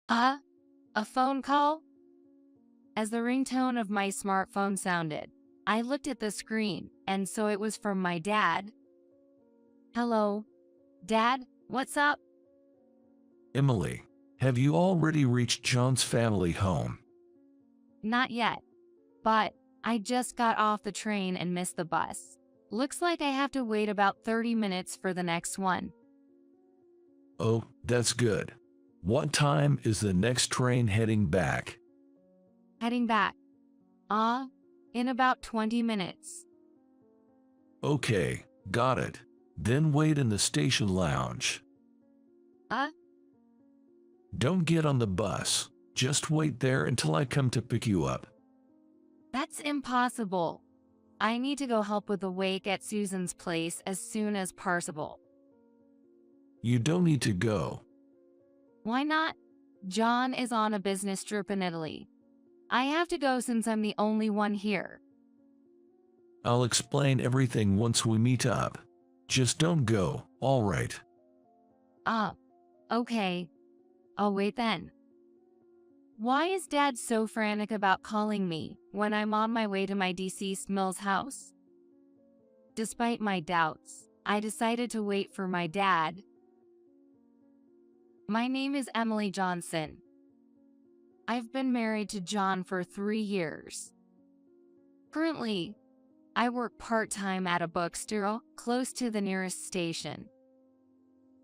Uh, a phone call? As the ringtone of my smartphone sounded, I looked at the screen, and so it was from my dad. Hello, Dad, what's up? Emily, have you already reached John's family home? Not yet, but I just got off the train and missed the bus. Looks like I have to wait about 30 minutes for the next one. Oh, that's good. What time is the next train heading back? Heading back. In about 20 minutes. Okay, got it. Then wait in the station lounge. Uh, Don't get on the bus. Just wait there until I come to pick you up. that's impossible. I need to go help with the wake at Susan's place as soon as possible. You don't need to go. Why not? John is on a business trip in Italy. I have to go since I'm the only one here. I'll explain everything once we meet up. Just don't go, all right? Okay. I'll wait then. Why is Dad so frantic about calling me when I'm on my way to my deceased Mill's house? Despite my doubts, I decided to wait for my dad. My name is Emily Johnson. I've been married to John for 3 years. Currently, I work part-time at a bookstore close to the nearest station.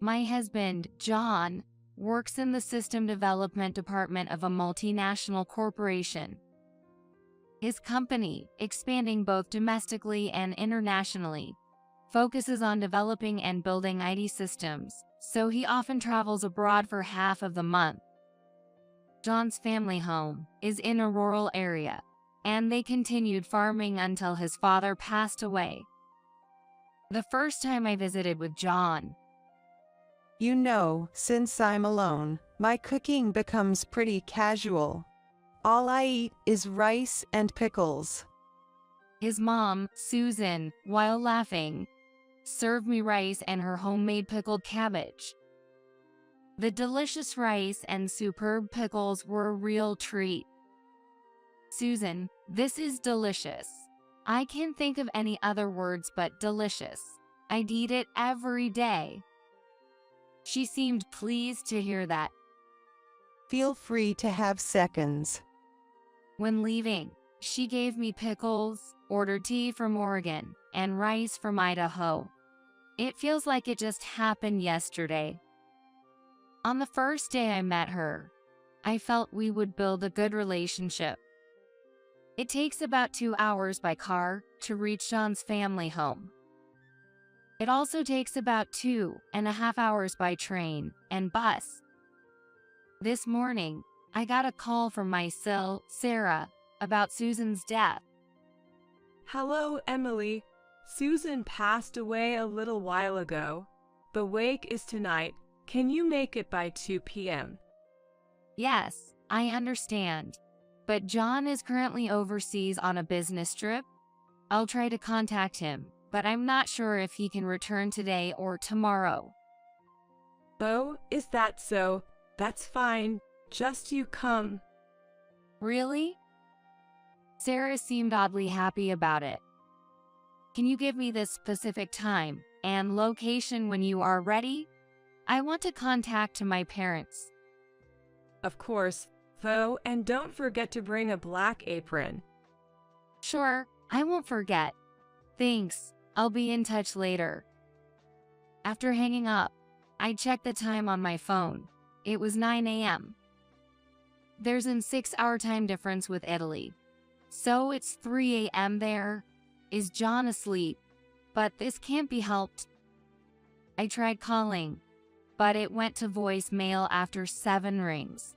My husband, John, works in the system development department of a multinational corporation. His company, expanding both domestically and internationally, focuses on developing and building IT systems, so he often travels abroad for half of the month. John's family home is in a rural area, and they continued farming until his father passed away. The first time I visited with John, You know, since I'm alone, my cooking becomes pretty casual. All I eat is rice and pickles. his mom, Susan, while laughing, served me rice and her homemade pickled cabbage. The delicious rice and superb pickles were a real treat. Susan, this is delicious. I can't think of any other words but delicious. I'd eat it every day. She seemed pleased to hear that. Feel free to have seconds. When leaving, she gave me pickles, ordered tea from Oregon, and rice from Idaho. It feels like it just happened yesterday. On the first day I met her, I felt we would build a good relationship. It takes about 2 hours by car to reach John's family home. It also takes about 2.5 hours by train and bus. This morning, I got a call from my sil, Sarah, about Susan's death. Hello, Emily. Susan passed away a little while ago. The wake is tonight. Can you make it by 2 p.m.? Yes, I understand. But John is currently overseas on a business trip. I'll try to contact him, but I'm not sure if he can return today or tomorrow. Oh, is that so? That's fine. Just you come. Really? Sarah seemed oddly happy about it. Can you give me the specific time and location when you are ready? I want to contact my parents. Of course, though, and don't forget to bring a black apron. Sure, I won't forget. Thanks, I'll be in touch later. After hanging up, I checked the time on my phone. It was 9 a.m. There's a 6-hour time difference with Italy, so it's 3 a.m. there. Is John asleep? But this can't be helped. I tried calling, but it went to voicemail after 7 rings.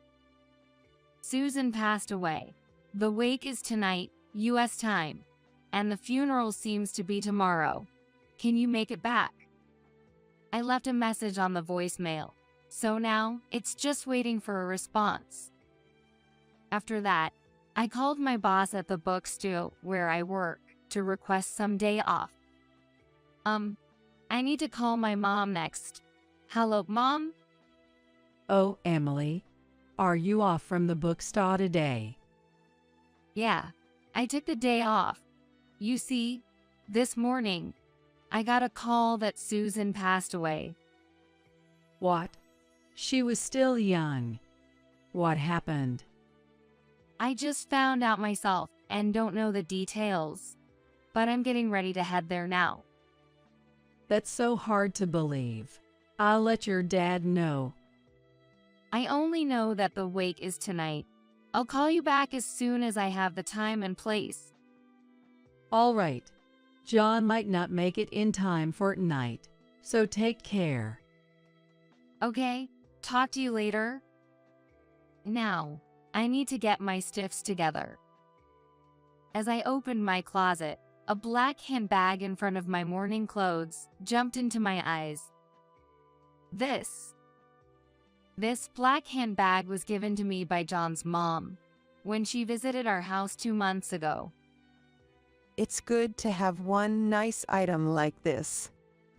Susan passed away. The wake is tonight, U.S. time, and the funeral seems to be tomorrow. Can you make it back? I left a message on the voicemail, so now it's just waiting for a response. After that, I called my boss at the bookstore where I work to request some day off. I need to call my mom next. Hello, Mom? Oh, Emily, Are you off from the bookstore today? Yeah, I took the day off. You see, this morning, I got a call that Susan passed away. What? She was still young. What happened? I just found out myself and don't know the details, but I'm getting ready to head there now. That's so hard to believe. I'll let your dad know. I only know that the wake is tonight. I'll call you back as soon as I have the time and place. All right. John might not make it in time for tonight, so take care. Okay, talk to you later. Now, I need to get my stiffs together. As I opened my closet, a black handbag in front of my morning clothes jumped into my eyes. This black handbag was given to me by John's mom when she visited our house 2 months ago. It's good to have one nice item like this.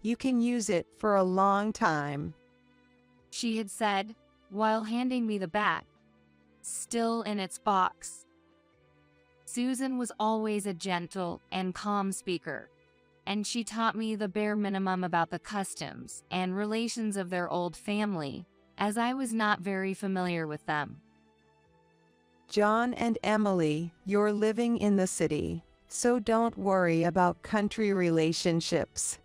You can use it for a long time. She had said, while handing me the bag, still in its box. Susan was always a gentle and calm speaker, and she taught me the bare minimum about the customs and relations of their old family, as I was not very familiar with them. John and Emily, you're living in the city, so don't worry about country relationships.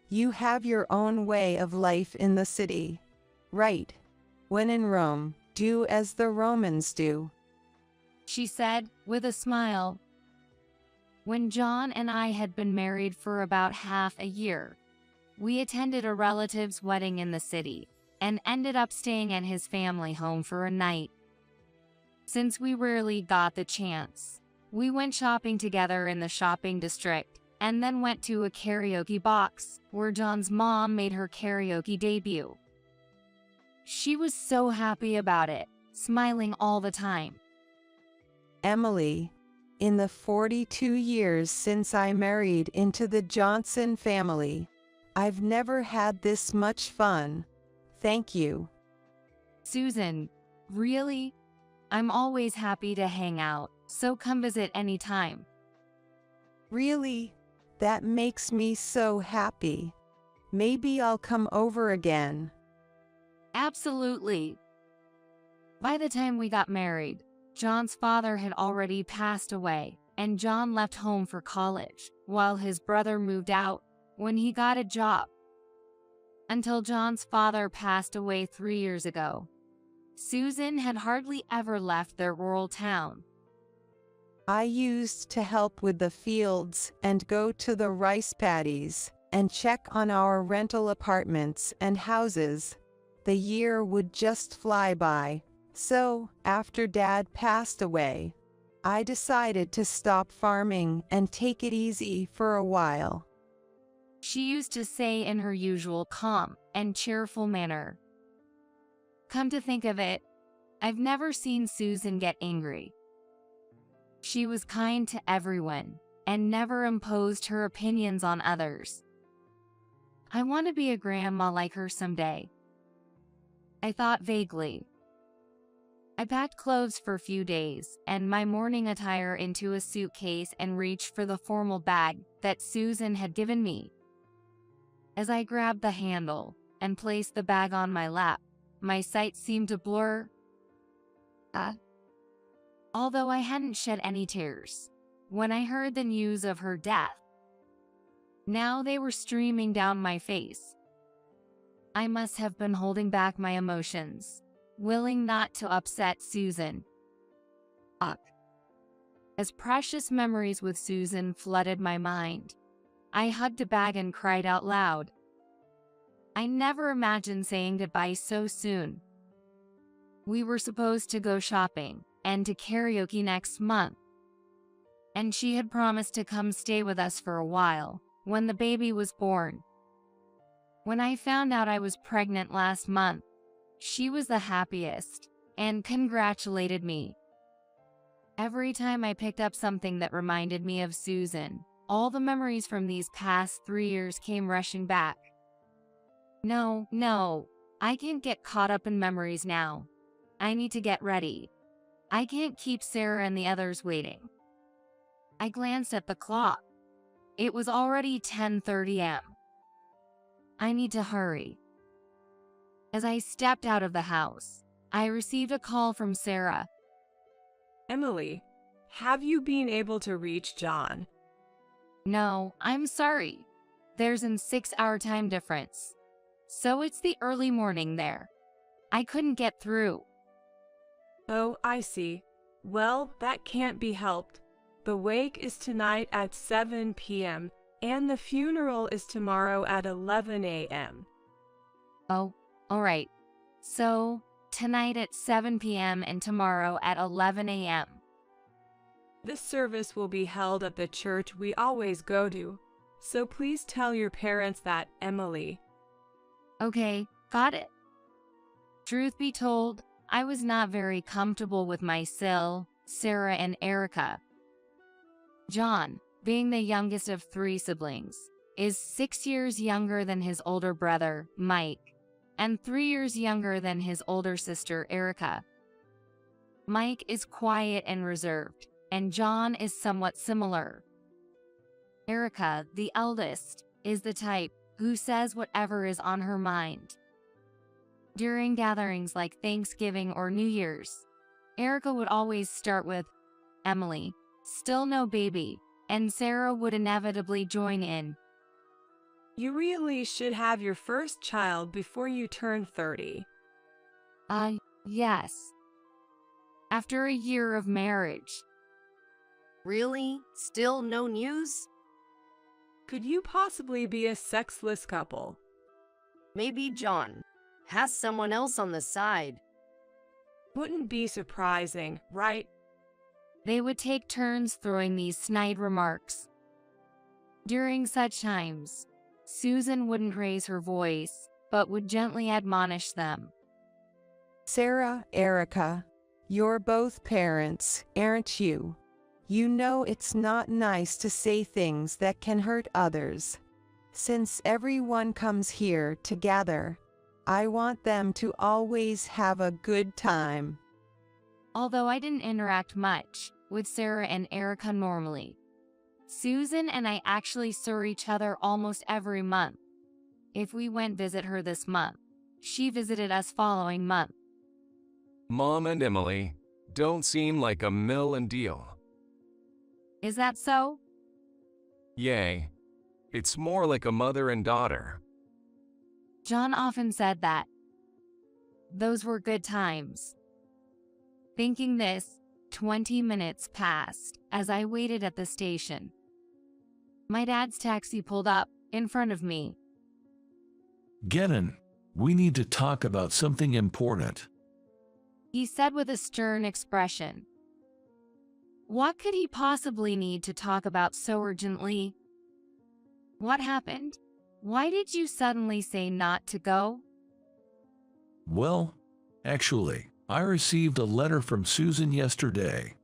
You have your own way of life in the city. Right. When in Rome, do as the Romans do. She said, with a smile. When John and I had been married for about half a year, we attended a relative's wedding in the city and ended up staying at his family home for a night. Since we rarely got the chance, we went shopping together in the shopping district and then went to a karaoke box where John's mom made her karaoke debut. She was so happy about it, smiling all the time. Emily, in the 42 years since I married into the Johnson family, I've never had this much fun. Thank you. Susan, really? I'm always happy to hang out, so come visit anytime. Really? That makes me so happy. Maybe I'll come over again. Absolutely. By the time we got married, John's father had already passed away, and John left home for college, while his brother moved out when he got a job. Until John's father passed away 3 years ago, Susan had hardly ever left their rural town. I used to help with the fields and go to the rice paddies and check on our rental apartments and houses. The year would just fly by. So, after Dad passed away, I decided to stop farming and take it easy for a while. She used to say in her usual calm and cheerful manner. Come to think of it, I've never seen Susan get angry. She was kind to everyone and never imposed her opinions on others. I want to be a grandma like her someday, I thought vaguely. I packed clothes for a few days and my morning attire into a suitcase and reached for the formal bag that Susan had given me. As I grabbed the handle and placed the bag on my lap, my sight seemed to blur. Although I hadn't shed any tears when I heard the news of her death, now they were streaming down my face. I must have been holding back my emotions, willing not to upset Susan. As precious memories with Susan flooded my mind, I hugged a bag and cried out loud. I never imagined saying goodbye so soon. We were supposed to go shopping and to karaoke next month, and she had promised to come stay with us for a while when the baby was born. When I found out I was pregnant last month, she was the happiest and congratulated me. Every time I picked up something that reminded me of Susan, all the memories from these past 3 years came rushing back. No, I can't get caught up in memories now. I need to get ready. I can't keep Sarah and the others waiting. I glanced at the clock. It was already 10:30 am. I need to hurry. As I stepped out of the house, I received a call from Sarah. Emily, have you been able to reach John? No, I'm sorry. There's a 6-hour time difference. So it's the early morning there. I couldn't get through. Oh, I see. Well, that can't be helped. The wake is tonight at 7 p.m. and the funeral is tomorrow at 11 a.m. Oh, all right. So, tonight at 7 p.m. and tomorrow at 11 a.m. This service will be held at the church we always go to, so please tell your parents that, Emily. Okay, got it. Truth be told, I was not very comfortable with my Sarah and Erica. John, being the youngest of 3 siblings, is 6 years younger than his older brother, Mike, and 3 years younger than his older sister, Erica. Mike is quiet and reserved, and John is somewhat similar. Erica, the eldest, is the type who says whatever is on her mind. During gatherings like Thanksgiving or New Year's, Erica would always start with, "Emily, still no baby," and Sarah would inevitably join in. You really should have your first child before you turn 30. Yes. After a year of marriage. Really? Still no news? Could you possibly be a sexless couple? Maybe John has someone else on the side. Wouldn't be surprising, right? They would take turns throwing these snide remarks. During such times, Susan wouldn't raise her voice, but would gently admonish them. Sarah, Erica, you're both parents, aren't you? You know it's not nice to say things that can hurt others. Since everyone comes here to gather, I want them to always have a good time. Although I didn't interact much with Sarah and Erica normally, Susan and I actually saw each other almost every month. If we went visit her this month, she visited us following month. Mom and Emily don't seem like a million deal. Is that so? Yay. It's more like a mother and daughter. John often said that. Those were good times. Thinking this, 20 minutes passed as I waited at the station. My dad's taxi pulled up in front of me. Get in. We need to talk about something important. He said with a stern expression. What could he possibly need to talk about so urgently? What happened? Why did you suddenly say not to go? Well, actually, I received a letter from Susan yesterday.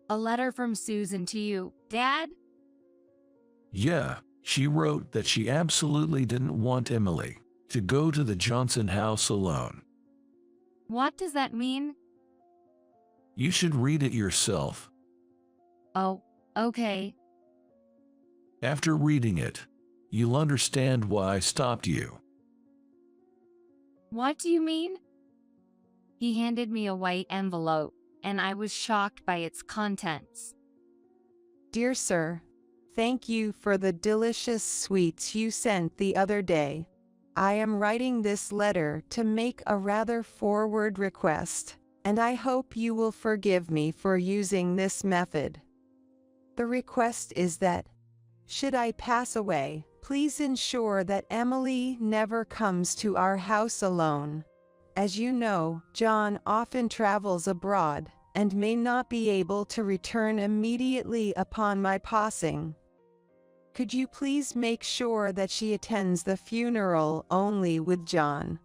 A letter from Susan to you, Dad? Yeah, she wrote that she absolutely didn't want Emily to go to the Johnson house alone. What does that mean? You should read it yourself. Oh, okay. After reading it, you'll understand why I stopped you. What do you mean? He handed me a white envelope, and I was shocked by its contents. Dear Sir, thank you for the delicious sweets you sent the other day. I am writing this letter to make a rather forward request, and I hope you will forgive me for using this method. The request is that, should I pass away, please ensure that Emily never comes to our house alone. As you know, John often travels abroad and may not be able to return immediately upon my passing. Could you please make sure that she attends the funeral only with John?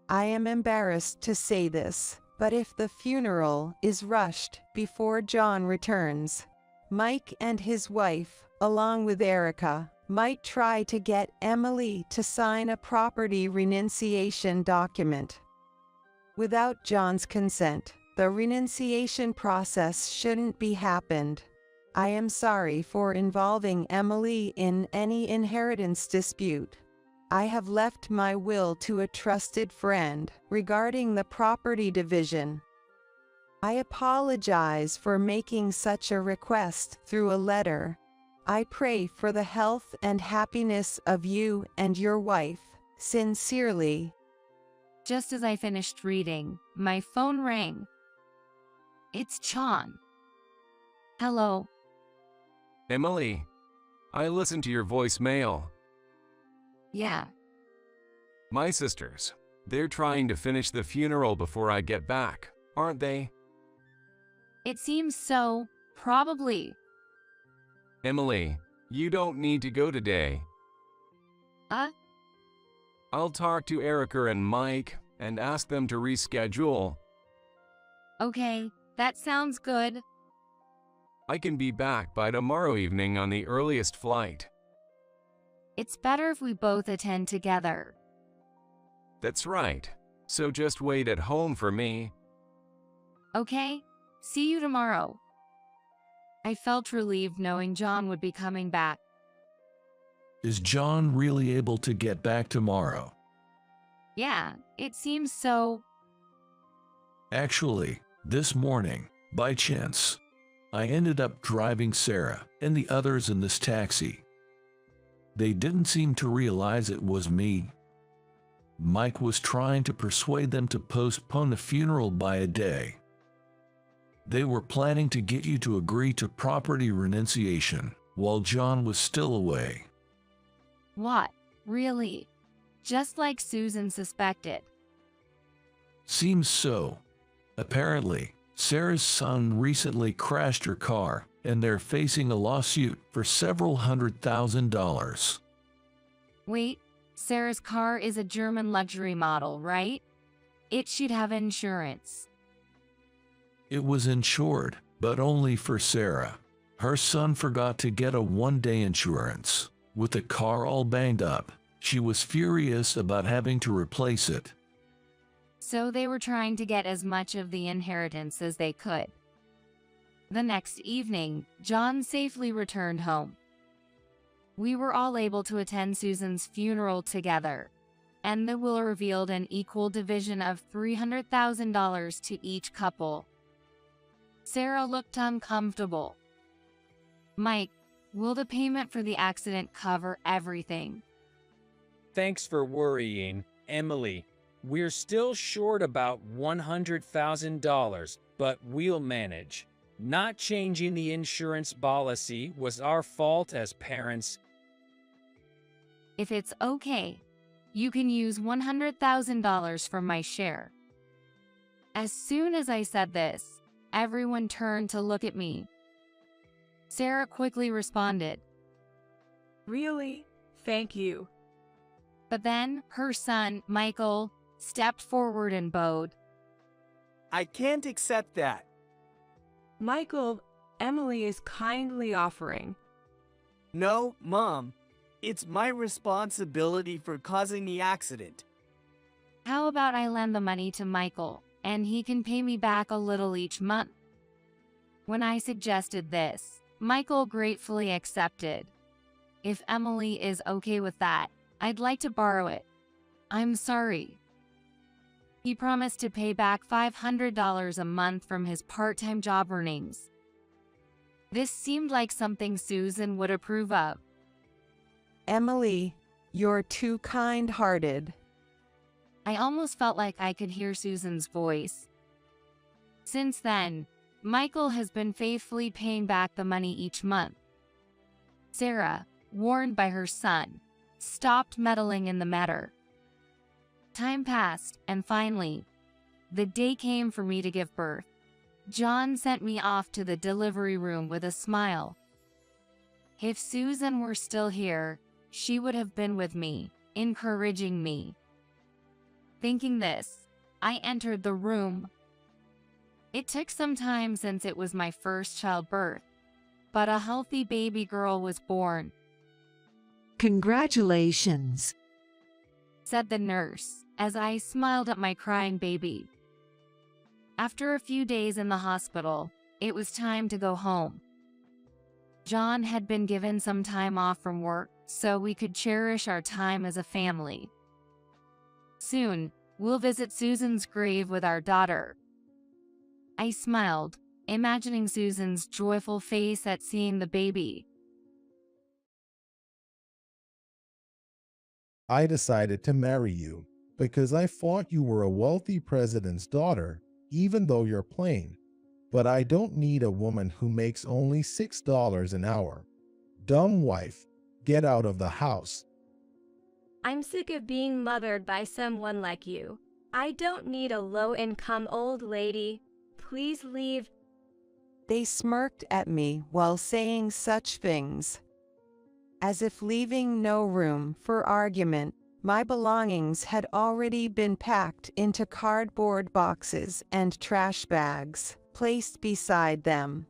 I am embarrassed to say this, but if the funeral is rushed before John returns, Mike and his wife, along with Erica, might try to get Emily to sign a property renunciation document. Without John's consent, the renunciation process shouldn't be happened. I am sorry for involving Emily in any inheritance dispute. I have left my will to a trusted friend regarding the property division. I apologize for making such a request through a letter. I pray for the health and happiness of you and your wife. Sincerely. Just as I finished reading, my phone rang. It's John. Hello. Emily, I listened to your voicemail. Yeah. My sisters, they're trying to finish the funeral before I get back, aren't they? It seems so. Probably. Emily, you don't need to go today. I'll talk to Erica and Mike and ask them to reschedule. Okay, that sounds good. I can be back by tomorrow evening on the earliest flight. It's better if we both attend together. That's right. So just wait at home for me. Okay, see you tomorrow. I felt relieved knowing John would be coming back. Is John really able to get back tomorrow? Yeah, it seems so. Actually, this morning, by chance, I ended up driving Sarah and the others in this taxi. They didn't seem to realize it was me. Mike was trying to persuade them to postpone the funeral by a day. They were planning to get you to agree to property renunciation while John was still away. What? Really? Just like Susan suspected. Seems so. Apparently, Sarah's son recently crashed her car, and they're facing a lawsuit for several $100,000. Wait, Sarah's car is a German luxury model, right? It should have insurance. It was insured, but only for Sarah. Her son forgot to get a one-day insurance. With the car all banged up, she was furious about having to replace it. So they were trying to get as much of the inheritance as they could. The next evening, John safely returned home. We were all able to attend Susan's funeral together, and the will revealed an equal division of $300,000 to each couple. Sarah looked uncomfortable. Mike, will the payment for the accident cover everything? Thanks for worrying, Emily. We're still short about $100,000, but we'll manage. Not changing the insurance policy was our fault as parents. If it's okay, you can use $100,000 from my share. As soon as I said this, everyone turned to look at me. Sarah quickly responded, Really? Thank you. but then her son, Michael, stepped forward and bowed. I can't accept that. Michael, Emily is kindly offering. No, Mom. It's my responsibility for causing the accident. How about I lend the money to Michael, and he can pay me back a little each month? When I suggested this, Michael gratefully accepted. If Emily is okay with that, I'd like to borrow it. I'm sorry. He promised to pay back $500 a month from his part-time job earnings. This seemed like something Susan would approve of. Emily, you're too kind-hearted. I almost felt like I could hear Susan's voice. Since then, Michael has been faithfully paying back the money each month. Sarah, warned by her son, stopped meddling in the matter. Time passed, and finally, the day came for me to give birth. John sent me off to the delivery room with a smile. If Susan were still here, she would have been with me, encouraging me. Thinking this, I entered the room. It took some time since it was my first childbirth, but a healthy baby girl was born, Congratulations. said the nurse as I smiled at my crying baby. After a few days in the hospital, it was time to go home. John had been given some time off from work so we could cherish our time as a family. Soon, we'll visit Susan's grave with our daughter. I smiled, imagining Susan's joyful face at seeing the baby. I decided to marry you because I thought you were a wealthy president's daughter, even though you're plain. But I don't need a woman who makes only $6 an hour. Dumb wife, get out of the house. I'm sick of being mothered by someone like you. I don't need a low-income old lady. Please leave. They smirked at me while saying such things. As if leaving no room for argument, my belongings had already been packed into cardboard boxes and trash bags, placed beside them.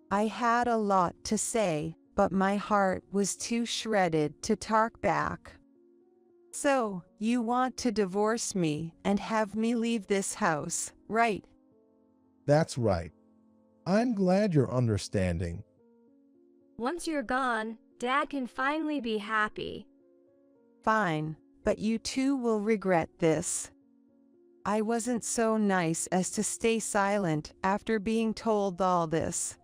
I had a lot to say, but my heart was too shredded to talk back. So, you want to divorce me and have me leave this house, right? That's right. I'm glad you're understanding. Once you're gone, Dad can finally be happy. Fine, but you too will regret this. I wasn't so nice as to stay silent after being told all this.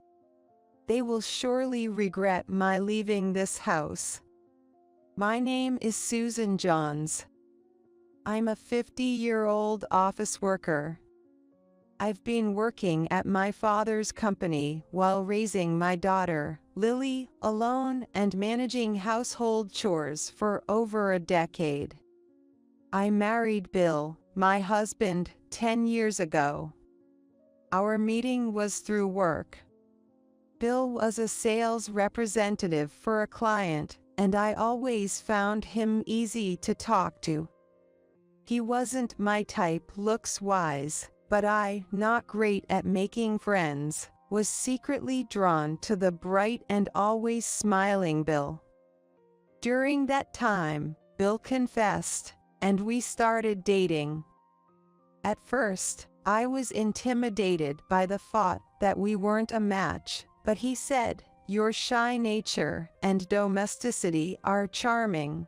They will surely regret my leaving this house. My name is Susan Johns. I'm a 50-year-old office worker. I've been working at my father's company while raising my daughter, Lily, alone and managing household chores for over a decade. I married Bill, my husband, 10 years ago. Our meeting was through work. Bill was a sales representative for a client, and I always found him easy to talk to. He wasn't my type looks-wise, but I, not great at making friends, was secretly drawn to the bright and always smiling Bill. During that time, Bill confessed, and we started dating. At first, I was intimidated by the thought that we weren't a match, but he said, "Your shy nature and domesticity are charming."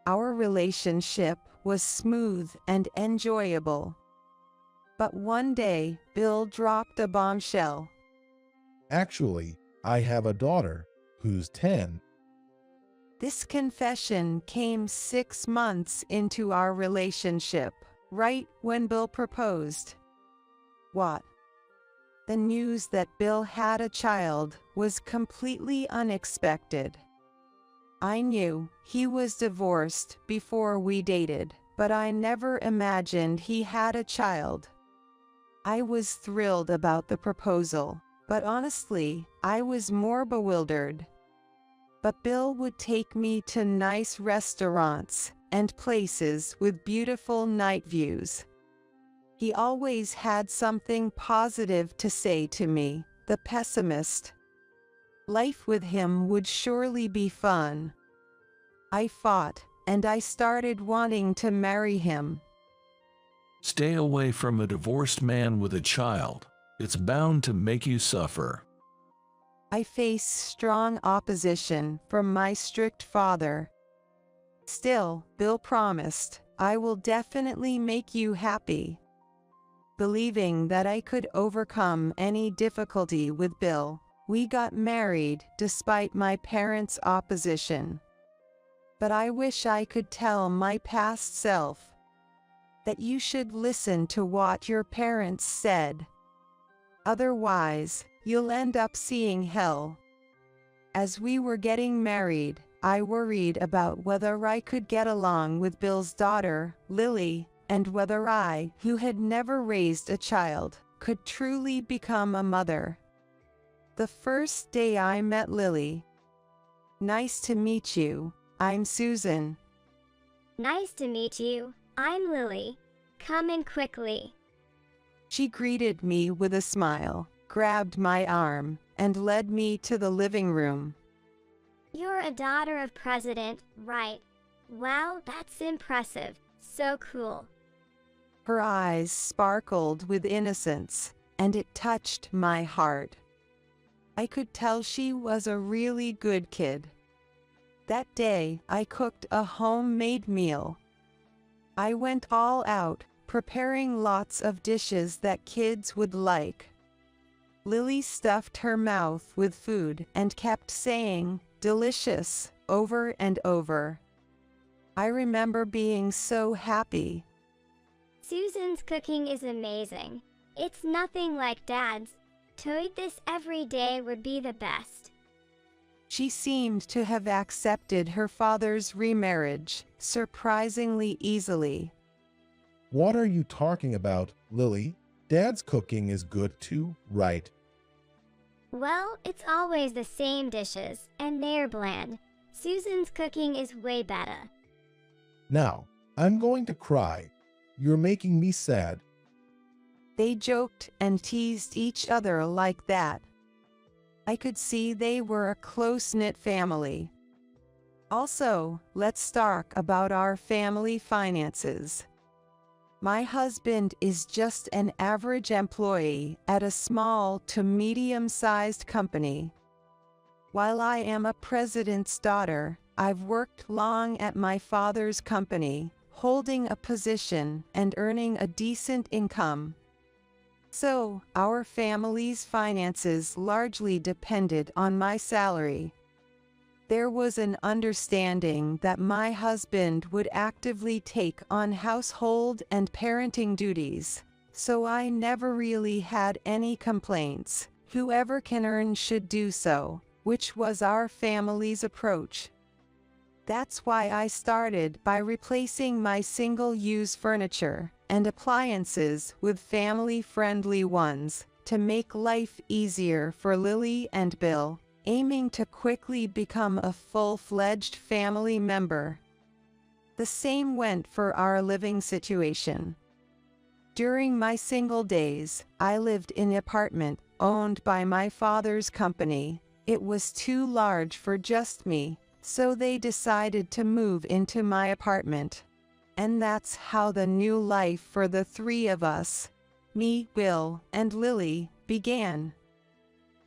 Our relationship was smooth and enjoyable. But one day, Bill dropped a bombshell. Actually, I have a daughter who's 10. This confession came 6 months into our relationship, right when Bill proposed. What? The news that Bill had a child was completely unexpected. I knew he was divorced before we dated, but I never imagined he had a child. I was thrilled about the proposal, but honestly, I was more bewildered. But Bill would take me to nice restaurants and places with beautiful night views. He always had something positive to say to me, the pessimist. Life with him would surely be fun. I fought, and I started wanting to marry him. Stay away from a divorced man with a child. It's bound to make you suffer. I faced strong opposition from my strict father. Still, Bill promised, "I will definitely make you happy." Believing that I could overcome any difficulty with Bill, we got married despite my parents' opposition. But I wish I could tell my past self that you should listen to what your parents said. Otherwise, you'll end up seeing hell. As we were getting married, I worried about whether I could get along with Bill's daughter, Lily, and whether I, who had never raised a child, could truly become a mother. The first day I met Lily. "Nice to meet you. I'm Susan." "Nice to meet you. I'm Lily. Come in quickly." She greeted me with a smile, grabbed my arm, and led me to the living room. "You're a daughter of President, right? Wow, that's impressive. So cool." Her eyes sparkled with innocence, and it touched my heart. I could tell she was a really good kid. That day, I cooked a homemade meal. I went all out, preparing lots of dishes that kids would like. Lily stuffed her mouth with food and kept saying, "Delicious," over and over. I remember being so happy. Susan's cooking is amazing. It's nothing like Dad's. To eat this every day would be the best. She seemed to have accepted her father's remarriage surprisingly easily. What are you talking about, Lily? Dad's cooking is good too, right? Well, it's always the same dishes, and they're bland. Susan's cooking is way better. Now, I'm going to cry. You're making me sad. They joked and teased each other like that. I could see they were a close-knit family. Also, let's talk about our family finances. My husband is just an average employee at a small to medium-sized company. While I am a president's daughter, I've worked long at my father's company, holding a position and earning a decent income. So, our family's finances largely depended on my salary. There was an understanding that my husband would actively take on household and parenting duties, so I never really had any complaints. Whoever can earn should do so, which was our family's approach. That's why I started by replacing my single-use furniture and appliances with family-friendly ones to make life easier for Lily and Bill, aiming to quickly become a full-fledged family member. The same went for our living situation. During my single days, I lived in an apartment owned by my father's company. It was too large for just me, so they decided to move into my apartment. And that's how the new life for the three of us, me, Bill, and Lily, began.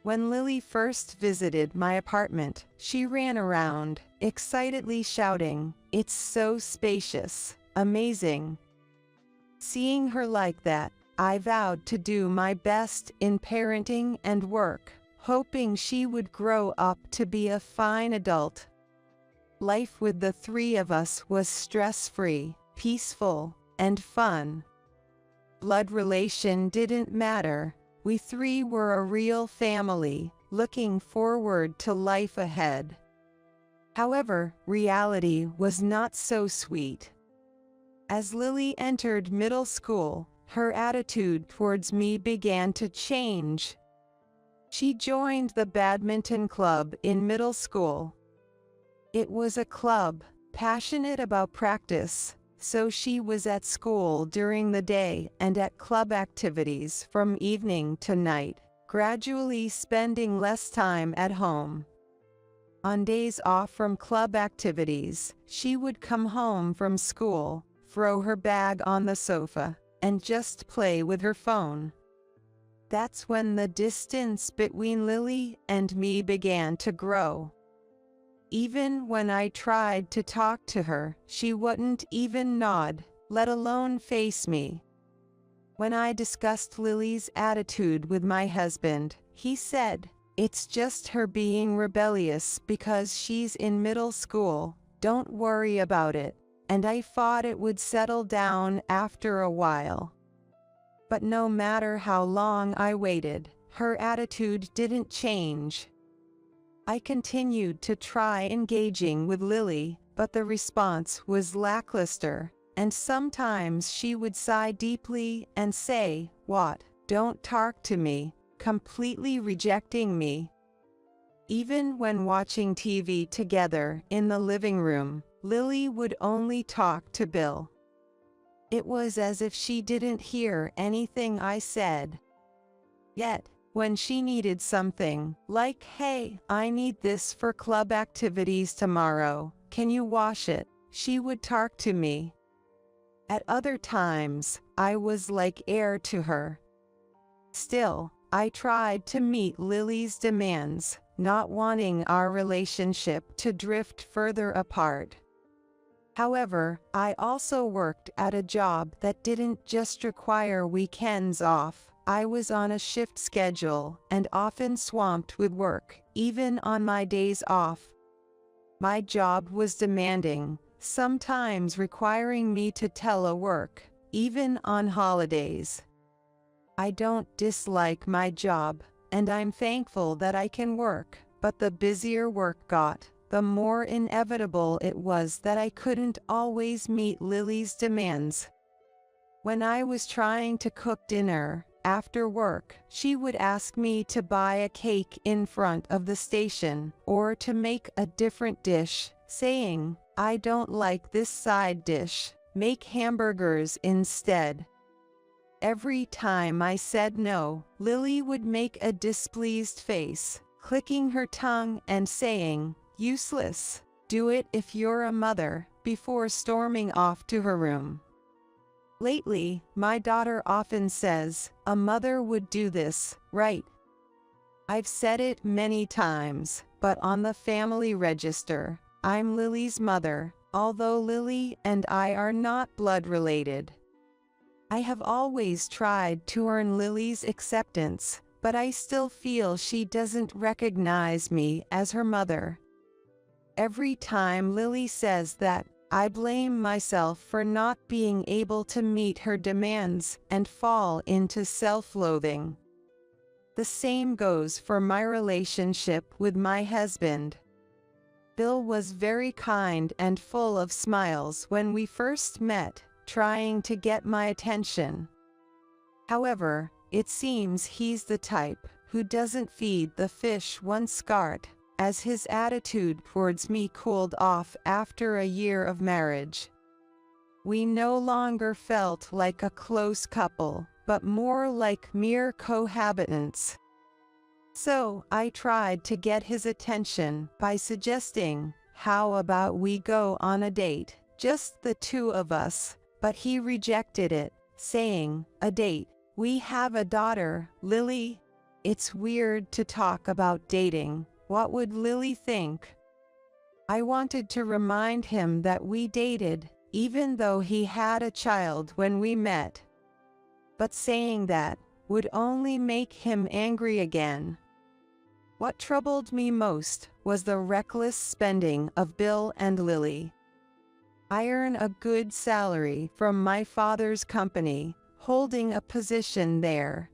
When Lily first visited my apartment, she ran around, excitedly shouting, "It's so spacious, amazing." Seeing her like that, I vowed to do my best in parenting and work, hoping she would grow up to be a fine adult. Life with the three of us was stress-free, peaceful, and fun. Blood relation didn't matter. We three were a real family, looking forward to life ahead. However, reality was not so sweet. As Lily entered middle school, her attitude towards me began to change. She joined the badminton club in middle school. It was a club, passionate about practice, so she was at school during the day and at club activities from evening to night, gradually spending less time at home. On days off from club activities, she would come home from school, throw her bag on the sofa, and just play with her phone. That's when the distance between Lily and me began to grow. Even when I tried to talk to her, she wouldn't even nod, let alone face me. When I discussed Lily's attitude with my husband, he said, "It's just her being rebellious because she's in middle school, don't worry about it," and I thought it would settle down after a while. But no matter how long I waited, her attitude didn't change. I continued to try engaging with Lily, but the response was lackluster, and sometimes she would sigh deeply and say, "What? Don't talk to me," completely rejecting me. Even when watching TV together in the living room, Lily would only talk to Bill. It was as if she didn't hear anything I said. Yet, when she needed something, like, "Hey, I need this for club activities tomorrow, can you wash it?" she would talk to me. At other times, I was like air to her. Still, I tried to meet Lily's demands, not wanting our relationship to drift further apart. However, I also worked at a job that didn't just require weekends off. I was on a shift schedule and often swamped with work, even on my days off. My job was demanding, sometimes requiring me to telework, even on holidays. I don't dislike my job, and I'm thankful that I can work, but the busier work got, the more inevitable it was that I couldn't always meet Lily's demands. When I was trying to cook dinner, after work, she would ask me to buy a cake in front of the station, or to make a different dish, saying, "I don't like this side dish, make hamburgers instead." Every time I said no, Lily would make a displeased face, clicking her tongue and saying, "Useless, do it if you're a mother," before storming off to her room. Lately, my daughter often says, "A mother would do this, right?" I've said it many times, but on the family register, I'm Lily's mother, although Lily and I are not blood related. I have always tried to earn Lily's acceptance, but I still feel she doesn't recognize me as her mother. Every time Lily says that, I blame myself for not being able to meet her demands and fall into self-loathing. The same goes for my relationship with my husband. Bill was very kind and full of smiles when we first met, trying to get my attention. However, it seems he's the type who doesn't feed the fish once caught, as his attitude towards me cooled off after a year of marriage. We no longer felt like a close couple, but more like mere cohabitants. So I tried to get his attention by suggesting, "How about we go on a date, just the two of us?" But he rejected it, saying, "A date? We have a daughter, Lily. It's weird to talk about dating. What would Lily think?" I wanted to remind him that we dated, even though he had a child when we met. But saying that would only make him angry again. What troubled me most was the reckless spending of Bill and Lily. I earn a good salary from my father's company, holding a position there.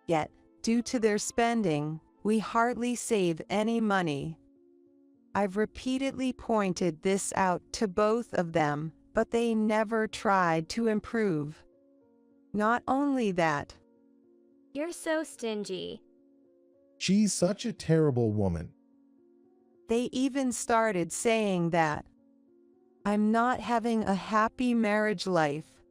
Yet, due to their spending, we hardly save any money. I've repeatedly pointed this out to both of them, but they never tried to improve. Not only that, You're so stingy. She's such a terrible woman. they even started saying that I'm not having a happy marriage life.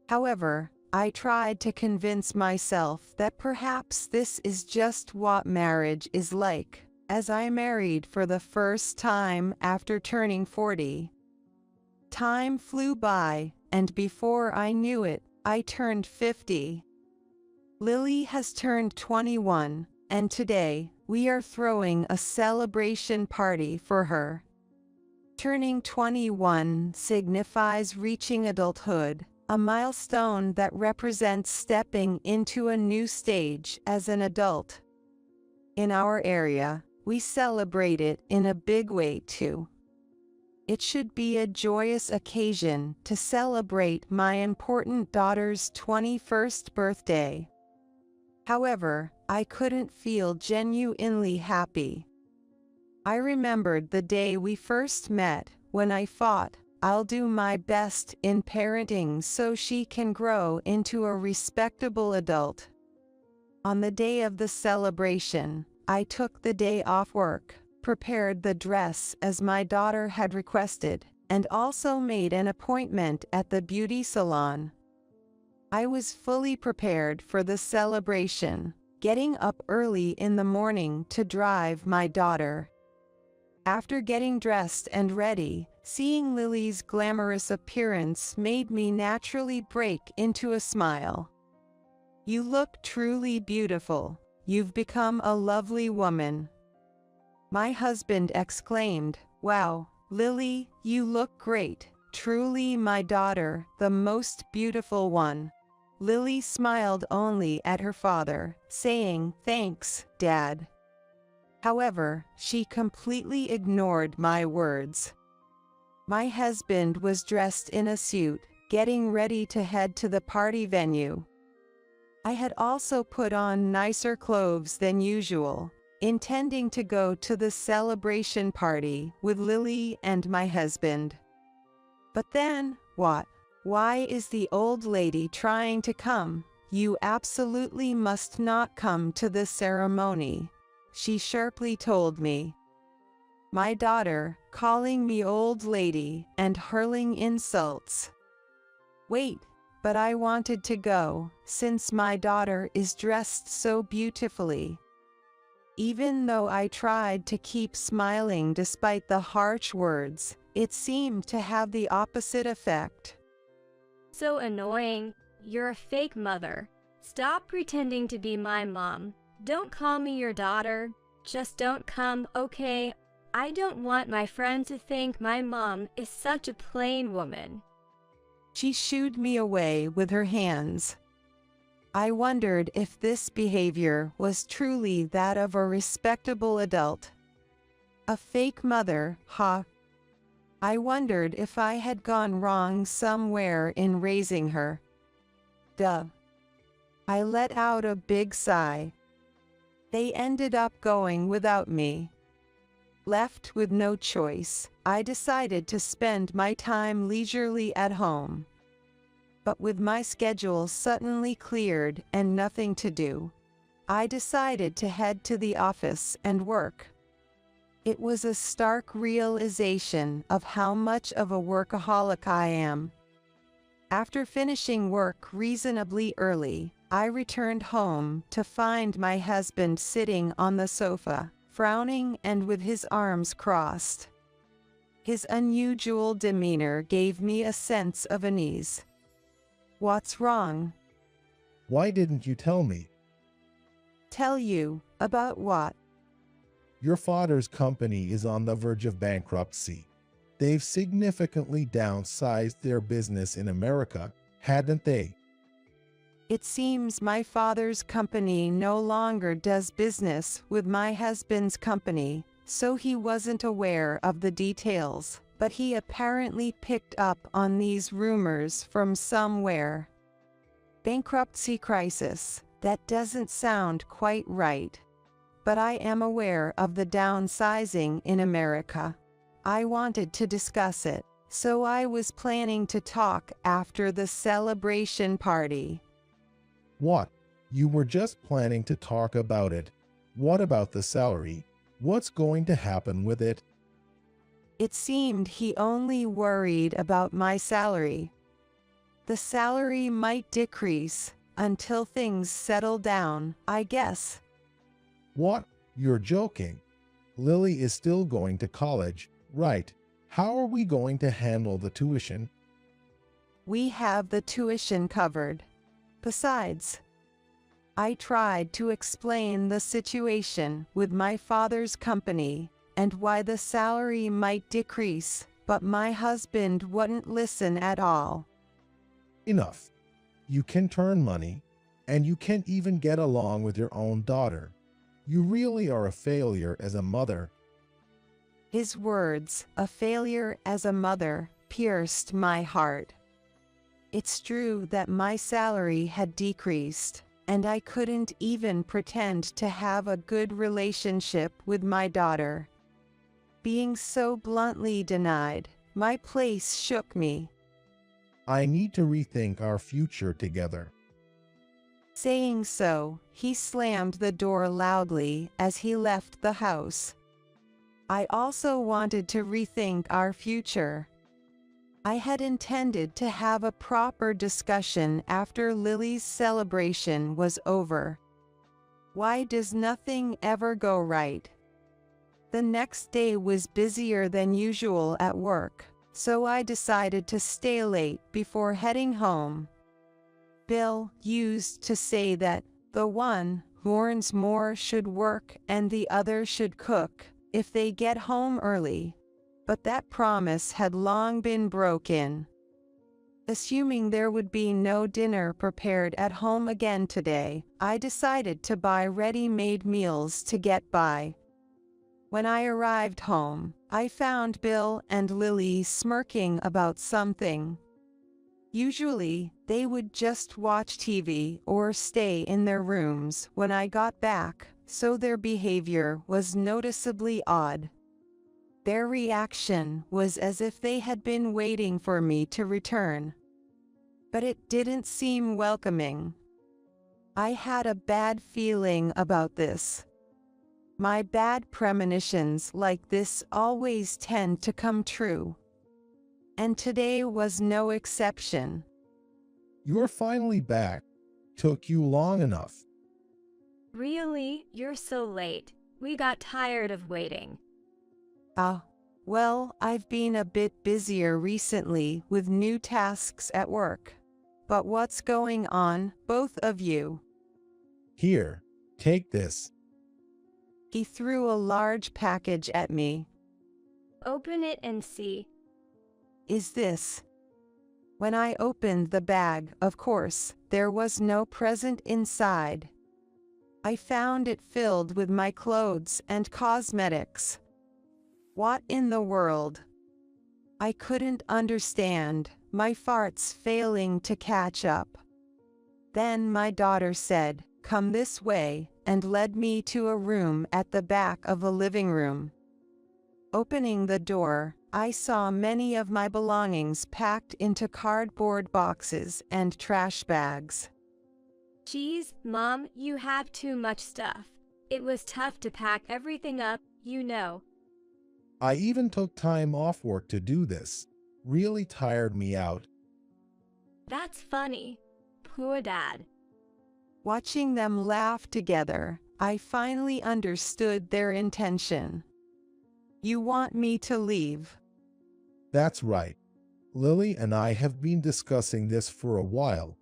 However, I tried to convince myself that perhaps this is just what marriage is like, as I married for the first time after turning 40. Time flew by, and before I knew it, I turned 50. Lily has turned 21, and today, we are throwing a celebration party for her. Turning 21 signifies reaching adulthood, a milestone that represents stepping into a new stage as an adult. In our area, we celebrate it in a big way too. It should be a joyous occasion to celebrate my important daughter's 21st birthday. However, I couldn't feel genuinely happy. I remembered the day we first met, when I thought, I'll do my best in parenting so she can grow into a respectable adult. On the day of the celebration, I took the day off work, prepared the dress as my daughter had requested, and also made an appointment at the beauty salon. I was fully prepared for the celebration, getting up early in the morning to drive my daughter. After getting dressed and ready, seeing Lily's glamorous appearance made me naturally break into a smile. "You look truly beautiful. You've become a lovely woman." My husband exclaimed, "Wow, Lily, you look great. Truly my daughter, the most beautiful one." Lily smiled only at her father, saying, "Thanks, Dad." However, she completely ignored my words. My husband was dressed in a suit, getting ready to head to the party venue. I had also put on nicer clothes than usual, intending to go to the celebration party with Lily and my husband. But then, what? Why is the old lady trying to come? "You absolutely must not come to this ceremony," she sharply told me. My daughter, calling me old lady and hurling insults. Wait, but I wanted to go, since my daughter is dressed so beautifully. Even though I tried to keep smiling despite the harsh words, it seemed to have the opposite effect. So annoying. You're a fake mother. Stop pretending to be my mom. Don't call me your daughter. Just don't come, okay? I don't want my friend to think my mom is such a plain woman. She shooed me away with her hands. I wondered if this behavior was truly that of a respectable adult. A fake mother, huh? I wondered if I had gone wrong somewhere in raising her. Duh. I let out a big sigh. They ended up going without me. Left with no choice, I decided to spend my time leisurely at home. But with my schedule suddenly cleared and nothing to do, I decided to head to the office and work. It was a stark realization of how much of a workaholic I am. After finishing work reasonably early, I returned home to find my husband sitting on the sofa, frowning and with his arms crossed. His unusual demeanor gave me a sense of unease. "What's wrong?" Why didn't you tell me? "Tell you? About what?" Your father's company is on the verge of bankruptcy. They've significantly downsized their business in America, hadn't they? It seems my father's company no longer does business with my husband's company, so he wasn't aware of the details, but he apparently picked up on these rumors from somewhere. Bankruptcy crisis, that doesn't sound quite right. But I am aware of the downsizing in America. I wanted to discuss it, so I was planning to talk after the celebration party. What? You were just planning to talk about it. What about the salary? What's going to happen with it? It seemed he only worried about my salary. The salary might decrease until things settle down, I guess. What? You're joking. Lily is still going to college, right? How are we going to handle the tuition? We have the tuition covered. Besides, I tried to explain the situation with my father's company and why the salary might decrease, but my husband wouldn't listen at all. Enough. You can turn money, and you can't even get along with your own daughter. You really are a failure as a mother. His words, a failure as a mother, pierced my heart. It's true that my salary had decreased, and I couldn't even pretend to have a good relationship with my daughter. Being so bluntly denied, my place shook me. I need to rethink our future together. Saying so, he slammed the door loudly as he left the house. I also wanted to rethink our future. I had intended to have a proper discussion after Lily's celebration was over. Why does nothing ever go right? The next day was busier than usual at work, so I decided to stay late before heading home. Bill used to say that the one who earns more should work and the other should cook if they get home early, but that promise had long been broken. Assuming there would be no dinner prepared at home again today, I decided to buy ready-made meals to get by. When I arrived home, I found Bill and Lily smirking about something. Usually, they would just watch TV or stay in their rooms when I got back, so their behavior was noticeably odd. Their reaction was as if they had been waiting for me to return. But it didn't seem welcoming. I had a bad feeling about this. My bad premonitions like this always tend to come true. And today was no exception. You're finally back. Took you long enough. Really? You're so late. We got tired of waiting. Well, I've been a bit busier recently with new tasks at work. But what's going on, both of you? Here, take this. He threw a large package at me. Open it and see. Is this? When I opened the bag, of course, there was no present inside. I found it filled with my clothes and cosmetics. What in the world? I couldn't understand, my farts failing to catch up. Then my daughter said, "Come this way," and led me to a room at the back of the living room. Opening the door, I saw many of my belongings packed into cardboard boxes and trash bags. Geez, Mom, you have too much stuff. It was tough to pack everything up, you know. I even took time off work to do this. Really tired me out. That's funny. Poor Dad. Watching them laugh together, I finally understood their intention. You want me to leave? That's right. Lily and I have been discussing this for a while.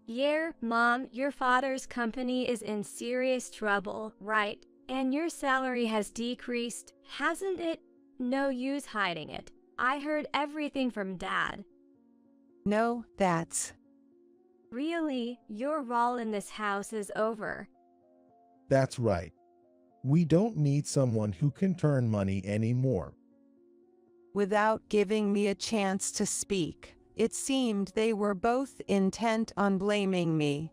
Yeah, Mom, your father's company is in serious trouble, right? And your salary has decreased, hasn't it? No use hiding it. I heard everything from Dad. No, that's... Really, your role in this house is over. That's right. We don't need someone who can turn money anymore. Without giving me a chance to speak, it seemed they were both intent on blaming me.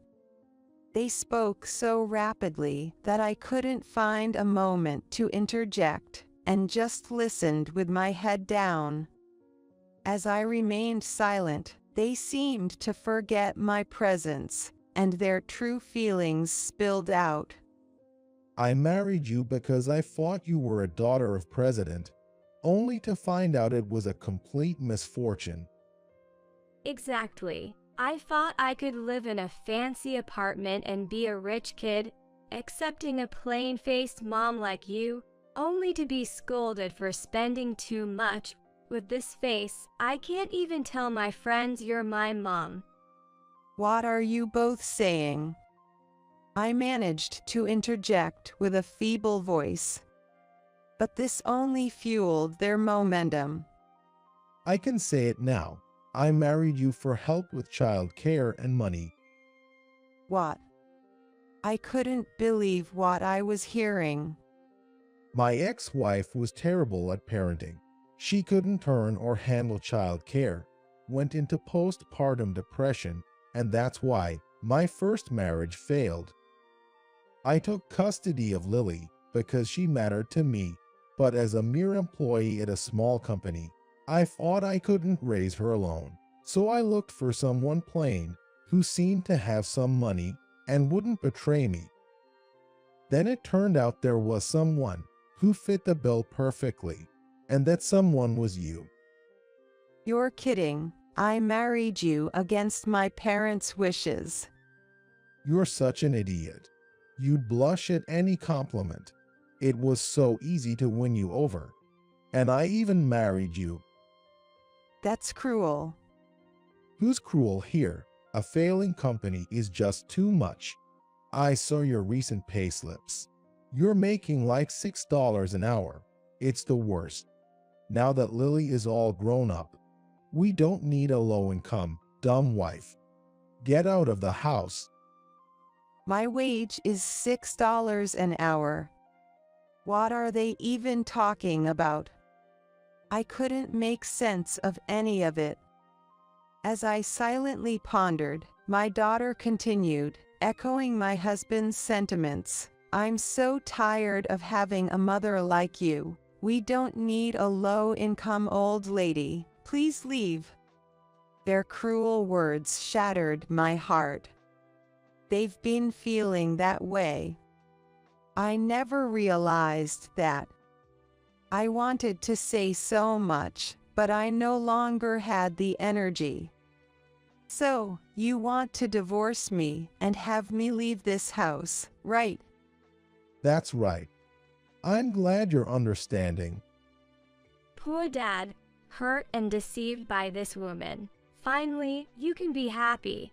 They spoke so rapidly that I couldn't find a moment to interject, and just listened with my head down. As I remained silent, they seemed to forget my presence, and their true feelings spilled out. I married you because I thought you were a daughter of president, only to find out it was a complete misfortune. Exactly. I thought I could live in a fancy apartment and be a rich kid, accepting a plain-faced mom like you, only to be scolded for spending too much. With this face, I can't even tell my friends you're my mom. What are you both saying? I managed to interject with a feeble voice. But this only fueled their momentum. I can say it now. I married you for help with child care and money. What? I couldn't believe what I was hearing. My ex-wife was terrible at parenting. She couldn't turn or handle child care, went into postpartum depression, and that's why my first marriage failed. I took custody of Lily because she mattered to me, but as a mere employee at a small company, I thought I couldn't raise her alone. So I looked for someone plain who seemed to have some money and wouldn't betray me. Then it turned out there was someone who fit the bill perfectly, and that someone was you. You're kidding. I married you against my parents' wishes. You're such an idiot. You'd blush at any compliment. It was so easy to win you over. And I even married you. That's cruel. Who's cruel here? A failing company is just too much. I saw your recent pay slips. You're making like $6 an hour. It's the worst. Now that Lily is all grown up, we don't need a low-income, dumb wife. Get out of the house. My wage is $6 an hour. What are they even talking about? I couldn't make sense of any of it. As I silently pondered, my daughter continued, echoing my husband's sentiments. I'm so tired of having a mother like you. We don't need a low-income old lady. Please leave. Their cruel words shattered my heart. They've been feeling that way. I never realized that. I wanted to say so much, but I no longer had the energy. So, you want to divorce me and have me leave this house, right? That's right. I'm glad you're understanding. Poor Dad, hurt and deceived by this woman. Finally, you can be happy.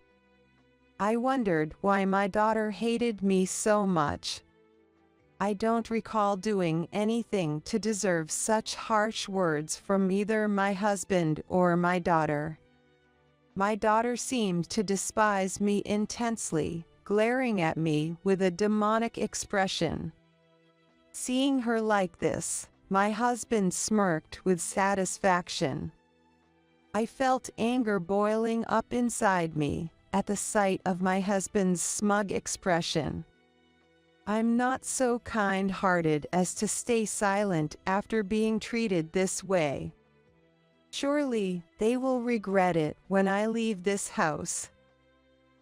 I wondered why my daughter hated me so much. I don't recall doing anything to deserve such harsh words from either my husband or my daughter. My daughter seemed to despise me intensely, glaring at me with a demonic expression. Seeing her like this, my husband smirked with satisfaction. I felt anger boiling up inside me at the sight of my husband's smug expression. I'm not so kind-hearted as to stay silent after being treated this way. Surely they will regret it when I leave this house.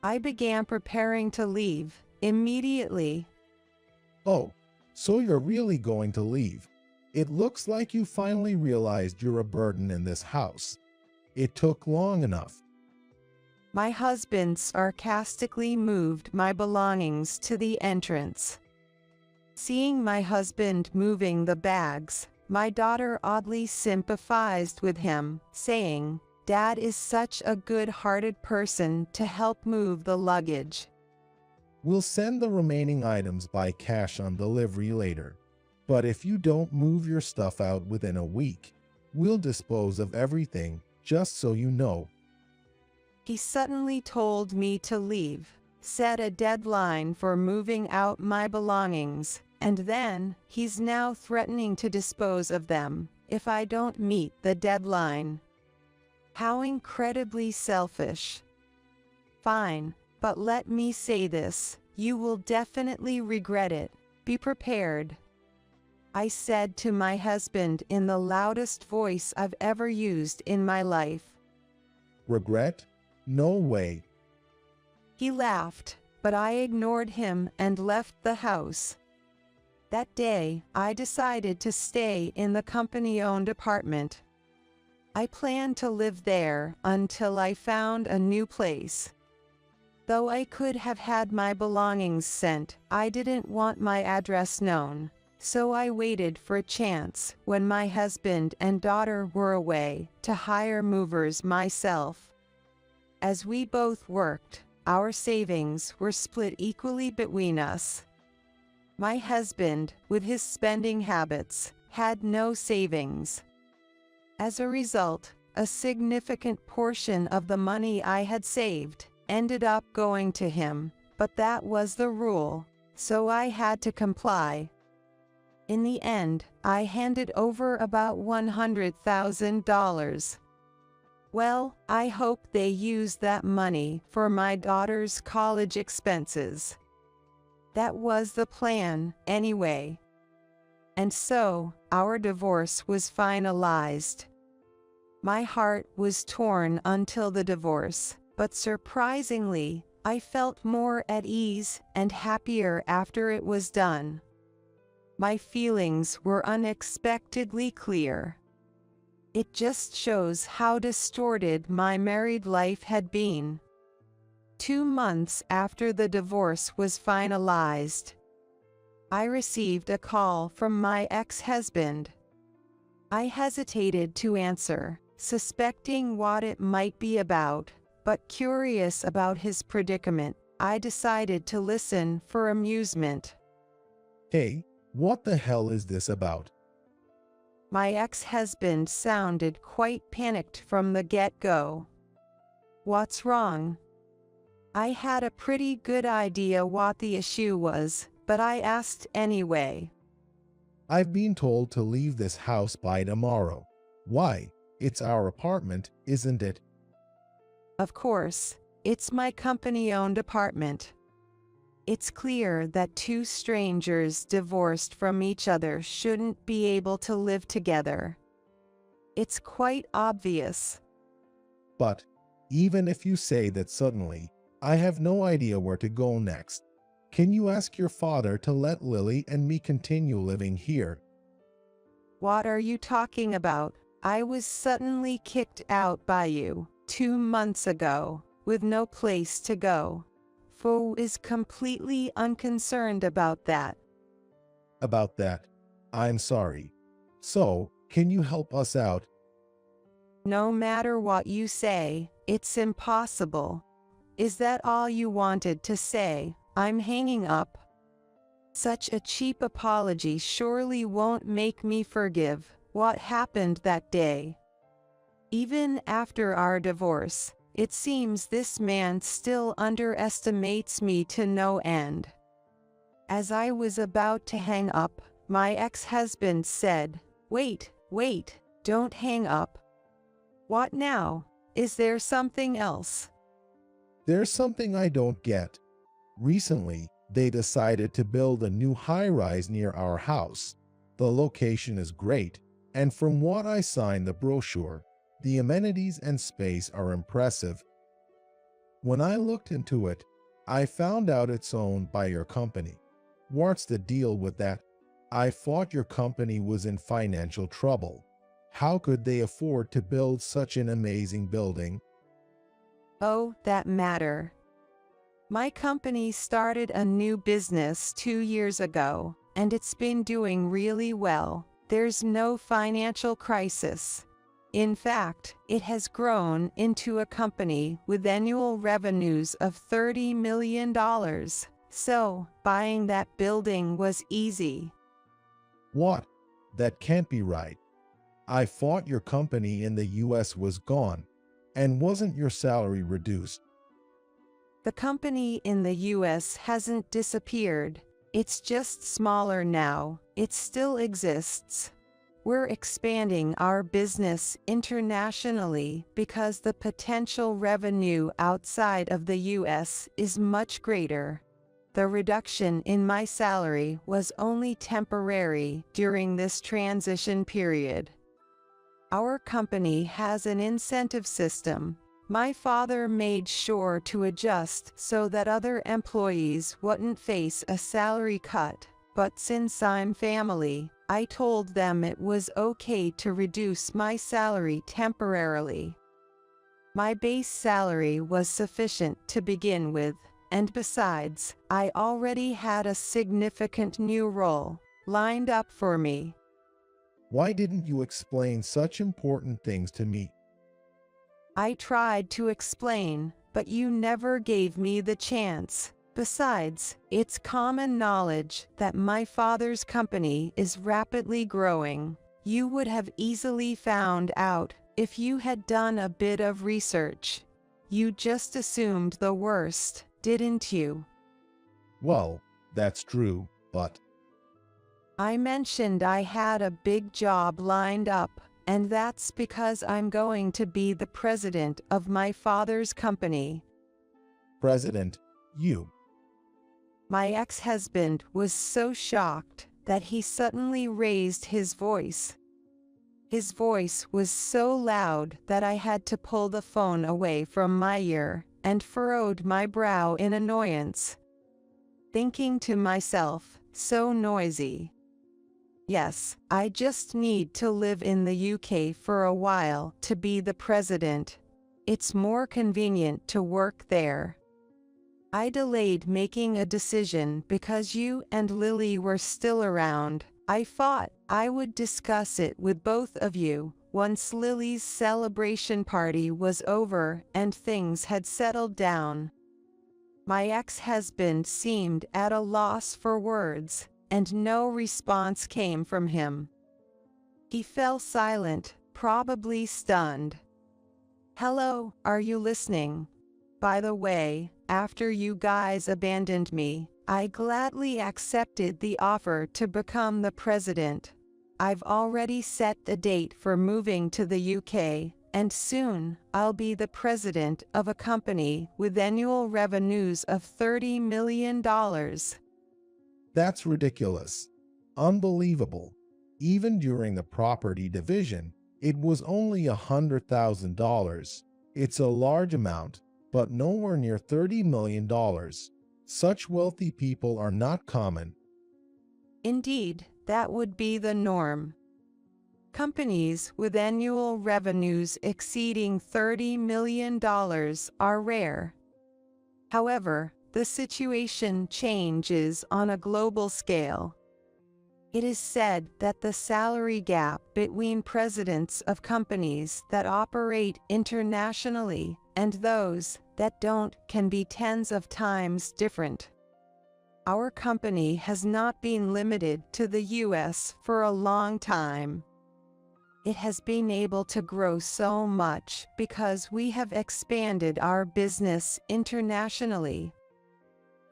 I began preparing to leave immediately. Oh, so you're really going to leave. It looks like you finally realized you're a burden in this house. It took long enough. My husband sarcastically moved my belongings to the entrance. Seeing my husband moving the bags, my daughter oddly sympathized with him, saying, "Dad is such a good-hearted person to help move the luggage." We'll send the remaining items by cash on delivery later. But if you don't move your stuff out within a week, we'll dispose of everything, just so you know. He suddenly told me to leave, set a deadline for moving out my belongings, and then he's now threatening to dispose of them if I don't meet the deadline. How incredibly selfish. Fine, but let me say this, you will definitely regret it. Be prepared. I said to my husband in the loudest voice I've ever used in my life. Regret? No way. He laughed, but I ignored him and left the house. That day, I decided to stay in the company-owned apartment. I planned to live there until I found a new place. Though I could have had my belongings sent, I didn't want my address known, so I waited for a chance when my husband and daughter were away to hire movers myself. As we both worked, our savings were split equally between us. My husband, with his spending habits, had no savings. As a result, a significant portion of the money I had saved ended up going to him, but that was the rule, so I had to comply. In the end, I handed over about $100,000. Well, I hope they used that money for my daughter's college expenses. That was the plan, anyway. And so, our divorce was finalized. My heart was torn until the divorce, but surprisingly, I felt more at ease and happier after it was done. My feelings were unexpectedly clear. It just shows how distorted my married life had been. 2 months after the divorce was finalized, I received a call from my ex-husband. I hesitated to answer, suspecting what it might be about, but curious about his predicament, I decided to listen for amusement. Hey, what the hell is this about? My ex-husband sounded quite panicked from the get-go. What's wrong? I had a pretty good idea what the issue was, but I asked anyway. I've been told to leave this house by tomorrow. Why? It's our apartment, isn't it? Of course, it's my company-owned apartment. It's clear that two strangers divorced from each other shouldn't be able to live together. It's quite obvious. But even if you say that suddenly, I have no idea where to go next. Can you ask your father to let Lily and me continue living here? What are you talking about? I was suddenly kicked out by you 2 months ago, with no place to go. Fo is completely unconcerned about that. About that, I'm sorry. So, can you help us out? No matter what you say, it's impossible. Is that all you wanted to say? I'm hanging up. Such a cheap apology surely won't make me forgive what happened that day. Even after our divorce, it seems this man still underestimates me to no end. As I was about to hang up, my ex-husband said, "Wait, don't hang up." What now? Is there something else? There's something I don't get. Recently, they decided to build a new high-rise near our house. The location is great, and from what I saw in the brochure, the amenities and space are impressive. When I looked into it, I found out it's owned by your company. What's the deal with that? I thought your company was in financial trouble. How could they afford to build such an amazing building? Oh, that matter. My company started a new business 2 years ago, and it's been doing really well. There's no financial crisis. In fact, it has grown into a company with annual revenues of $30 million. So, buying that building was easy. What? That can't be right. I thought your company in the US was gone, and wasn't your salary reduced? The company in the US hasn't disappeared. It's just smaller now. It still exists. We're expanding our business internationally because the potential revenue outside of the US is much greater. The reduction in my salary was only temporary during this transition period. Our company has an incentive system. My father made sure to adjust so that other employees wouldn't face a salary cut, but since I'm family, I told them it was okay to reduce my salary temporarily. My base salary was sufficient to begin with, and besides, I already had a significant new role lined up for me. Why didn't you explain such important things to me? I tried to explain, but you never gave me the chance. Besides, it's common knowledge that my father's company is rapidly growing. You would have easily found out if you had done a bit of research. You just assumed the worst, didn't you? Well, that's true, but I mentioned I had a big job lined up, and that's because I'm going to be the president of my father's company. President, you. My ex-husband was so shocked that he suddenly raised his voice. His voice was so loud that I had to pull the phone away from my ear and furrowed my brow in annoyance, thinking to myself, so noisy. Yes, I just need to live in the UK for a while to be the president. It's more convenient to work there. I delayed making a decision because you and Lily were still around. I thought I would discuss it with both of you once Lily's celebration party was over and things had settled down. My ex-husband seemed at a loss for words, and no response came from him. He fell silent, probably stunned. Hello, are you listening? By the way, after you guys abandoned me, I gladly accepted the offer to become the president. I've already set the date for moving to the UK, and soon I'll be the president of a company with annual revenues of $30 million. That's ridiculous. Unbelievable. Even during the property division, it was only $100,000. It's a large amount, but nowhere near $30 million. Such wealthy people are not common. Indeed, that would be the norm. Companies with annual revenues exceeding $30 million are rare. However, the situation changes on a global scale. It is said that the salary gap between presidents of companies that operate internationally and those that don't can be tens of times different. Our company has not been limited to the US for a long time. It has been able to grow so much because we have expanded our business internationally.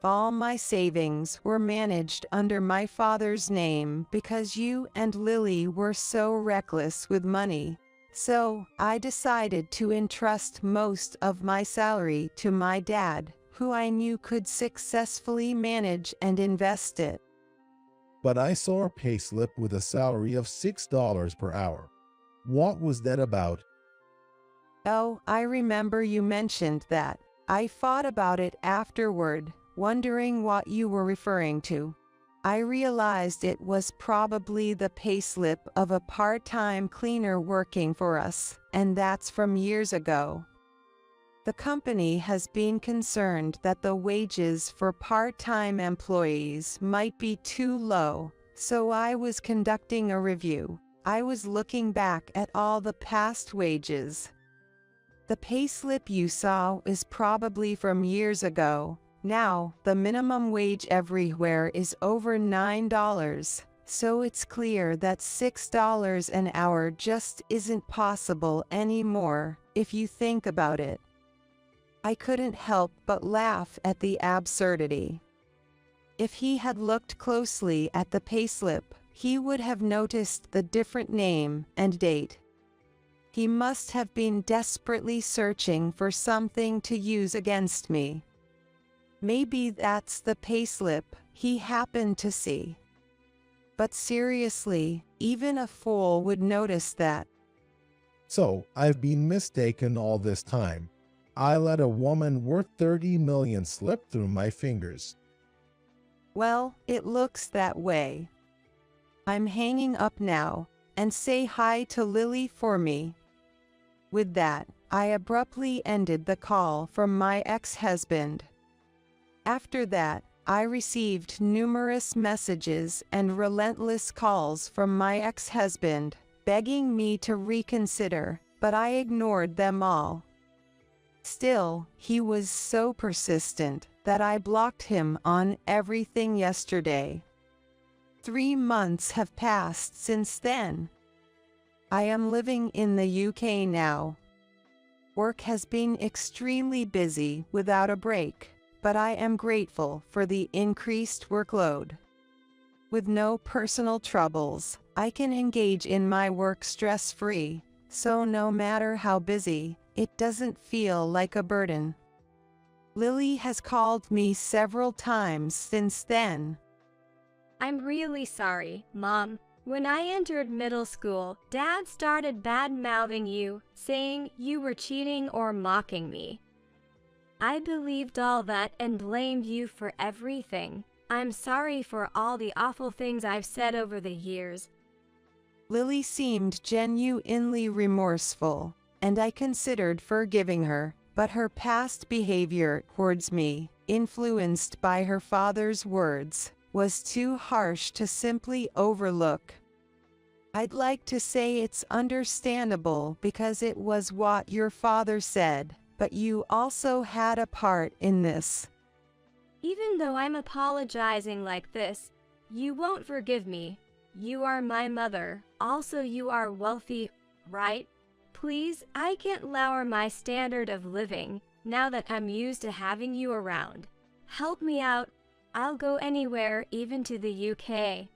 All my savings were managed under my father's name because you and Lily were so reckless with money. So, I decided to entrust most of my salary to my dad, who I knew could successfully manage and invest it. But I saw a payslip with a salary of $6 per hour. What was that about? Oh, I remember you mentioned that. I thought about it afterward, wondering what you were referring to. I realized it was probably the payslip of a part-time cleaner working for us, and that's from years ago. The company has been concerned that the wages for part-time employees might be too low, so I was conducting a review. I was looking back at all the past wages. The payslip you saw is probably from years ago. Now, the minimum wage everywhere is over $9, so it's clear that $6 an hour just isn't possible anymore, if you think about it. I couldn't help but laugh at the absurdity. If he had looked closely at the payslip, he would have noticed the different name and date. He must have been desperately searching for something to use against me. Maybe that's the payslip he happened to see. But seriously, even a fool would notice that. So, I've been mistaken all this time. I let a woman worth $30 million slip through my fingers. Well, it looks that way. I'm hanging up now, and say hi to Lily for me. With that, I abruptly ended the call from my ex-husband. After that, I received numerous messages and relentless calls from my ex-husband, begging me to reconsider, but I ignored them all. Still, he was so persistent that I blocked him on everything yesterday. 3 months have passed since then. I am living in the UK now. Work has been extremely busy without a break, but I am grateful for the increased workload. With no personal troubles, I can engage in my work stress-free, so no matter how busy, it doesn't feel like a burden. Lily has called me several times since then. I'm really sorry, Mom. When I entered middle school, Dad started bad-mouthing you, saying you were cheating or mocking me. I believed all that and blamed you for everything. I'm sorry for all the awful things I've said over the years. Lily seemed genuinely remorseful, and I considered forgiving her, but her past behavior towards me influenced by her father's words, was too harsh to simply overlook. I'd like to say it's understandable because it was what your father said, but you also had a part in this. Even though I'm apologizing like this, you won't forgive me. You are my mother. Also, you are wealthy, right? Please, I can't lower my standard of living now that I'm used to having you around. Help me out. I'll go anywhere, even to the UK.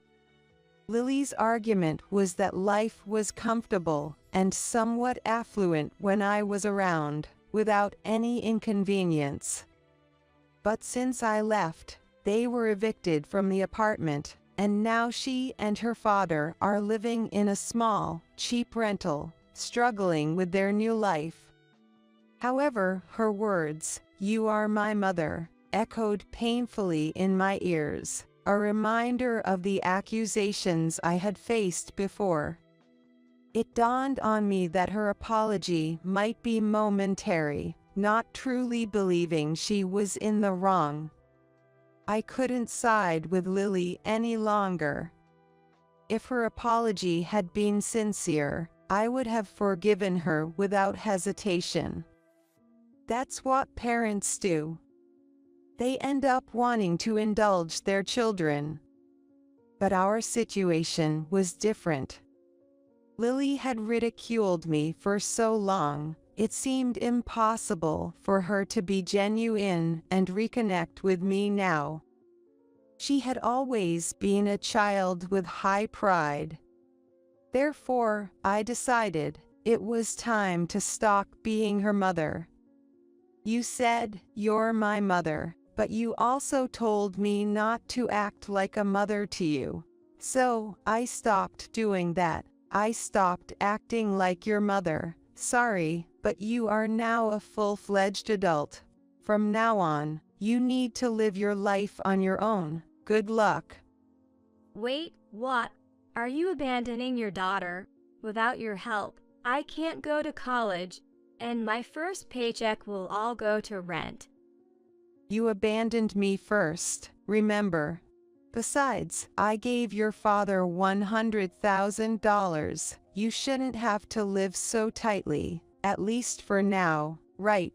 Lily's argument was that life was comfortable and somewhat affluent when I was around, without any inconvenience. But since I left, they were evicted from the apartment, and now she and her father are living in a small, cheap rental, struggling with their new life. However, her words, "You are my mother," echoed painfully in my ears, a reminder of the accusations I had faced before. It dawned on me that her apology might be momentary, not truly believing she was in the wrong. I couldn't side with Lily any longer. If her apology had been sincere, I would have forgiven her without hesitation. That's what parents do. They end up wanting to indulge their children. But our situation was different. Lily had ridiculed me for so long, it seemed impossible for her to be genuine and reconnect with me now. She had always been a child with high pride. Therefore, I decided it was time to stop being her mother. You said, "You're my mother," but you also told me not to act like a mother to you. So, I stopped doing that. I stopped acting like your mother. Sorry, but you are now a full-fledged adult. From now on, you need to live your life on your own. Good luck. Wait, what? Are you abandoning your daughter? Without your help, I can't go to college, and my first paycheck will all go to rent. You abandoned me first, remember. Besides, I gave your father $100,000. You shouldn't have to live so tightly, at least for now, right?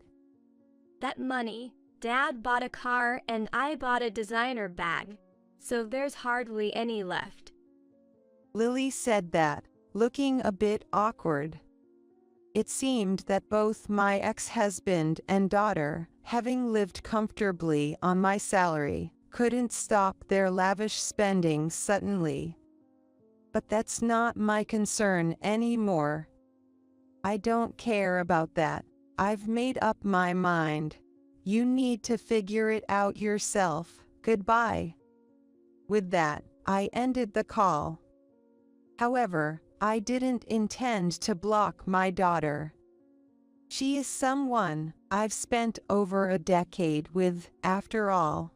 That money, Dad bought a car and I bought a designer bag, so there's hardly any left. Lily said that, looking a bit awkward. It seemed that both my ex-husband and daughter, having lived comfortably on my salary, couldn't stop their lavish spending suddenly. But that's not my concern anymore. I don't care about that. I've made up my mind. You need to figure it out yourself. Goodbye. With that, I ended the call. However, I didn't intend to block my daughter. She is someone I've spent over a decade with, after all.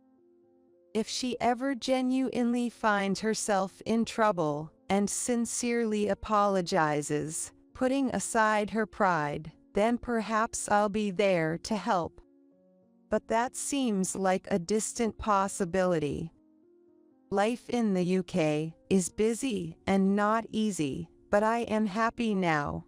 If she ever genuinely finds herself in trouble and sincerely apologizes, putting aside her pride, then perhaps I'll be there to help. But that seems like a distant possibility. Life in the UK is busy and not easy, but I am happy now.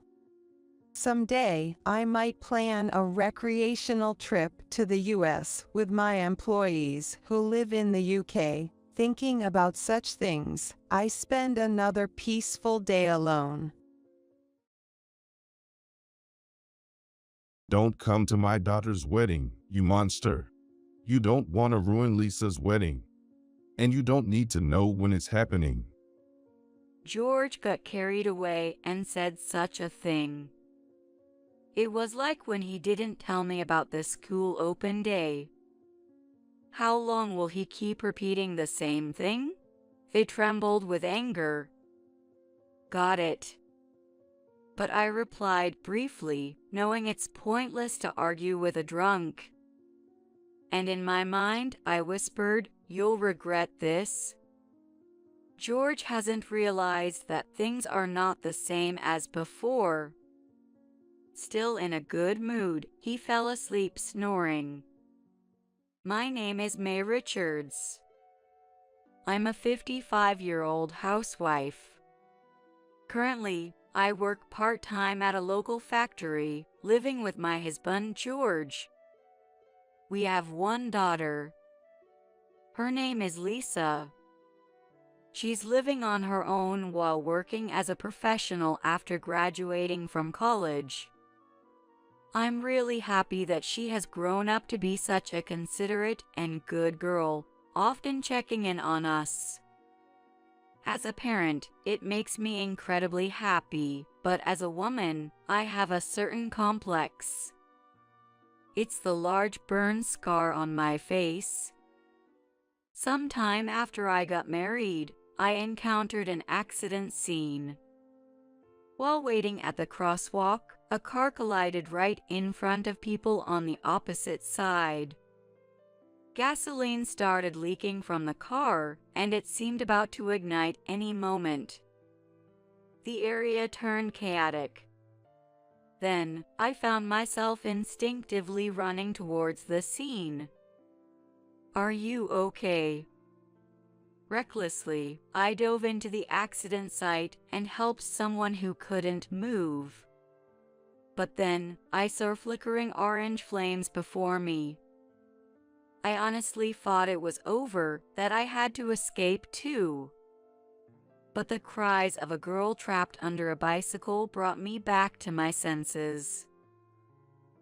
Someday, I might plan a recreational trip to the US with my employees who live in the UK. Thinking about such things, I spend another peaceful day alone. Don't come to my daughter's wedding, you monster. You don't want to ruin Lisa's wedding. And you don't need to know when it's happening. George got carried away and said such a thing. It was like when he didn't tell me about the school open day. How long will he keep repeating the same thing? They trembled with anger. Got it. But I replied briefly, knowing it's pointless to argue with a drunk. And in my mind, I whispered, "You'll regret this." George hasn't realized that things are not the same as before. Still in a good mood, he fell asleep snoring. My name is May Richards. I'm a 55-year-old housewife. Currently, I work part-time at a local factory, living with my husband George. We have one daughter. Her name is Lisa. She's living on her own while working as a professional after graduating from college. I'm really happy that she has grown up to be such a considerate and good girl, often checking in on us. As a parent, it makes me incredibly happy, but as a woman, I have a certain complex. It's the large burn scar on my face. Sometime after I got married, I encountered an accident scene. While waiting at the crosswalk, a car collided right in front of people on the opposite side. Gasoline started leaking from the car, and it seemed about to ignite any moment. The area turned chaotic. Then, I found myself instinctively running towards the scene. "Are you okay?" Recklessly, I dove into the accident site and helped someone who couldn't move. But then, I saw flickering orange flames before me. I honestly thought it was over, that I had to escape too. But the cries of a girl trapped under a bicycle brought me back to my senses.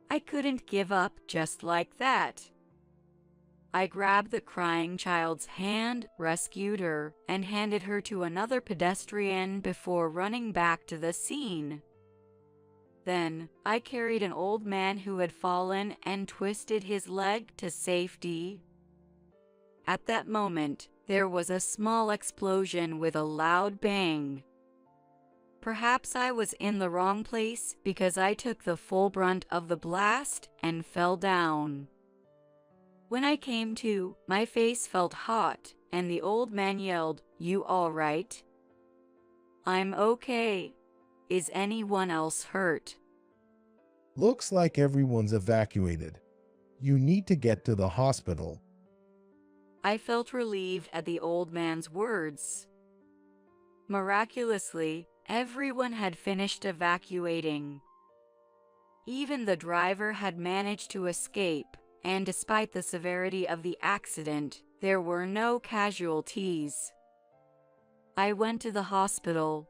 I couldn't give up just like that. I grabbed the crying child's hand, rescued her, and handed her to another pedestrian before running back to the scene. Then, I carried an old man who had fallen and twisted his leg to safety. At that moment, there was a small explosion with a loud bang. Perhaps I was in the wrong place because I took the full brunt of the blast and fell down. When I came to, my face felt hot, and the old man yelled, "You all right?" "I'm okay. Is anyone else hurt?" Looks like everyone's evacuated. You need to get to the hospital. I felt relieved at the old man's words. Miraculously, everyone had finished evacuating. Even the driver had managed to escape, and despite the severity of the accident, there were no casualties. I went to the hospital.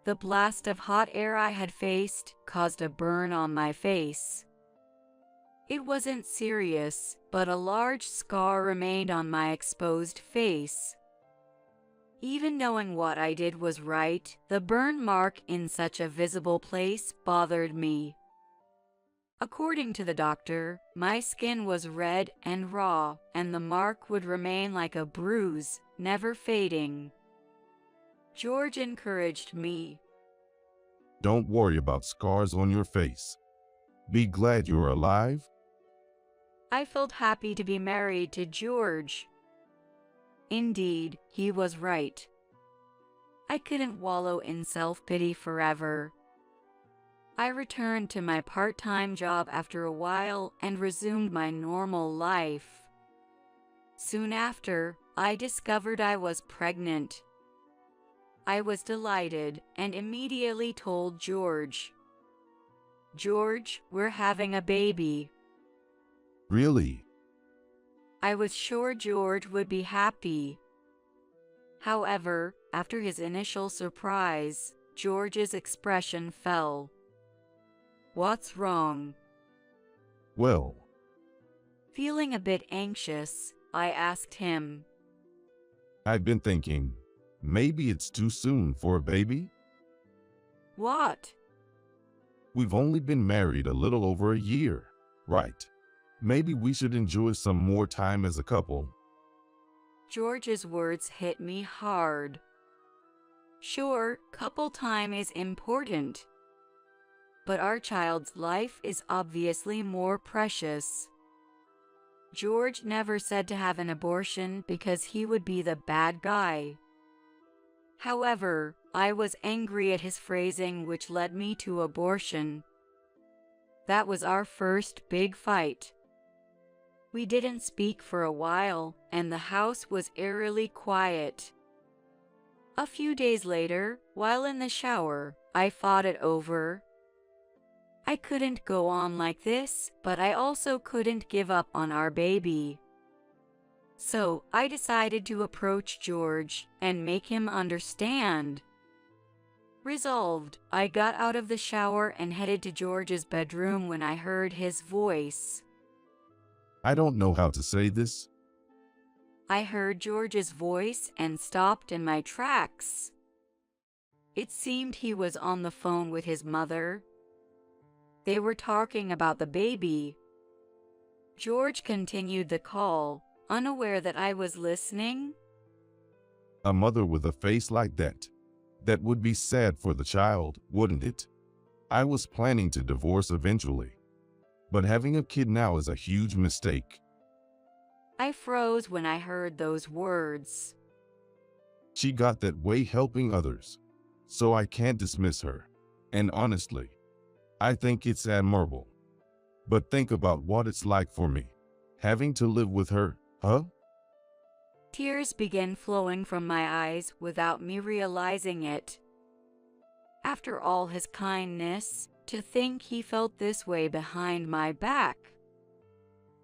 The blast of hot air I had faced caused a burn on my face. It wasn't serious, but a large scar remained on my exposed face. Even knowing what I did was right, the burn mark in such a visible place bothered me. According to the doctor, my skin was red and raw, and the mark would remain like a bruise, never fading. George encouraged me. Don't worry about scars on your face. Be glad you're alive. I felt happy to be married to George. Indeed, he was right. I couldn't wallow in self-pity forever. I returned to my part-time job after a while and resumed my normal life. Soon after, I discovered I was pregnant. I was delighted and immediately told George. "George, we're having a baby." Really? I was sure George would be happy. However, after his initial surprise, George's expression fell. "What's wrong?" Well, Feeling a bit anxious, I asked him. I've been thinking, maybe it's too soon for a baby. "What?" We've only been married a little over a year, right? Maybe we should enjoy some more time as a couple. George's words hit me hard. Sure, couple time is important. But our child's life is obviously more precious. George never said to have an abortion because he would be the bad guy. However, I was angry at his phrasing, which led me to abortion. That was our first big fight. We didn't speak for a while, and the house was eerily quiet. A few days later, while in the shower, I thought it over. I couldn't go on like this, but I also couldn't give up on our baby. So, I decided to approach George and make him understand. Resolved, I got out of the shower and headed to George's bedroom when I heard his voice. I don't know how to say this. I heard George's voice and stopped in my tracks. It seemed he was on the phone with his mother. They were talking about the baby. George continued the call, unaware that I was listening. A mother with a face like that. That would be sad for the child, wouldn't it? I was planning to divorce eventually. But having a kid now is a huge mistake. I froze when I heard those words. She got that way helping others. So I can't dismiss her. And honestly, I think it's admirable. But think about what it's like for me. Having to live with her, huh? Tears began flowing from my eyes without me realizing it. After all his kindness, to think he felt this way behind my back.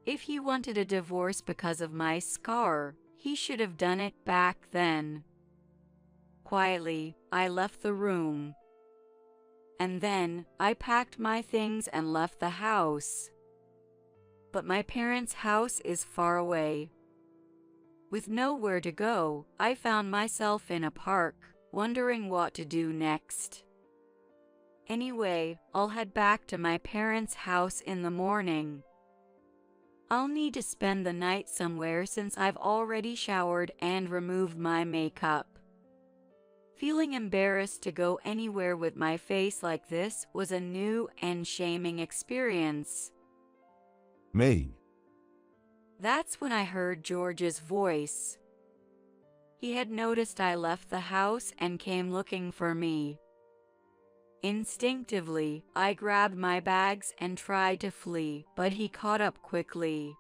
If he wanted a divorce because of my scar, he should have done it back then. Quietly, I left the room. And then, I packed my things and left the house. But my parents' house is far away. With nowhere to go, I found myself in a park, wondering what to do next. Anyway, I'll head back to my parents' house in the morning. I'll need to spend the night somewhere since I've already showered and removed my makeup. Feeling embarrassed to go anywhere with my face like this was a new and shaming experience. May. That's when I heard George's voice. He had noticed I left the house and came looking for me. Instinctively, I grabbed my bags and tried to flee, but he caught up quickly.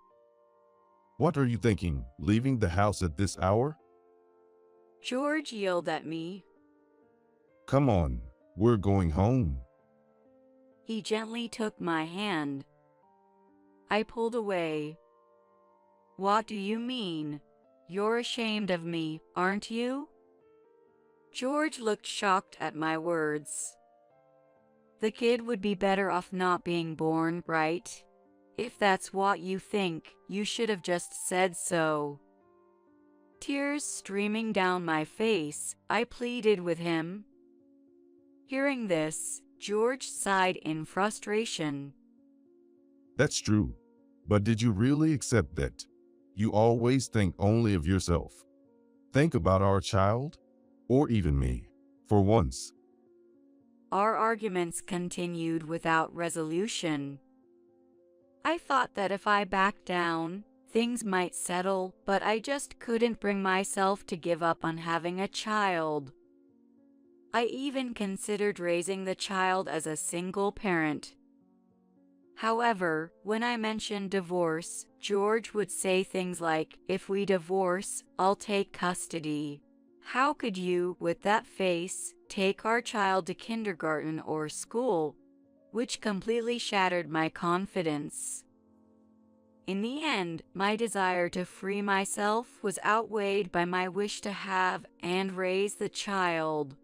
What are you thinking, leaving the house at this hour? George yelled at me. Come on, we're going home. He gently took my hand. I pulled away. What do you mean? You're ashamed of me, aren't you? George looked shocked at my words. The kid would be better off not being born, right? If that's what you think, you should have just said so. Tears streaming down my face, I pleaded with him. Hearing this, George sighed in frustration. That's true. But did you really accept that? You always think only of yourself. Think about our child, or even me, for once. Our arguments continued without resolution. I thought that if I backed down, things might settle, but I just couldn't bring myself to give up on having a child. I even considered raising the child as a single parent. However, when I mentioned divorce, George would say things like, "If we divorce, I'll take custody. How could you, with that face, take our child to kindergarten or school?" Which completely shattered my confidence. In the end, my desire to free myself was outweighed by my wish to have and raise the child.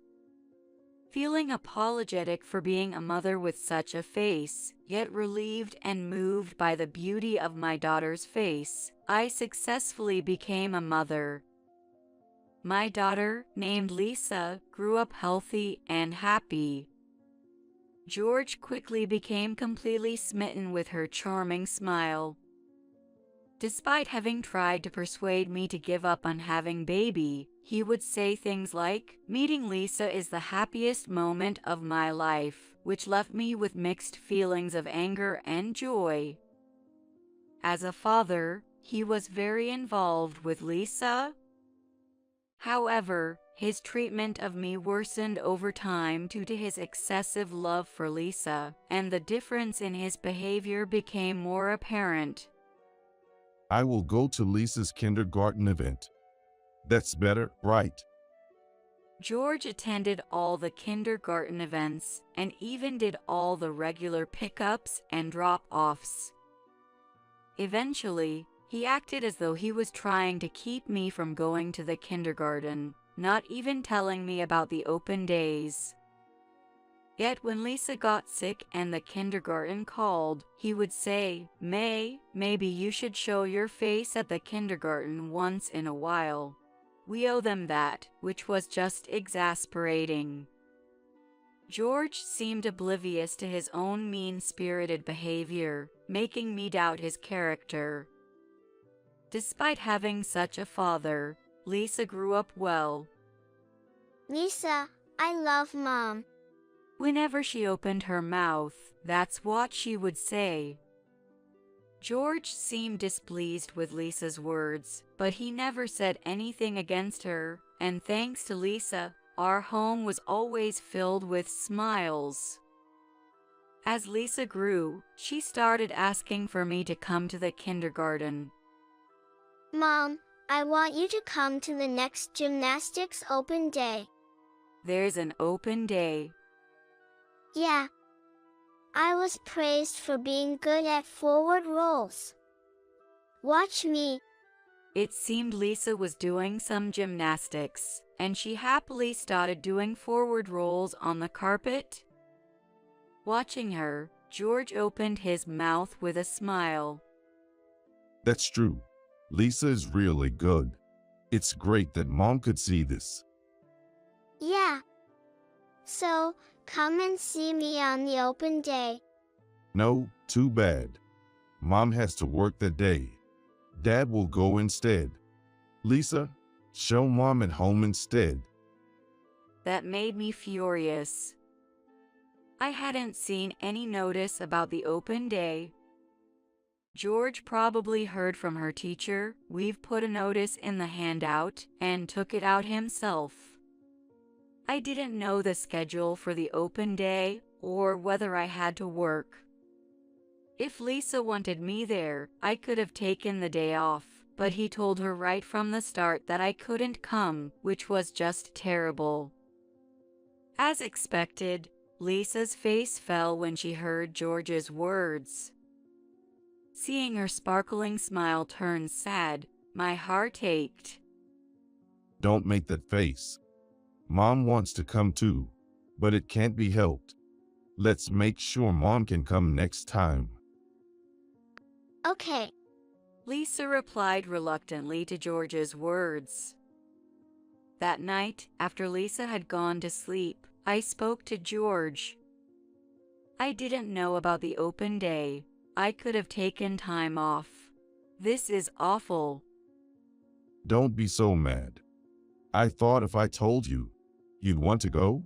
Feeling apologetic for being a mother with such a face, yet relieved and moved by the beauty of my daughter's face, I successfully became a mother. My daughter, named Lisa, grew up healthy and happy. George quickly became completely smitten with her charming smile. Despite having tried to persuade me to give up on having baby, he would say things like, "Meeting Lisa is the happiest moment of my life," which left me with mixed feelings of anger and joy. As a father, he was very involved with Lisa. However, his treatment of me worsened over time due to his excessive love for Lisa, and the difference in his behavior became more apparent. I will go to Lisa's kindergarten event. That's better, right? George attended all the kindergarten events and even did all the regular pickups and drop-offs. Eventually, he acted as though he was trying to keep me from going to the kindergarten, not even telling me about the open days. Yet when Lisa got sick and the kindergarten called, he would say, maybe you should show your face at the kindergarten once in a while. We owe them that, which was just exasperating. George seemed oblivious to his own mean-spirited behavior, making me doubt his character. Despite having such a father, Lisa grew up well. Lisa, I love Mom. Whenever she opened her mouth, that's what she would say. George seemed displeased with Lisa's words, but he never said anything against her, and thanks to Lisa, our home was always filled with smiles. As Lisa grew, she started asking for me to come to the kindergarten. Mom, I want you to come to the next gymnastics open day. There's an open day. Yeah. I was praised for being good at forward rolls. Watch me. It seemed Lisa was doing some gymnastics, and she happily started doing forward rolls on the carpet. Watching her, George opened his mouth with a smile. That's true. Lisa is really good. It's great that Mom could see this. Yeah. So, come and see me on the open day. No, too bad. Mom has to work that day. Dad will go instead. Lisa, show Mom at home instead. That made me furious. I hadn't seen any notice about the open day. George probably heard from her teacher, we've put a notice in the handout, and took it out himself. I didn't know the schedule for the open day or whether I had to work. If Lisa wanted me there, I could have taken the day off, but he told her right from the start that I couldn't come, which was just terrible. As expected, Lisa's face fell when she heard George's words. Seeing her sparkling smile turn sad, my heart ached. Don't make that face. Mom wants to come too, but it can't be helped. Let's make sure Mom can come next time. Okay. Lisa replied reluctantly to George's words. That night, after Lisa had gone to sleep, I spoke to George. I didn't know about the open day. I could have taken time off. This is awful. Don't be so mad. I thought if I told you, you'd want to go?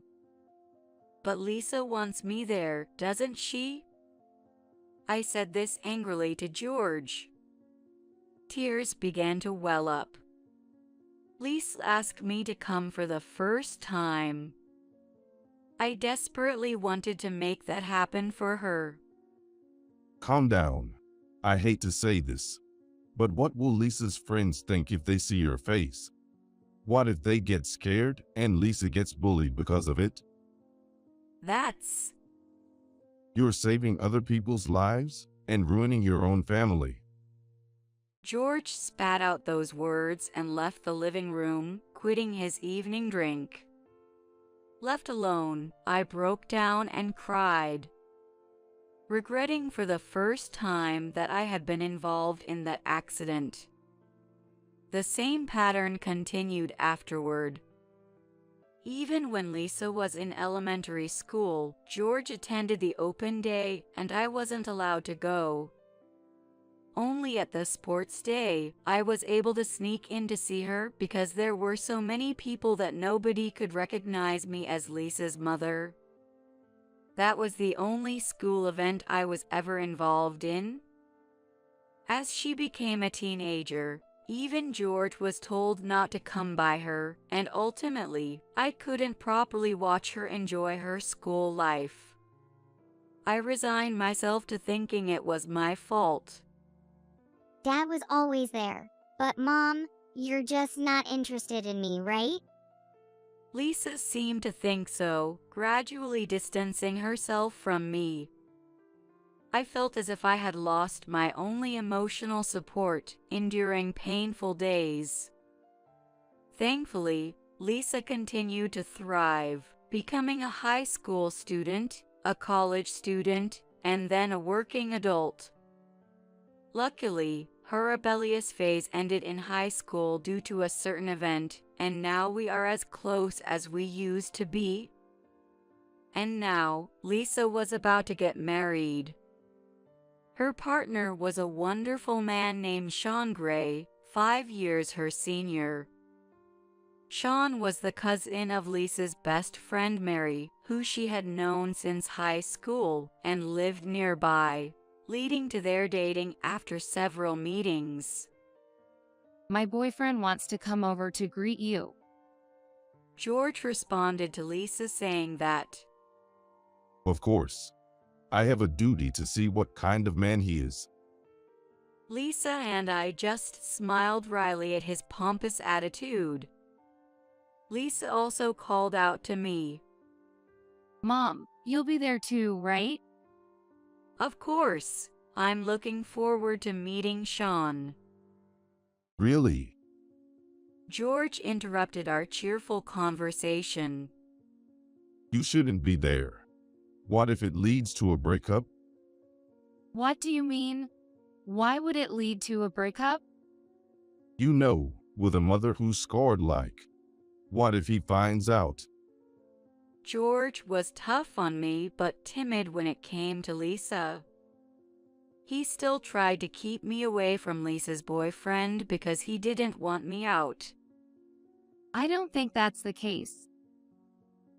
But Lisa wants me there, doesn't she? I said this angrily to George. Tears began to well up. Lisa asked me to come for the first time. I desperately wanted to make that happen for her. Calm down. I hate to say this, but what will Lisa's friends think if they see your face? What if they get scared and Lisa gets bullied because of it? That's... You're saving other people's lives and ruining your own family. George spat out those words and left the living room, quitting his evening drink. Left alone, I broke down and cried, regretting for the first time that I had been involved in that accident. The same pattern continued afterward. Even when Lisa was in elementary school, George attended the open day and I wasn't allowed to go. Only at the sports day, I was able to sneak in to see her because there were so many people that nobody could recognize me as Lisa's mother. That was the only school event I was ever involved in. As she became a teenager, even George was told not to come by her, and ultimately, I couldn't properly watch her enjoy her school life. I resigned myself to thinking it was my fault. Dad was always there. But Mom, you're just not interested in me, right? Lisa seemed to think so, gradually distancing herself from me. I felt as if I had lost my only emotional support, enduring painful days. Thankfully, Lisa continued to thrive, becoming a high school student, a college student, and then a working adult. Luckily, her rebellious phase ended in high school due to a certain event, and now we are as close as we used to be. And now, Lisa was about to get married. Her partner was a wonderful man named Sean Gray, 5 years her senior. Sean was the cousin of Lisa's best friend Mary, who she had known since high school and lived nearby, leading to their dating after several meetings. My boyfriend wants to come over to greet you. George responded to Lisa saying that, Of course. I have a duty to see what kind of man he is. Lisa and I just smiled wryly at his pompous attitude. Lisa also called out to me, Mom, you'll be there too, right? Of course, I'm looking forward to meeting Sean. Really? George interrupted our cheerful conversation. You shouldn't be there. What if it leads to a breakup? What do you mean? Why would it lead to a breakup? You know, with a mother who's scarred like. What if he finds out? George was tough on me but timid when it came to Lisa. He still tried to keep me away from Lisa's boyfriend because he didn't want me out. I don't think that's the case.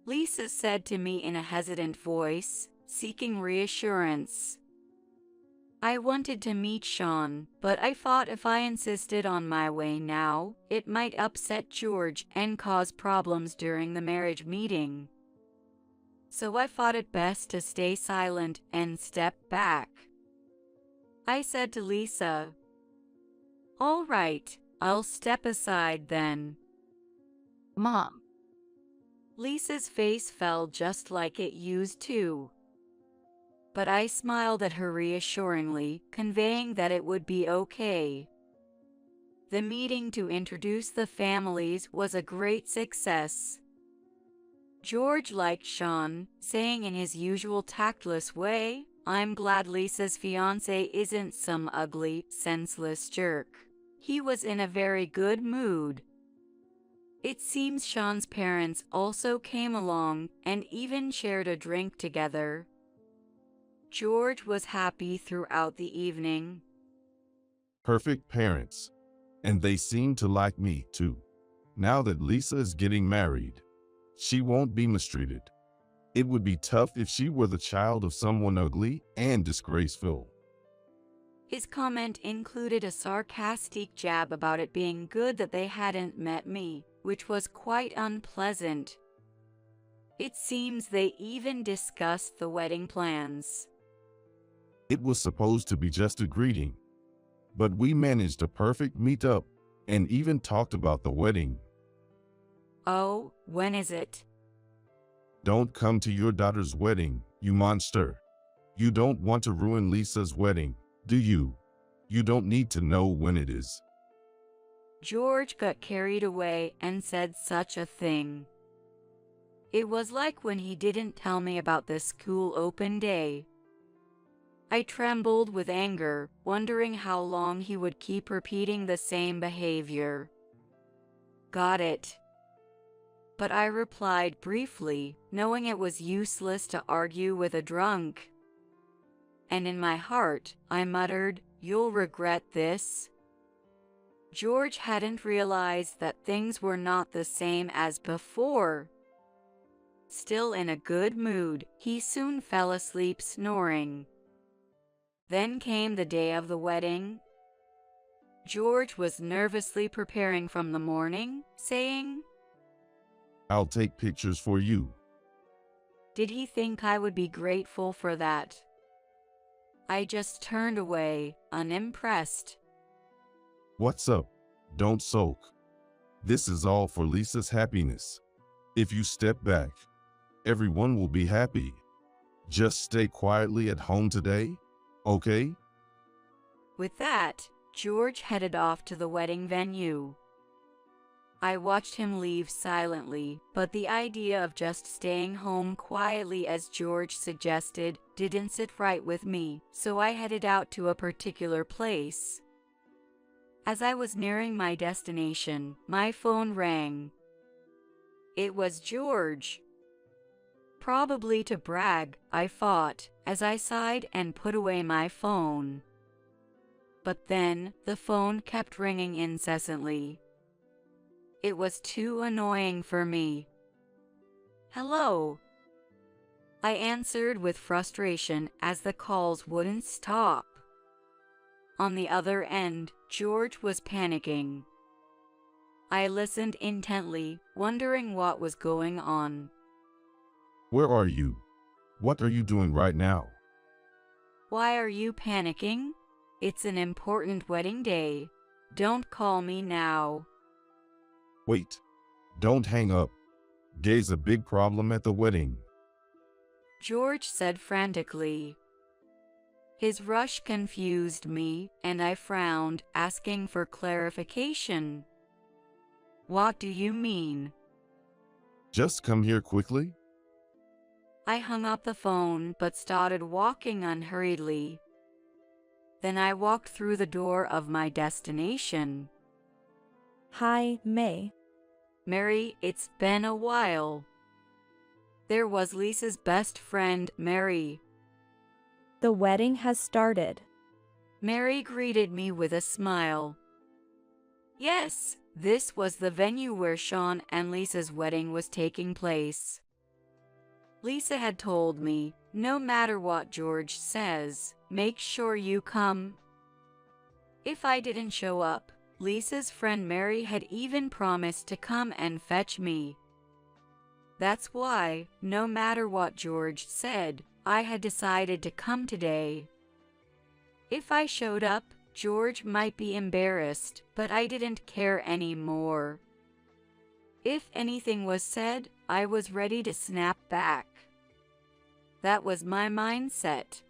Lisa said to me in a hesitant voice, seeking reassurance. I wanted to meet Sean, but I thought if I insisted on my way now, it might upset George and cause problems during the marriage meeting. So I thought it best to stay silent and step back. I said to Lisa, All right, I'll step aside then. Mom. Lisa's face fell just like it used to. But I smiled at her reassuringly, conveying that it would be okay. The meeting to introduce the families was a great success. George liked Sean, saying in his usual tactless way, I'm glad Lisa's fiancé isn't some ugly, senseless jerk. He was in a very good mood. It seems Sean's parents also came along and even shared a drink together. George was happy throughout the evening. Perfect parents. And they seem to like me too. Now that Lisa is getting married, she won't be mistreated. It would be tough if she were the child of someone ugly and disgraceful. His comment included a sarcastic jab about it being good that they hadn't met me, which was quite unpleasant. It seems they even discussed the wedding plans. It was supposed to be just a greeting, but we managed a perfect meetup and even talked about the wedding. Oh, when is it? Don't come to your daughter's wedding, you monster. You don't want to ruin Lisa's wedding, do you? You don't need to know when it is. George got carried away and said such a thing. It was like when he didn't tell me about this school open day. I trembled with anger, wondering how long he would keep repeating the same behavior. Got it. But I replied briefly, knowing it was useless to argue with a drunk. And in my heart, I muttered, You'll regret this. George hadn't realized that things were not the same as before. Still in a good mood, he soon fell asleep snoring. Then came the day of the wedding. George was nervously preparing from the morning, saying, I'll take pictures for you. Did he think I would be grateful for that? I just turned away, unimpressed. What's up? Don't sulk. This is all for Lisa's happiness. If you step back, everyone will be happy. Just stay quietly at home today, okay? With that, George headed off to the wedding venue. I watched him leave silently, but the idea of just staying home quietly as George suggested didn't sit right with me, so I headed out to a particular place. As I was nearing my destination, my phone rang. It was George. Probably to brag, I thought, as I sighed and put away my phone. But then, the phone kept ringing incessantly. It was too annoying for me. Hello. I answered with frustration as the calls wouldn't stop. On the other end, George was panicking. I listened intently, wondering what was going on. Where are you? What are you doing right now? Why are you panicking? It's an important wedding day. Don't call me now. Wait. Don't hang up. There's a big problem at the wedding. George said frantically. His rush confused me, and I frowned, asking for clarification. What do you mean? Just come here quickly. I hung up the phone but started walking unhurriedly. Then I walked through the door of my destination. Hi, May. Mary, it's been a while. There was Lisa's best friend, Mary. The wedding has started. Mary greeted me with a smile. Yes, this was the venue where Sean and Lisa's wedding was taking place. Lisa had told me, no matter what George says, make sure you come. If I didn't show up, Lisa's friend Mary had even promised to come and fetch me. That's why, no matter what George said, I had decided to come today. If I showed up, George might be embarrassed, but I didn't care anymore. If anything was said, I was ready to snap back. That was my mindset.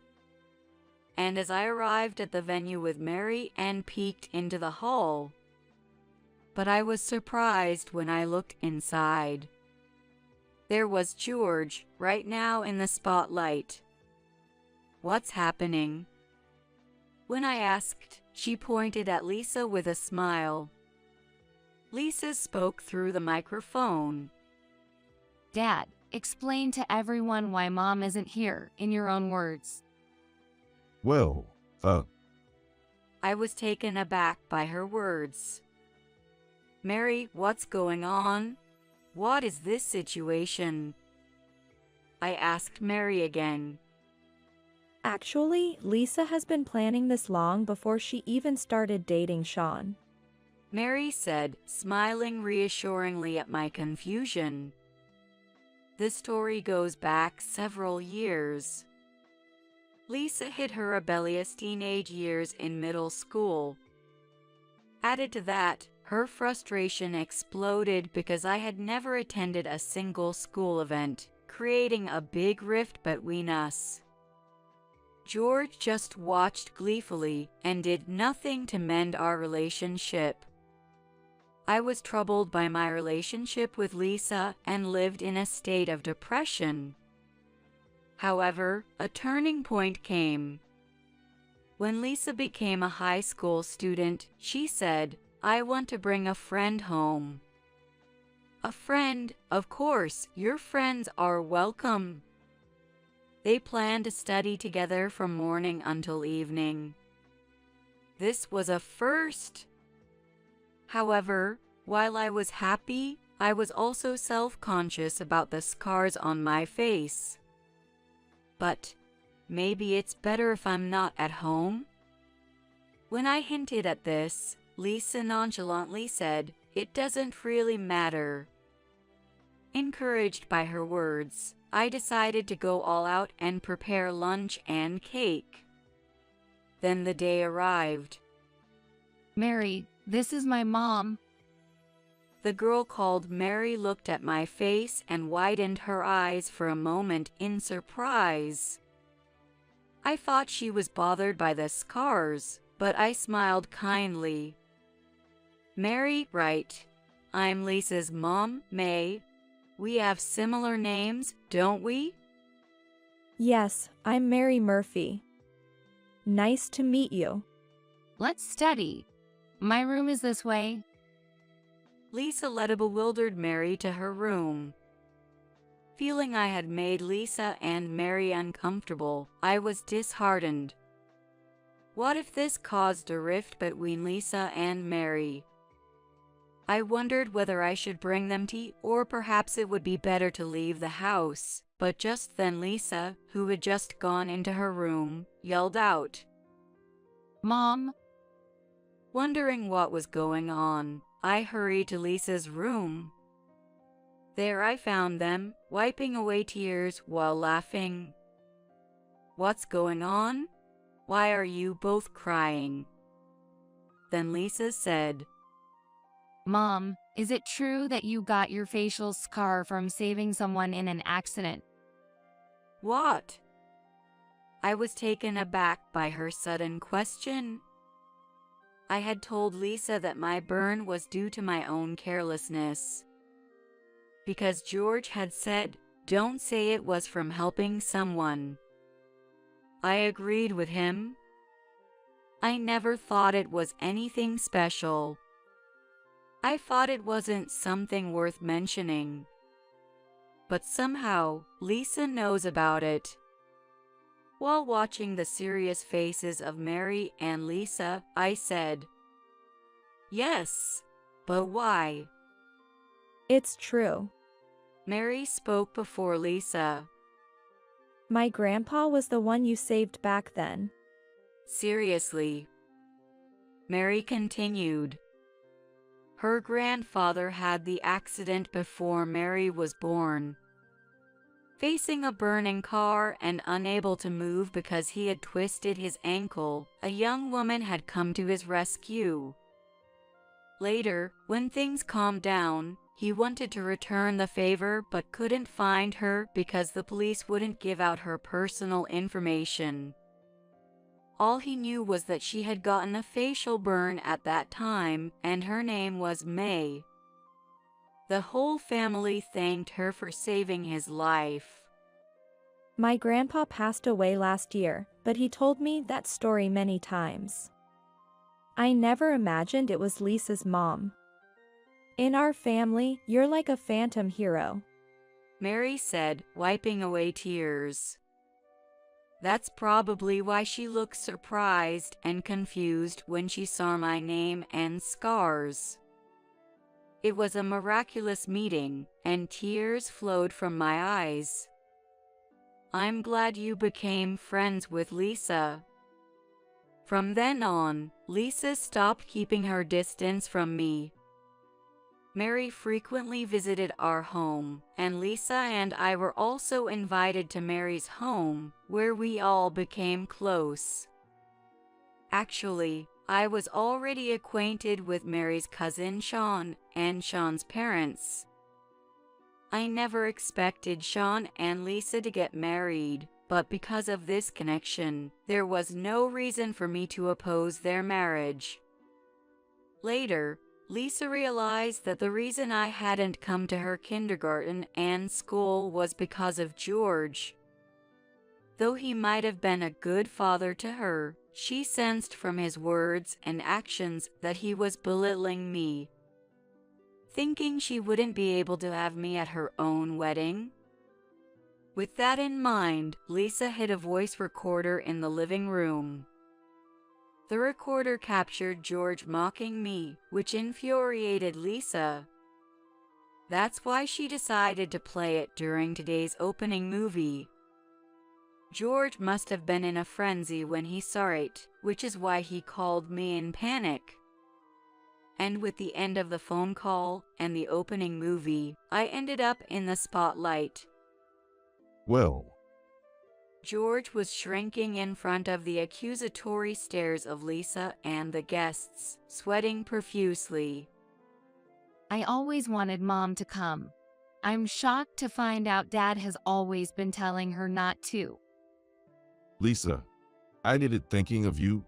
And as I arrived at the venue with Mary and peeked into the hall, but I was surprised when I looked inside. There was George right now in the spotlight. What's happening? When I asked, she pointed at Lisa with a smile. Lisa spoke through the microphone. Dad, explain to everyone why Mom isn't here, in your own words. Well, I was taken aback by her words. Mary, what's going on? What is this situation? I asked Mary again. Actually, Lisa has been planning this long before she even started dating Sean. Mary said, smiling reassuringly at my confusion. This story goes back several years. Lisa hit her rebellious teenage years in middle school. Added to that, her frustration exploded because I had never attended a single school event, creating a big rift between us. George just watched gleefully and did nothing to mend our relationship. I was troubled by my relationship with Lisa and lived in a state of depression. However, a turning point came. When Lisa became a high school student, she said, I want to bring a friend home. A friend, of course, your friends are welcome. They planned to study together from morning until evening. This was a first. However, while I was happy, I was also self-conscious about the scars on my face. But maybe it's better if I'm not at home? When I hinted at this, Lisa nonchalantly said, it doesn't really matter. Encouraged by her words, I decided to go all out and prepare lunch and cake. Then the day arrived. Mary, This is my mom. The girl called Mary looked at my face and widened her eyes for a moment in surprise. I thought she was bothered by the scars, but I smiled kindly. Mary, right. I'm Lisa's mom, May. We have similar names, don't we? Yes, I'm Mary Murphy. Nice to meet you. Let's study. My room is this way. Lisa led a bewildered Mary to her room. Feeling I had made Lisa and Mary uncomfortable, I was disheartened. What if this caused a rift between Lisa and Mary? I wondered whether I should bring them tea or perhaps it would be better to leave the house, but just then Lisa, who had just gone into her room, yelled out, Mom. Wondering what was going on, I hurried to Lisa's room. There I found them, wiping away tears while laughing. What's going on? Why are you both crying? Then Lisa said, Mom, is it true that you got your facial scar from saving someone in an accident? What? I was taken aback by her sudden question. I had told Lisa that my burn was due to my own carelessness. Because George had said, don't say it was from helping someone. I agreed with him. I never thought it was anything special. I thought it wasn't something worth mentioning. But somehow, Lisa knows about it. While watching the serious faces of Mary and Lisa, I said, Yes, but why? It's true. Mary spoke before Lisa. My grandpa was the one you saved back then. Seriously. Mary continued. Her grandfather had the accident before Mary was born. Facing a burning car and unable to move because he had twisted his ankle, a young woman had come to his rescue. Later, when things calmed down, he wanted to return the favor but couldn't find her because the police wouldn't give out her personal information. All he knew was that she had gotten a facial burn at that time and her name was May. The whole family thanked her for saving his life. My grandpa passed away last year, but he told me that story many times. I never imagined it was Lisa's mom. In our family, you're like a phantom hero. Mary said, wiping away tears. That's probably why she looked surprised and confused when she saw my name and scars. It was a miraculous meeting, and tears flowed from my eyes. I'm glad you became friends with Lisa. From then on, Lisa stopped keeping her distance from me. Mary frequently visited our home, and Lisa and I were also invited to Mary's home, where we all became close. Actually, I was already acquainted with Mary's cousin Sean and Sean's parents. I never expected Sean and Lisa to get married, but because of this connection, there was no reason for me to oppose their marriage. Later, Lisa realized that the reason I hadn't come to her kindergarten and school was because of George. Though he might have been a good father to her, she sensed from his words and actions that he was belittling me. Thinking she wouldn't be able to have me at her own wedding. With that in mind, Lisa hid a voice recorder in the living room. The recorder captured George mocking me, which infuriated Lisa. That's why she decided to play it during today's opening movie. George must have been in a frenzy when he saw it, which is why he called me in panic. And with the end of the phone call and the opening movie, I ended up in the spotlight. Well, George was shrinking in front of the accusatory stares of Lisa and the guests, sweating profusely. I always wanted Mom to come. I'm shocked to find out Dad has always been telling her not to. Lisa, I did it thinking of you.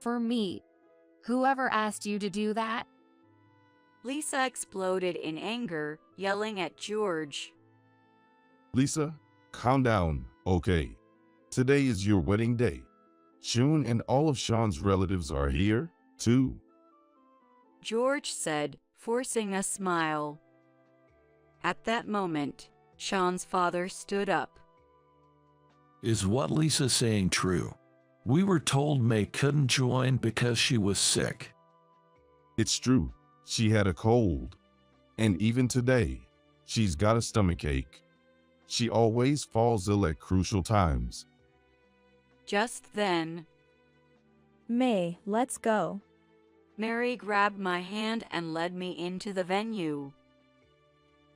For me. Whoever asked you to do that? Lisa exploded in anger, yelling at George. Lisa, calm down, okay? Today is your wedding day. June and all of Sean's relatives are here, too. George said, forcing a smile. At that moment, Sean's father stood up. Is what Lisa's saying true? We were told May couldn't join because she was sick. It's true. She had a cold. And even today, she's got a stomachache. She always falls ill at crucial times. Just then, May, let's go. Mary grabbed my hand and led me into the venue.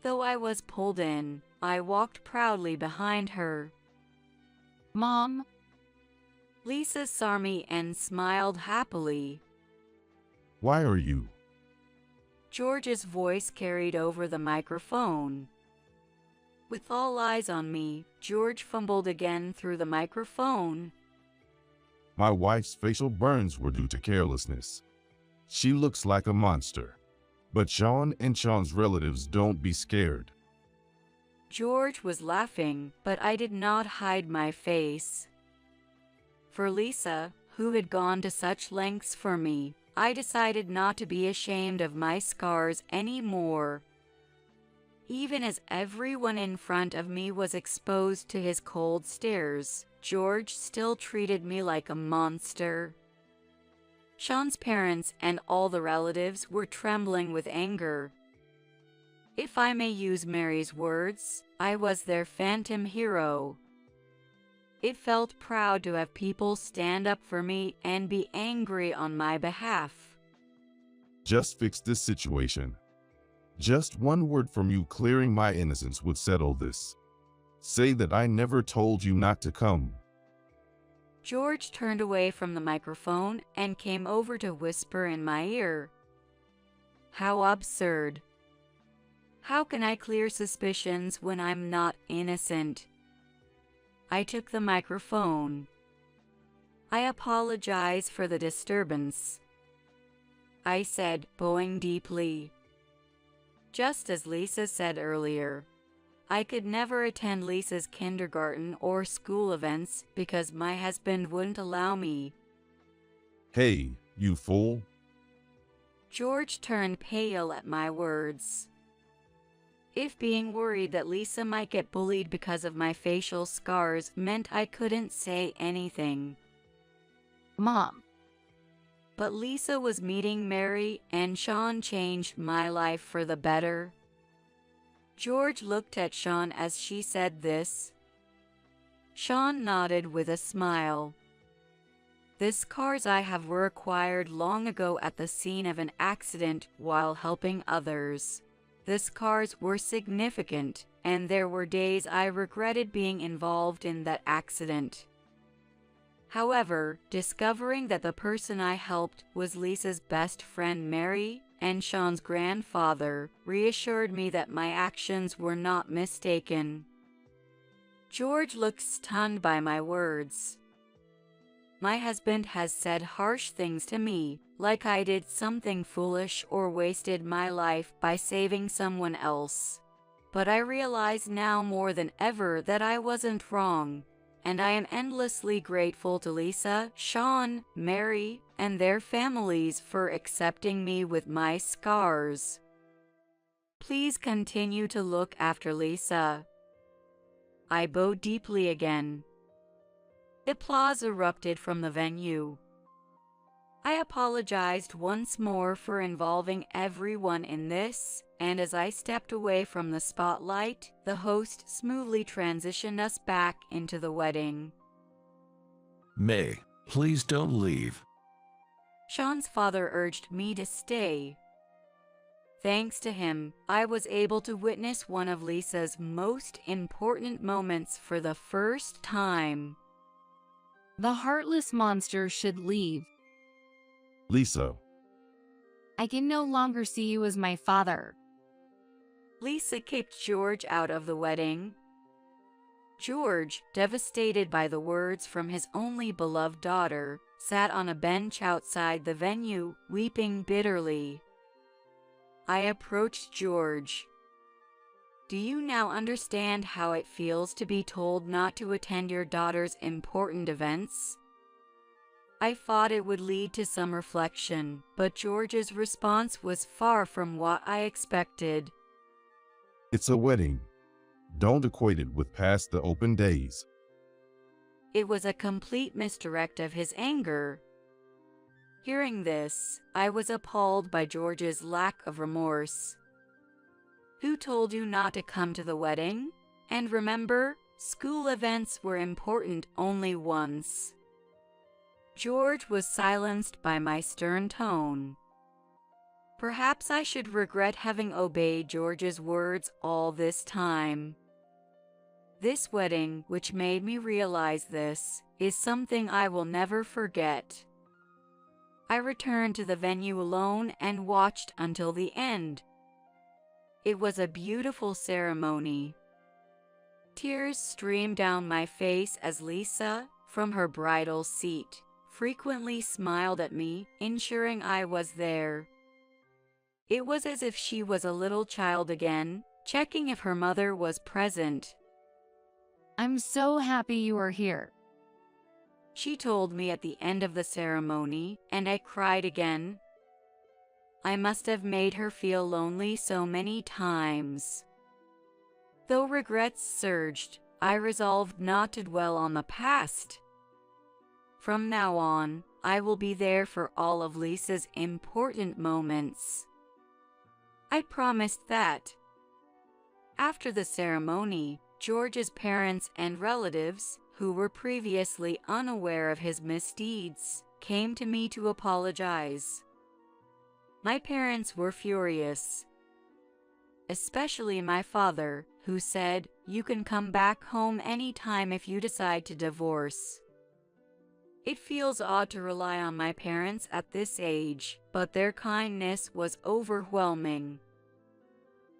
Though I was pulled in, I walked proudly behind her. Mom? Lisa saw me and smiled happily. Why are you? George's voice carried over the microphone. With all eyes on me, George fumbled again through the microphone. My wife's facial burns were due to carelessness. She looks like a monster. But Sean and Sean's relatives, don't be scared. George was laughing, but I did not hide my face. For Lisa, who had gone to such lengths for me, I decided not to be ashamed of my scars anymore. Even as everyone in front of me was exposed to his cold stares, George still treated me like a monster. Sean's parents and all the relatives were trembling with anger. If I may use Mary's words, I was their phantom hero. It felt proud to have people stand up for me and be angry on my behalf. Just fix this situation. Just one word from you clearing my innocence would settle this. Say that I never told you not to come. George turned away from the microphone and came over to whisper in my ear. How absurd. How can I clear suspicions when I'm not innocent? I took the microphone. I apologize for the disturbance, I said, bowing deeply. Just as Lisa said earlier, I could never attend Lisa's kindergarten or school events because my husband wouldn't allow me. Hey, you fool. George turned pale at my words. If being worried that Lisa might get bullied because of my facial scars meant I couldn't say anything. Mom. But Lisa was meeting Mary and Sean changed my life for the better. George looked at Sean as she said this. Sean nodded with a smile. The scars I have were acquired long ago at the scene of an accident while helping others. The scars were significant, and there were days I regretted being involved in that accident. However, discovering that the person I helped was Lisa's best friend Mary and Sean's grandfather reassured me that my actions were not mistaken. George looked stunned by my words. My husband has said harsh things to me, like I did something foolish or wasted my life by saving someone else. But I realize now more than ever that I wasn't wrong, and I am endlessly grateful to Lisa, Sean, Mary, and their families for accepting me with my scars. Please continue to look after Lisa. I bowed deeply again. Applause erupted from the venue. I apologized once more for involving everyone in this, and as I stepped away from the spotlight, the host smoothly transitioned us back into the wedding. May, please don't leave. Sean's father urged me to stay. Thanks to him, I was able to witness one of Lisa's most important moments for the first time. The heartless monster should leave. Lisa, I can no longer see you as my father. Lisa kicked George out of the wedding. George, devastated by the words from his only beloved daughter, sat on a bench outside the venue, weeping bitterly. I approached George. Do you now understand how it feels to be told not to attend your daughter's important events? I thought it would lead to some reflection, but George's response was far from what I expected. it's a wedding. Don't equate it with past the open days. It was a complete misdirect of his anger. Hearing this, I was appalled by George's lack of remorse. Who told you not to come to the wedding? And remember, school events were important only once. George was silenced by my stern tone. Perhaps I should regret having obeyed George's words all this time. This wedding, which made me realize this, is something I will never forget. I returned to the venue alone and watched until the end. It was a beautiful ceremony. Tears streamed down my face as Lisa, from her bridal seat, frequently smiled at me, ensuring I was there. It was as if she was a little child again, checking if her mother was present. I'm so happy you are here. She told me at the end of the ceremony, and I cried again. I must have made her feel lonely so many times. Though regrets surged, I resolved not to dwell on the past. From now on, I will be there for all of Lisa's important moments. I promised that. After the ceremony, George's parents and relatives, who were previously unaware of his misdeeds, came to me to apologize. My parents were furious, especially my father, who said, "You can come back home anytime if you decide to divorce." It feels odd to rely on my parents at this age, but their kindness was overwhelming.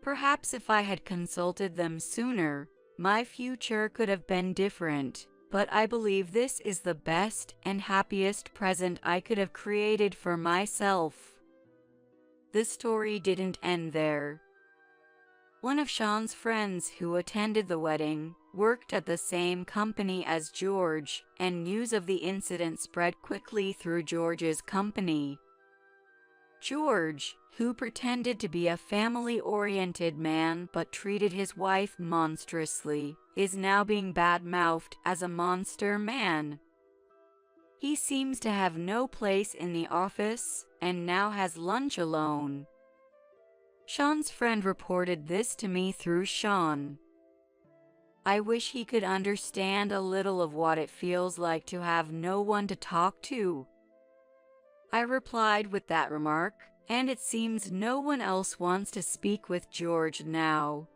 Perhaps if I had consulted them sooner, my future could have been different, but I believe this is the best and happiest present I could have created for myself. The story didn't end there. One of Sean's friends who attended the wedding worked at the same company as George, and news of the incident spread quickly through George's company. George, who pretended to be a family-oriented man but treated his wife monstrously, is now being bad-mouthed as a monster man. He seems to have no place in the office and now has lunch alone. Sean's friend reported this to me through Sean. I wish he could understand a little of what it feels like to have no one to talk to. I replied with that remark, and it seems no one else wants to speak with George now.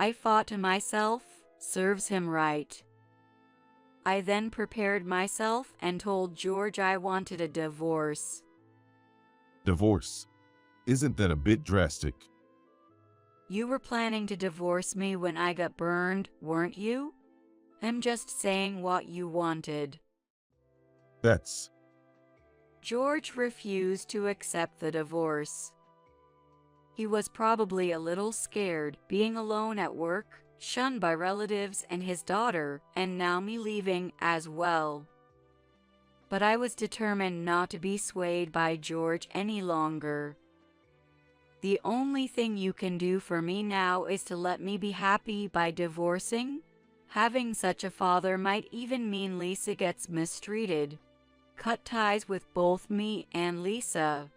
I thought to myself, serves him right. I then prepared myself and told George I wanted a divorce. Divorce? Isn't that a bit drastic? You were planning to divorce me when I got burned, weren't you? I'm just saying what you wanted. That's... George refused to accept the divorce. He was probably a little scared, being alone at work, shunned by relatives and his daughter, and now me leaving as well. But I was determined not to be swayed by George any longer. The only thing you can do for me now is to let me be happy by divorcing. Having such a father might even mean Lisa gets mistreated. Cut ties with both me and Lisa.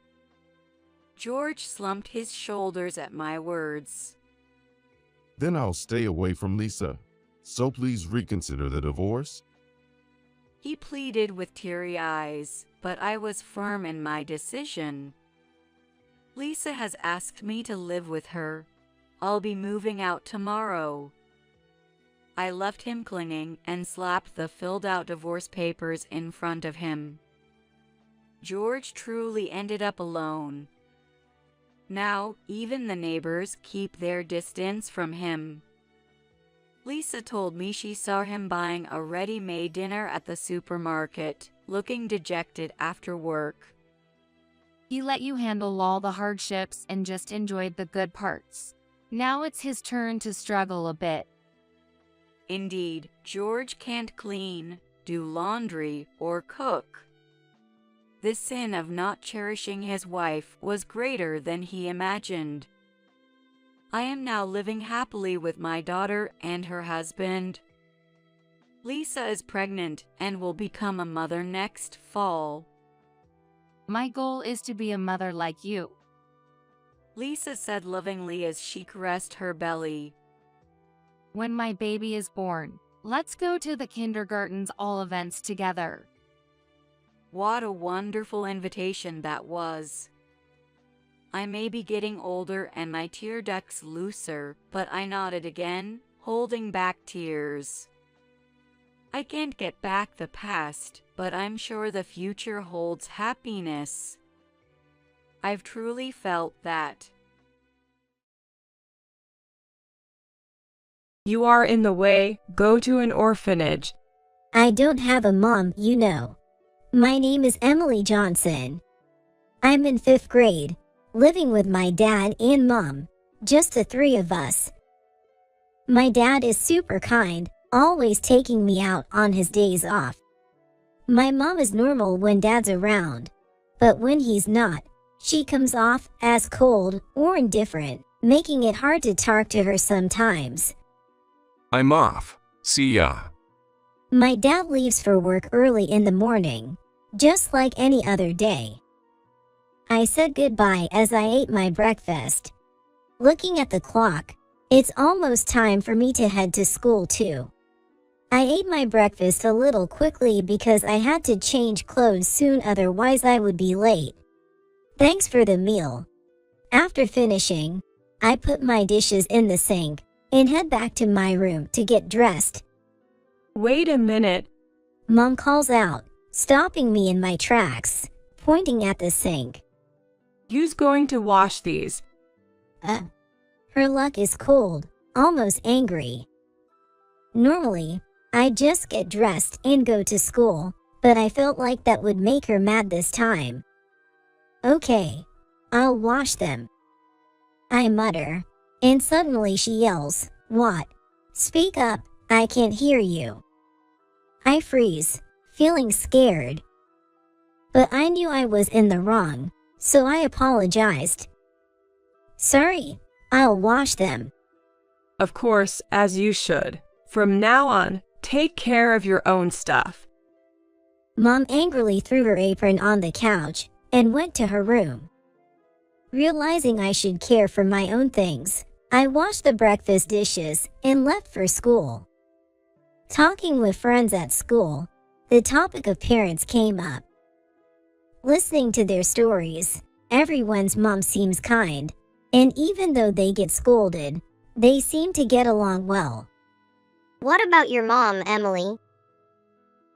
George slumped his shoulders at my words. Then I'll stay away from Lisa. So please reconsider the divorce. He pleaded with teary eyes, but I was firm in my decision. Lisa has asked me to live with her. I'll be moving out tomorrow. I left him clinging and slapped the filled-out divorce papers in front of him. George truly ended up alone. Now, even the neighbors keep their distance from him. Lisa told me she saw him buying a ready-made dinner at the supermarket, looking dejected after work. He let you handle all the hardships and just enjoyed the good parts. Now it's his turn to struggle a bit. Indeed, George can't clean, do laundry, or cook. The sin of not cherishing his wife was greater than he imagined. I am now living happily with my daughter and her husband. Lisa is pregnant and will become a mother next fall. My goal is to be a mother like you. Lisa said lovingly as she caressed her belly. When my baby is born, let's go to the kindergarten's all events together. What a wonderful invitation that was. I may be getting older and my tear ducts looser, but I nodded again, holding back tears. I can't get back the past, but I'm sure the future holds happiness. I've truly felt that. You are in the way, go to an orphanage. I don't have a mom, you know. My name is Emily Johnson. I'm in 5th grade, living with my dad and mom, just the 3 of us. My dad is super kind, always taking me out on his days off. My mom is normal when dad's around, but when he's not, she comes off as cold or indifferent, making it hard to talk to her sometimes. I'm off. See ya. My dad leaves for work early in the morning, just like any other day. I said goodbye as I ate my breakfast. Looking at the clock, it's almost time for me to head to school too. I ate my breakfast a little quickly because I had to change clothes soon, otherwise I would be late. Thanks for the meal. After finishing, I put my dishes in the sink and head back to my room to get dressed. Wait a minute. Mom calls out, stopping me in my tracks, pointing at the sink. Who's going to wash these? Her look is cold, almost angry. Normally, I just get dressed and go to school, but I felt like that would make her mad this time. Okay, I'll wash them. I mutter, and suddenly she yells, "What? Speak up, I can't hear you." I freeze, feeling scared. But I knew I was in the wrong, so I apologized. "Sorry, I'll wash them." Of course, as you should. From now on, take care of your own stuff. Mom angrily threw her apron on the couch and went to her room. Realizing I should care for my own things, I washed the breakfast dishes and left for school. Talking with friends at school, the topic of parents came up. Listening to their stories, everyone's mom seems kind, and even though they get scolded, they seem to get along well. "What about your mom, Emily?"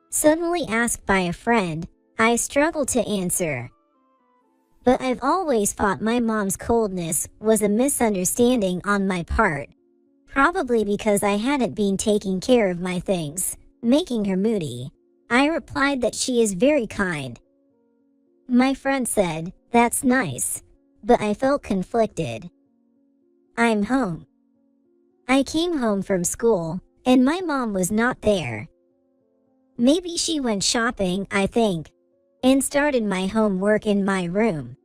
Suddenly asked by a friend, I struggled to answer. But I've always thought my mom's coldness was a misunderstanding on my part, probably because I hadn't been taking care of my things, making her moody. I replied that she is very kind. My friend said, "That's nice," but I felt conflicted. I'm home. I came home from school, and my mom was not there. Maybe she went shopping, I think, and started my homework in my room.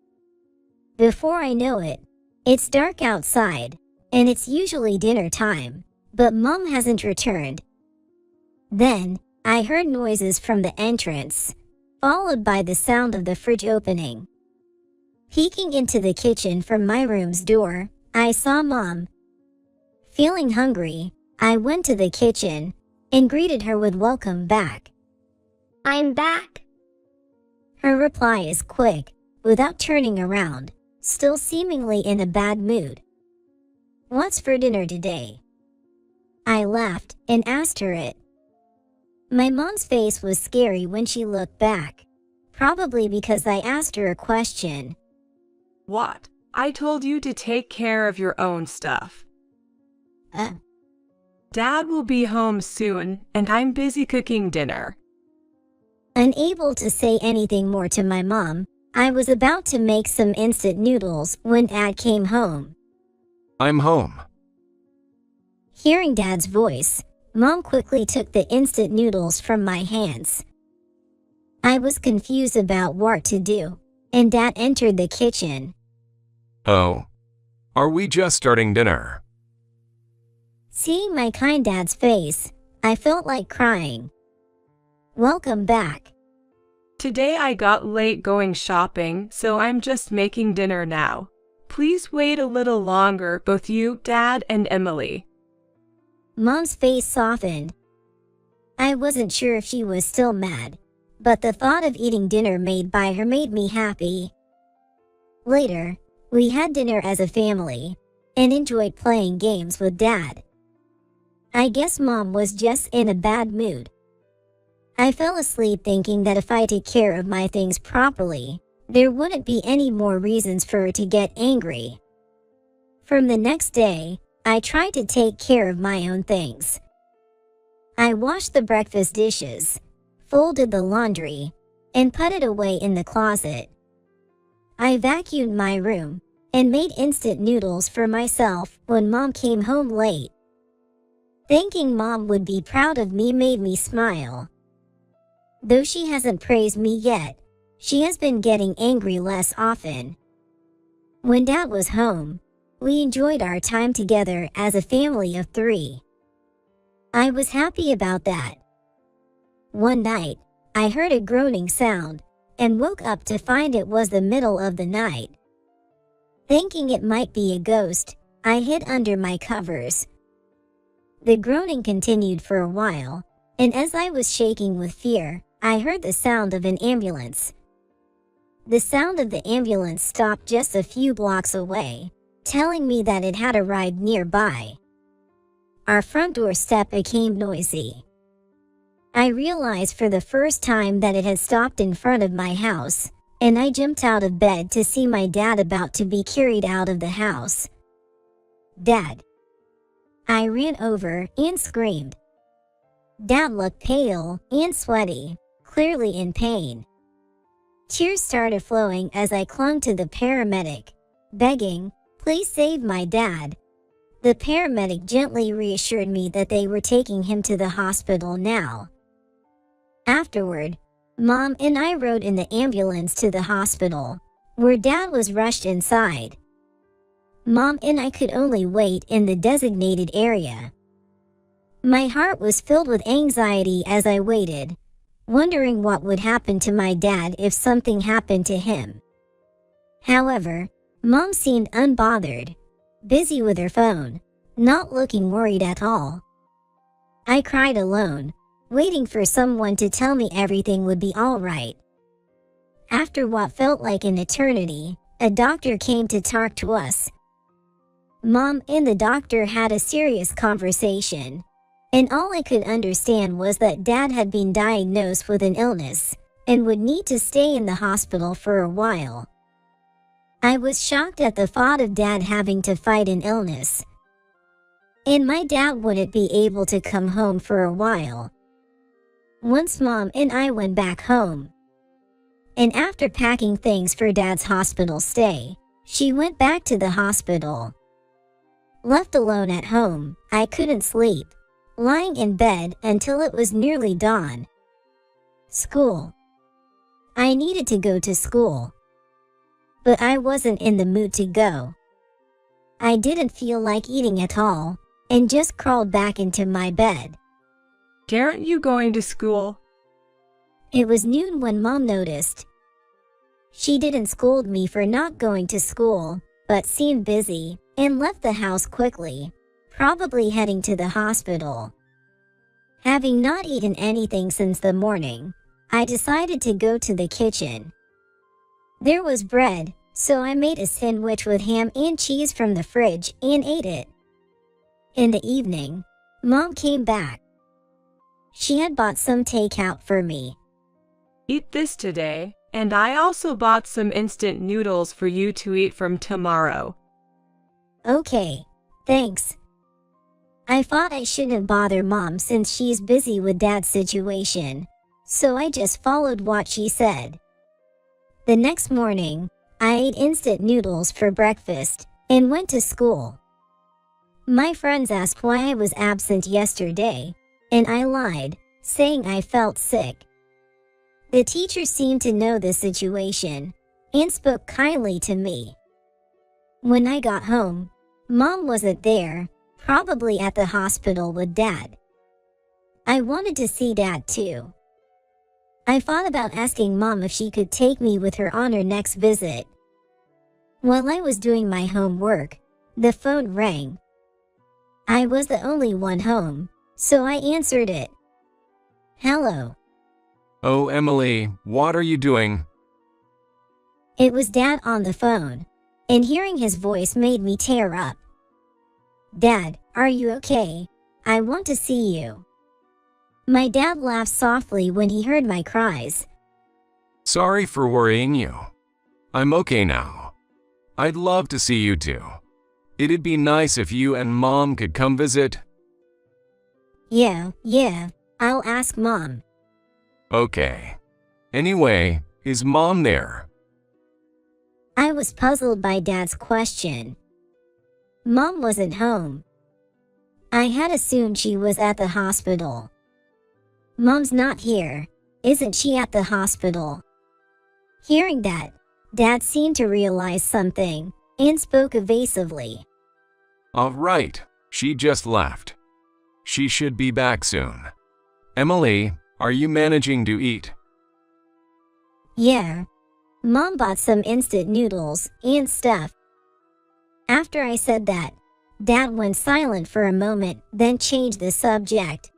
Before I know it, it's dark outside, and it's usually dinner time, but Mom hasn't returned. Then, I heard noises from the entrance, followed by the sound of the fridge opening. Peeking into the kitchen from my room's door, I saw Mom. Feeling hungry, I went to the kitchen and greeted her with "Welcome back." "I'm back." Her reply is quick, without turning around, still seemingly in a bad mood. "What's for dinner today?" I laughed and asked her it. My mom's face was scary when she looked back, probably because I asked her a question. What? I told you to take care of your own stuff. Dad will be home soon, and I'm busy cooking dinner. Unable to say anything more to my mom, I was about to make some instant noodles when Dad came home. I'm home. Hearing Dad's voice, Mom quickly took the instant noodles from my hands. I was confused about what to do, and Dad entered the kitchen. Oh. Are we just starting dinner? Seeing my kind Dad's face, I felt like crying. "Welcome back." Today I got late going shopping, so I'm just making dinner now. Please wait a little longer, both you, Dad, and Emily. Mom's face softened. I wasn't sure if she was still mad, but the thought of eating dinner made by her made me happy. Later, we had dinner as a family and enjoyed playing games with Dad. I guess Mom was just in a bad mood. I fell asleep thinking that if I took care of my things properly, there wouldn't be any more reasons for her to get angry. From the next day, I tried to take care of my own things. I washed the breakfast dishes, folded the laundry, and put it away in the closet. I vacuumed my room and made instant noodles for myself when Mom came home late. Thinking Mom would be proud of me made me smile. Though she hasn't praised me yet, she has been getting angry less often. When Dad was home, we enjoyed our time together as a family of 3. I was happy about that. One night, I heard a groaning sound and woke up to find it was the middle of the night. Thinking it might be a ghost, I hid under my covers. The groaning continued for a while, and as I was shaking with fear, I heard the sound of an ambulance. The sound of the ambulance stopped just a few blocks away, telling me that it had arrived nearby. Our front door step became noisy. I realized for the first time that it had stopped in front of my house, and I jumped out of bed to see my dad about to be carried out of the house. "Dad!" I ran over and screamed. Dad looked pale and sweaty, clearly in pain. Tears started flowing as I clung to the paramedic, begging, "Please save my dad." The paramedic gently reassured me that they were taking him to the hospital now. Afterward, Mom and I rode in the ambulance to the hospital, where Dad was rushed inside. Mom and I could only wait in the designated area. My heart was filled with anxiety as I waited, wondering what would happen to my dad if something happened to him. However, Mom seemed unbothered, busy with her phone, not looking worried at all. I cried alone, waiting for someone to tell me everything would be all right. After what felt like an eternity, a doctor came to talk to us. Mom and the doctor had a serious conversation, and all I could understand was that Dad had been diagnosed with an illness and would need to stay in the hospital for a while. I was shocked at the thought of Dad having to fight an illness, and my dad wouldn't be able to come home for a while. Once Mom and I went back home, and after packing things for Dad's hospital stay, she went back to the hospital. Left alone at home, I couldn't sleep, lying in bed until it was nearly dawn. School. I needed to go to school, but I wasn't in the mood to go. I didn't feel like eating at all, and just crawled back into my bed. Aren't you going to school? It was noon when Mom noticed. She didn't scold me for not going to school, but seemed busy and left the house quickly, probably heading to the hospital. Having not eaten anything since the morning, I decided to go to the kitchen. There was bread, so I made a sandwich with ham and cheese from the fridge and ate it. In the evening, Mom came back. She had bought some takeout for me. Eat this today, and I also bought some instant noodles for you to eat from tomorrow. Okay, thanks. I thought I shouldn't bother Mom since she's busy with Dad's situation, so I just followed what she said. The next morning, I ate instant noodles for breakfast and went to school. My friends asked why I was absent yesterday, and I lied, saying I felt sick. The teacher seemed to know the situation and spoke kindly to me. When I got home, Mom wasn't there, probably at the hospital with Dad. I wanted to see Dad too. I thought about asking Mom if she could take me with her on her next visit. While I was doing my homework, the phone rang. I was the only one home, so I answered it. Hello. Oh, Emily, what are you doing? It was Dad on the phone, and hearing his voice made me tear up. Dad, are you okay? I want to see you. My dad laughed softly when he heard my cries. Sorry for worrying you. I'm okay now. I'd love to see you too. It'd be nice if you and Mom could come visit. Yeah, I'll ask Mom. Okay. Anyway, is Mom there? I was puzzled by Dad's question. Mom wasn't home. I had assumed she was at the hospital. Mom's not here. Isn't she at the hospital? Hearing that, Dad seemed to realize something and spoke evasively. All right, she just left. She should be back soon. Emily, are you managing to eat? Yeah. Mom bought some instant noodles and stuff. After I said that, Dad went silent for a moment, then changed the subject.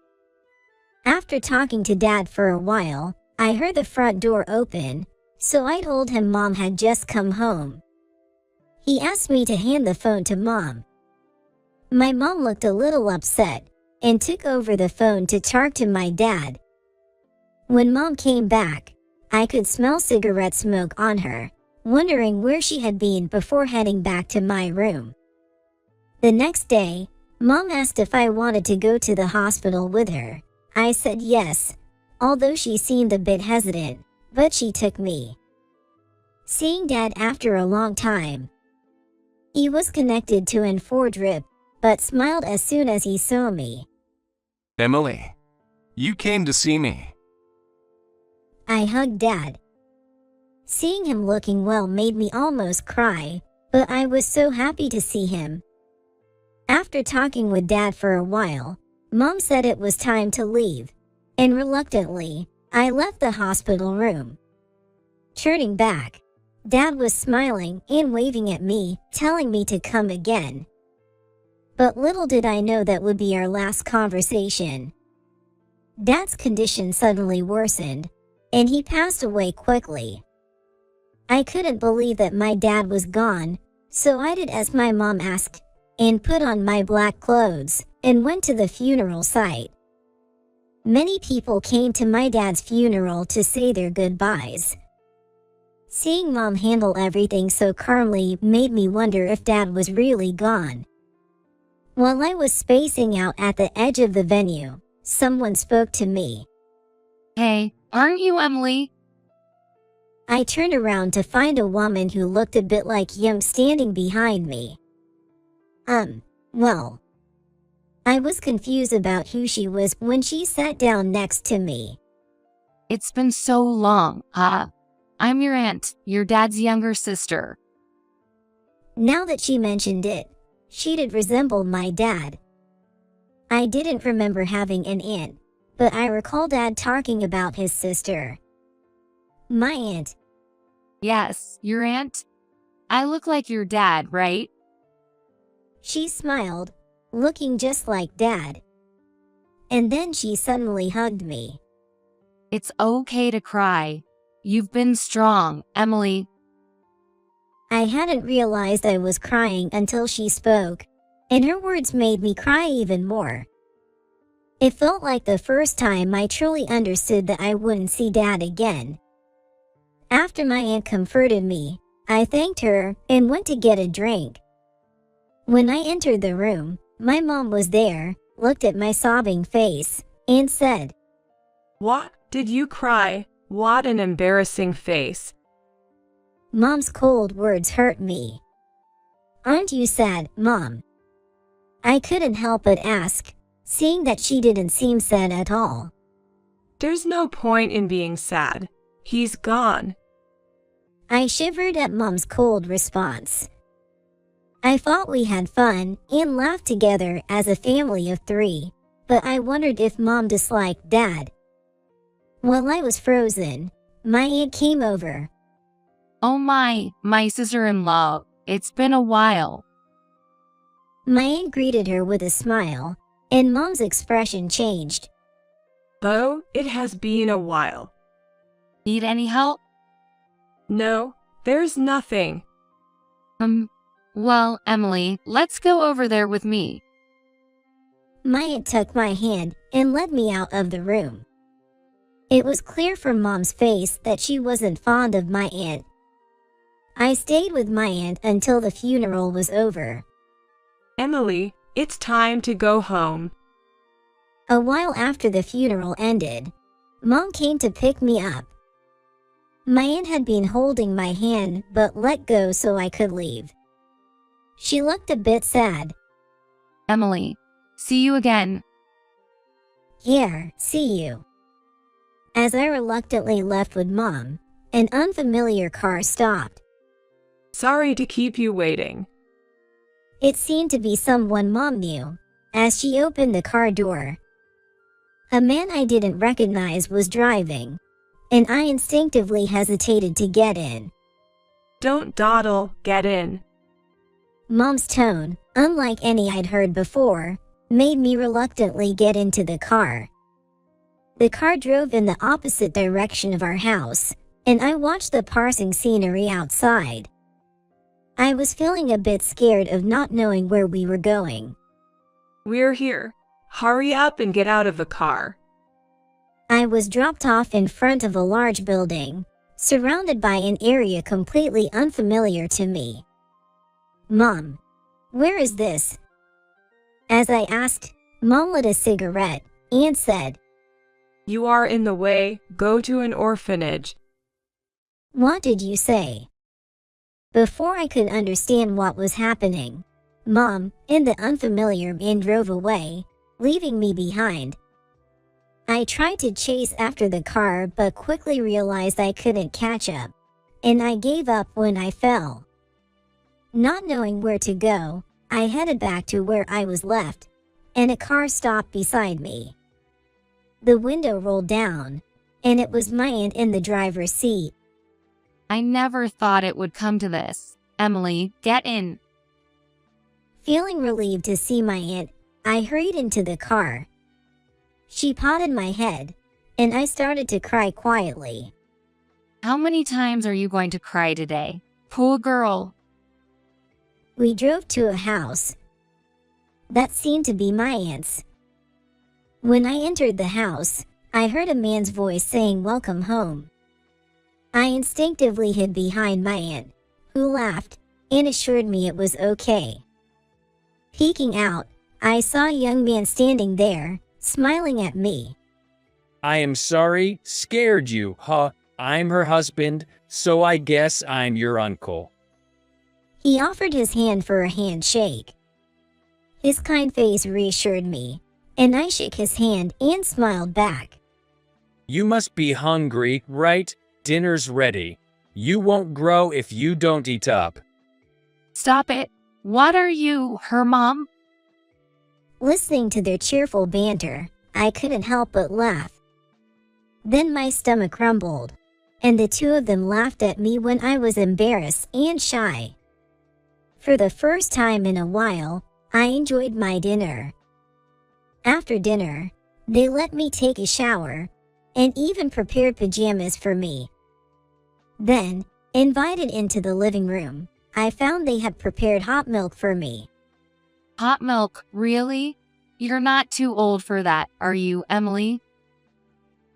After talking to Dad for a while, I heard the front door open, so I told him Mom had just come home. He asked me to hand the phone to Mom. My mom looked a little upset and took over the phone to talk to my dad. When Mom came back, I could smell cigarette smoke on her, wondering where she had been before heading back to my room. The next day, Mom asked if I wanted to go to the hospital with her. I said yes, although she seemed a bit hesitant, but she took me. Seeing Dad after a long time. He was connected to an drip, but smiled as soon as he saw me. Emily, you came to see me. I hugged Dad. Seeing him looking well made me almost cry, but I was so happy to see him. After talking with Dad for a while, Mom said it was time to leave, and reluctantly, I left the hospital room. Turning back, Dad was smiling and waving at me, telling me to come again. But little did I know that would be our last conversation. Dad's condition suddenly worsened, and he passed away quickly. I couldn't believe that my dad was gone, so I did as my mom asked, and put on my black clothes, and went to the funeral site. Many people came to my dad's funeral to say their goodbyes. Seeing Mom handle everything so calmly made me wonder if Dad was really gone. While I was spacing out at the edge of the venue, someone spoke to me. Hey, aren't you Emily? I turned around to find a woman who looked a bit like Yum standing behind me. Well. I was confused about who she was when she sat down next to me. It's been so long. I'm your aunt, your dad's younger sister. Now that she mentioned it, she did resemble my dad. I didn't remember having an aunt, but I recall Dad talking about his sister. My aunt. Yes, your aunt? I look like your dad, right? She smiled, looking just like Dad. And then she suddenly hugged me. It's okay to cry. You've been strong, Emily. I hadn't realized I was crying until she spoke, and her words made me cry even more. It felt like the first time I truly understood that I wouldn't see Dad again. After my aunt comforted me, I thanked her and went to get a drink. When I entered the room, my mom was there, looked at my sobbing face, and said, "What? Did you cry? What an embarrassing face." Mom's cold words hurt me. "Aren't you sad, Mom?" I couldn't help but ask, seeing that she didn't seem sad at all. "There's no point in being sad. He's gone." I shivered at Mom's cold response. I thought we had fun and laughed together as a family of 3, but I wondered if Mom disliked Dad. While I was frozen, my aunt came over. Oh my sister-in-law, it's been a while. My aunt greeted her with a smile, and Mom's expression changed. "Oh, it has been a while." Need any help? "No, there's nothing." Well, Emily, let's go over there with me." My aunt took my hand and led me out of the room. It was clear from Mom's face that she wasn't fond of my aunt. I stayed with my aunt until the funeral was over. "Emily, it's time to go home." A while after the funeral ended, Mom came to pick me up. My aunt had been holding my hand but let go so I could leave. She looked a bit sad. Emily, see you again. Yeah, see you. As I reluctantly left with Mom, an unfamiliar car stopped. "Sorry to keep you waiting." It seemed to be someone Mom knew, as she opened the car door. A man I didn't recognize was driving, and I instinctively hesitated to get in. "Don't dawdle, get in." Mom's tone, unlike any I'd heard before, made me reluctantly get into the car. The car drove in the opposite direction of our house, and I watched the passing scenery outside. I was feeling a bit scared of not knowing where we were going. "We're here. Hurry up and get out of the car." I was dropped off in front of a large building, surrounded by an area completely unfamiliar to me. "Mom, where is this?" As I asked, Mom lit a cigarette and said, "You are in the way, go to an orphanage." "What did you say?" Before I could understand what was happening, Mom and the unfamiliar man drove away, leaving me behind. I tried to chase after the car but quickly realized I couldn't catch up, and I gave up when I fell. Not knowing where to go, I headed back to where I was left, and a car stopped beside me. The window rolled down, and it was my aunt in the driver's seat. I never thought it would come to this. Emily, get in. Feeling relieved to see my aunt, I hurried into the car. She patted my head, and I started to cry quietly. How many times are you going to cry today? Poor girl. We drove to a house that seemed to be my aunt's. When I entered the house, I heard a man's voice saying welcome home. I instinctively hid behind my aunt, who laughed and assured me it was okay. Peeking out, I saw a young man standing there, smiling at me. "I am sorry, scared you, huh? I'm her husband, so I guess I'm your uncle." He offered his hand for a handshake. His kind face reassured me, and I shook his hand and smiled back. "You must be hungry, right? Dinner's ready. You won't grow if you don't eat up." Stop it. What are you, her mom? Listening to their cheerful banter, I couldn't help but laugh. Then my stomach rumbled, and the two of them laughed at me when I was embarrassed and shy. For the first time in a while, I enjoyed my dinner. After dinner, they let me take a shower, and even prepared pajamas for me. Then, invited into the living room, I found they had prepared hot milk for me. Hot milk, really? You're not too old for that, are you, Emily?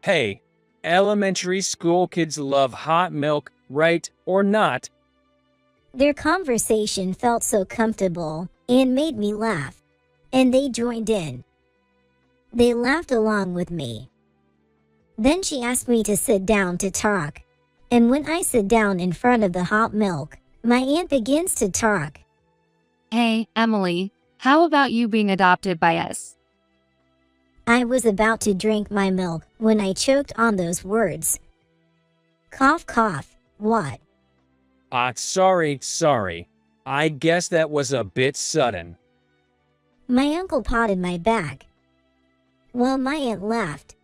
Hey, elementary school kids love hot milk, right or not? Their conversation felt so comfortable and made me laugh, and they joined in. They laughed along with me. Then she asked me to sit down to talk, and when I sit down in front of the hot milk, my aunt begins to talk. Hey, Emily, how about you being adopted by us? I was about to drink my milk when I choked on those words. Cough, cough, what? Sorry. I guess that was a bit sudden. My uncle patted my back, while my aunt laughed.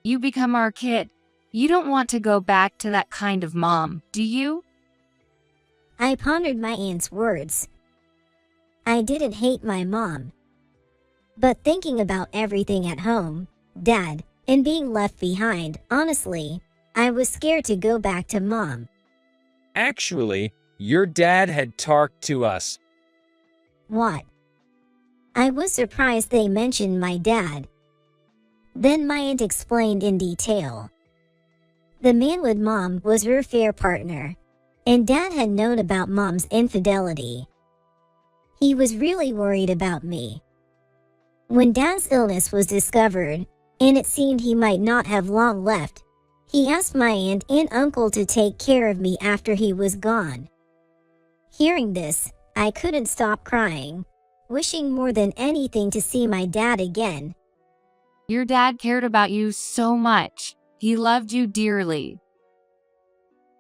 You become our kid. You don't want to go back to that kind of mom, do you? I pondered my aunt's words. I didn't hate my mom. But thinking about everything at home, Dad, and being left behind, honestly, I was scared to go back to Mom. Actually, your dad had talked to us. What? I was surprised they mentioned my dad. Then my aunt explained in detail. The man with Mom was her affair partner, and Dad had known about Mom's infidelity. He was really worried about me. When Dad's illness was discovered, and it seemed he might not have long left, he asked my aunt and uncle to take care of me after he was gone. Hearing this, I couldn't stop crying, wishing more than anything to see my dad again. Your dad cared about you so much. He loved you dearly.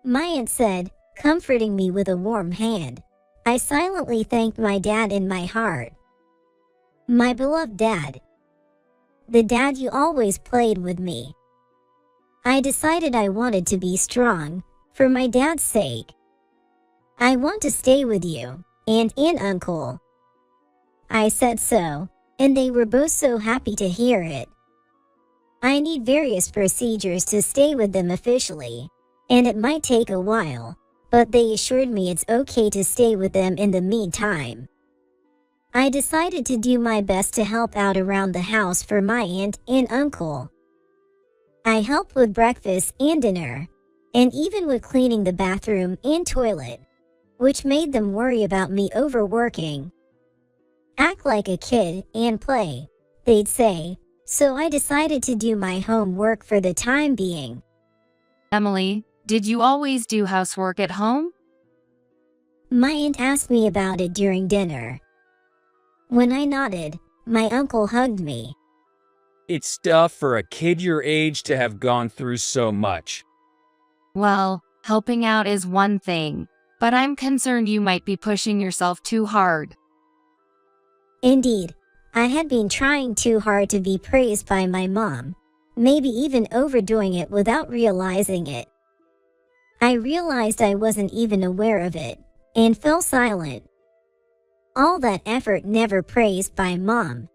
My aunt said, comforting me with a warm hand. I silently thanked my dad in my heart. My beloved dad. The dad you always played with me. I decided I wanted to be strong, for my dad's sake. I want to stay with you, aunt and uncle. I said so, and they were both so happy to hear it. I need various procedures to stay with them officially, and it might take a while, but they assured me it's okay to stay with them in the meantime. I decided to do my best to help out around the house for my aunt and uncle. I helped with breakfast and dinner, and even with cleaning the bathroom and toilet, which made them worry about me overworking. Act like a kid and play, they'd say, so I decided to do my homework for the time being. Emily, did you always do housework at home? My aunt asked me about it during dinner. When I nodded, my uncle hugged me. It's tough for a kid your age to have gone through so much. Well, helping out is one thing, but I'm concerned you might be pushing yourself too hard. Indeed, I had been trying too hard to be praised by my mom, maybe even overdoing it without realizing it. I realized I wasn't even aware of it, and fell silent. All that effort never praised by Mom.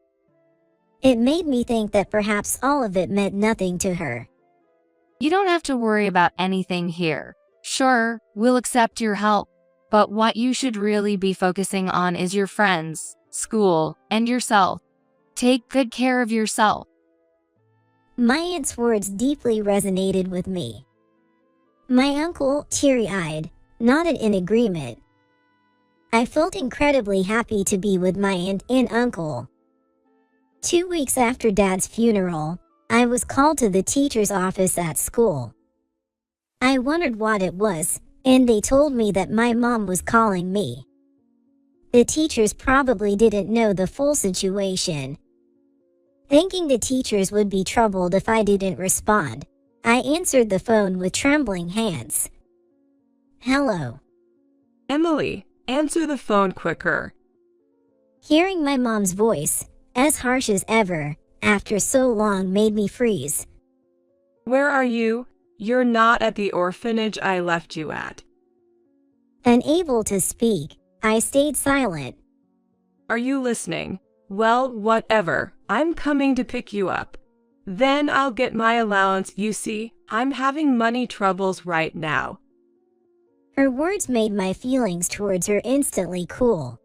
It made me think that perhaps all of it meant nothing to her. You don't have to worry about anything here. Sure, we'll accept your help, but what you should really be focusing on is your friends, school, and yourself. Take good care of yourself. My aunt's words deeply resonated with me. My uncle, teary-eyed, nodded in agreement. I felt incredibly happy to be with my aunt and uncle. 2 weeks after Dad's funeral, I was called to the teacher's office at school. I wondered what it was, and they told me that my mom was calling me. The teachers probably didn't know the full situation. Thinking the teachers would be troubled if I didn't respond, I answered the phone with trembling hands. Hello. Emily, answer the phone quicker. Hearing my mom's voice, as harsh as ever, after so long made me freeze. Where are you? You're not at the orphanage I left you at. Unable to speak, I stayed silent. Are you listening? Well, whatever. I'm coming to pick you up. Then I'll get my allowance. You see, I'm having money troubles right now. Her words made my feelings towards her instantly cool.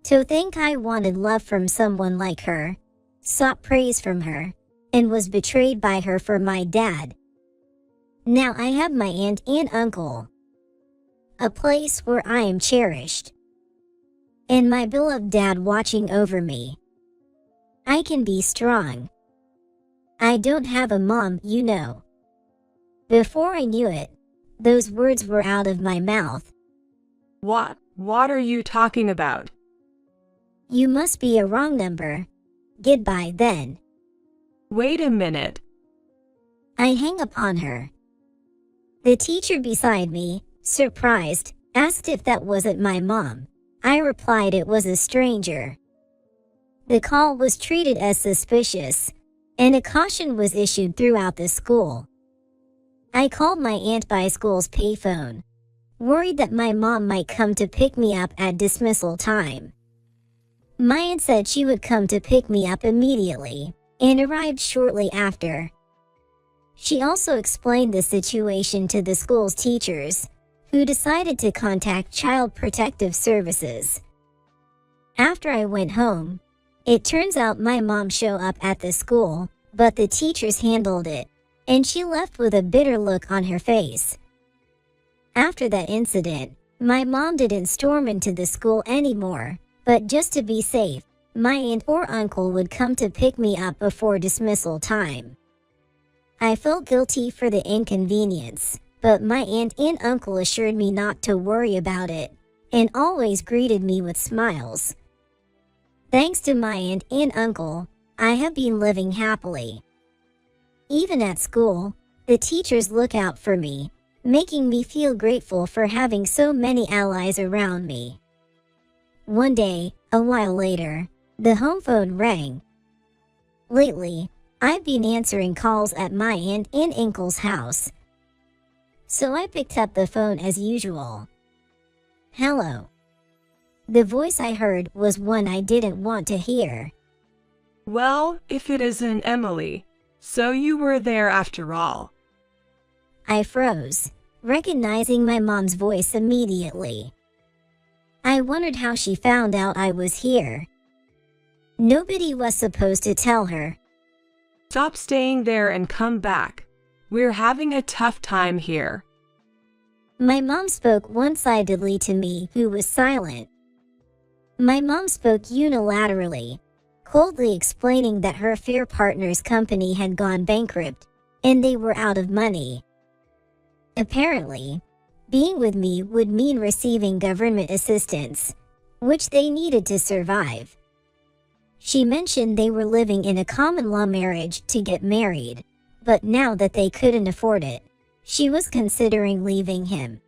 To think I wanted love from someone like her, sought praise from her, and was betrayed by her for my dad. Now I have my aunt and uncle, a place where I am cherished, and my beloved dad watching over me. I can be strong. I don't have a mom, you know. Before I knew it, those words were out of my mouth. What are you talking about? You must be a wrong number. Goodbye then. Wait a minute. I hang up on her. The teacher beside me, surprised, asked if that wasn't my mom. I replied it was a stranger. The call was treated as suspicious, and a caution was issued throughout the school. I called my aunt by school's payphone, worried that my mom might come to pick me up at dismissal time. My aunt said she would come to pick me up immediately, and arrived shortly after. She also explained the situation to the school's teachers, who decided to contact Child Protective Services. After I went home, it turns out my mom showed up at the school, but the teachers handled it, and she left with a bitter look on her face. After that incident, my mom didn't storm into the school anymore, but just to be safe, my aunt or uncle would come to pick me up before dismissal time. I felt guilty for the inconvenience, but my aunt and uncle assured me not to worry about it, and always greeted me with smiles. Thanks to my aunt and uncle, I have been living happily. Even at school, the teachers look out for me, making me feel grateful for having so many allies around me. One day, a while later, the home phone rang. Lately, I've been answering calls at my aunt and uncle's house, so I picked up the phone as usual. Hello. The voice I heard was one I didn't want to hear. Well, if it isn't Emily, so you were there after all. I froze, recognizing my mom's voice immediately. I wondered how she found out I was here. Nobody was supposed to tell her. Stop staying there and come back. We're having a tough time here. My mom spoke one-sidedly to me, who was silent. My mom spoke unilaterally, coldly explaining that her affair partner's company had gone bankrupt, and they were out of money. Apparently, being with me would mean receiving government assistance, which they needed to survive. She mentioned they were living in a common law marriage to get married, but now that they couldn't afford it, she was considering leaving him.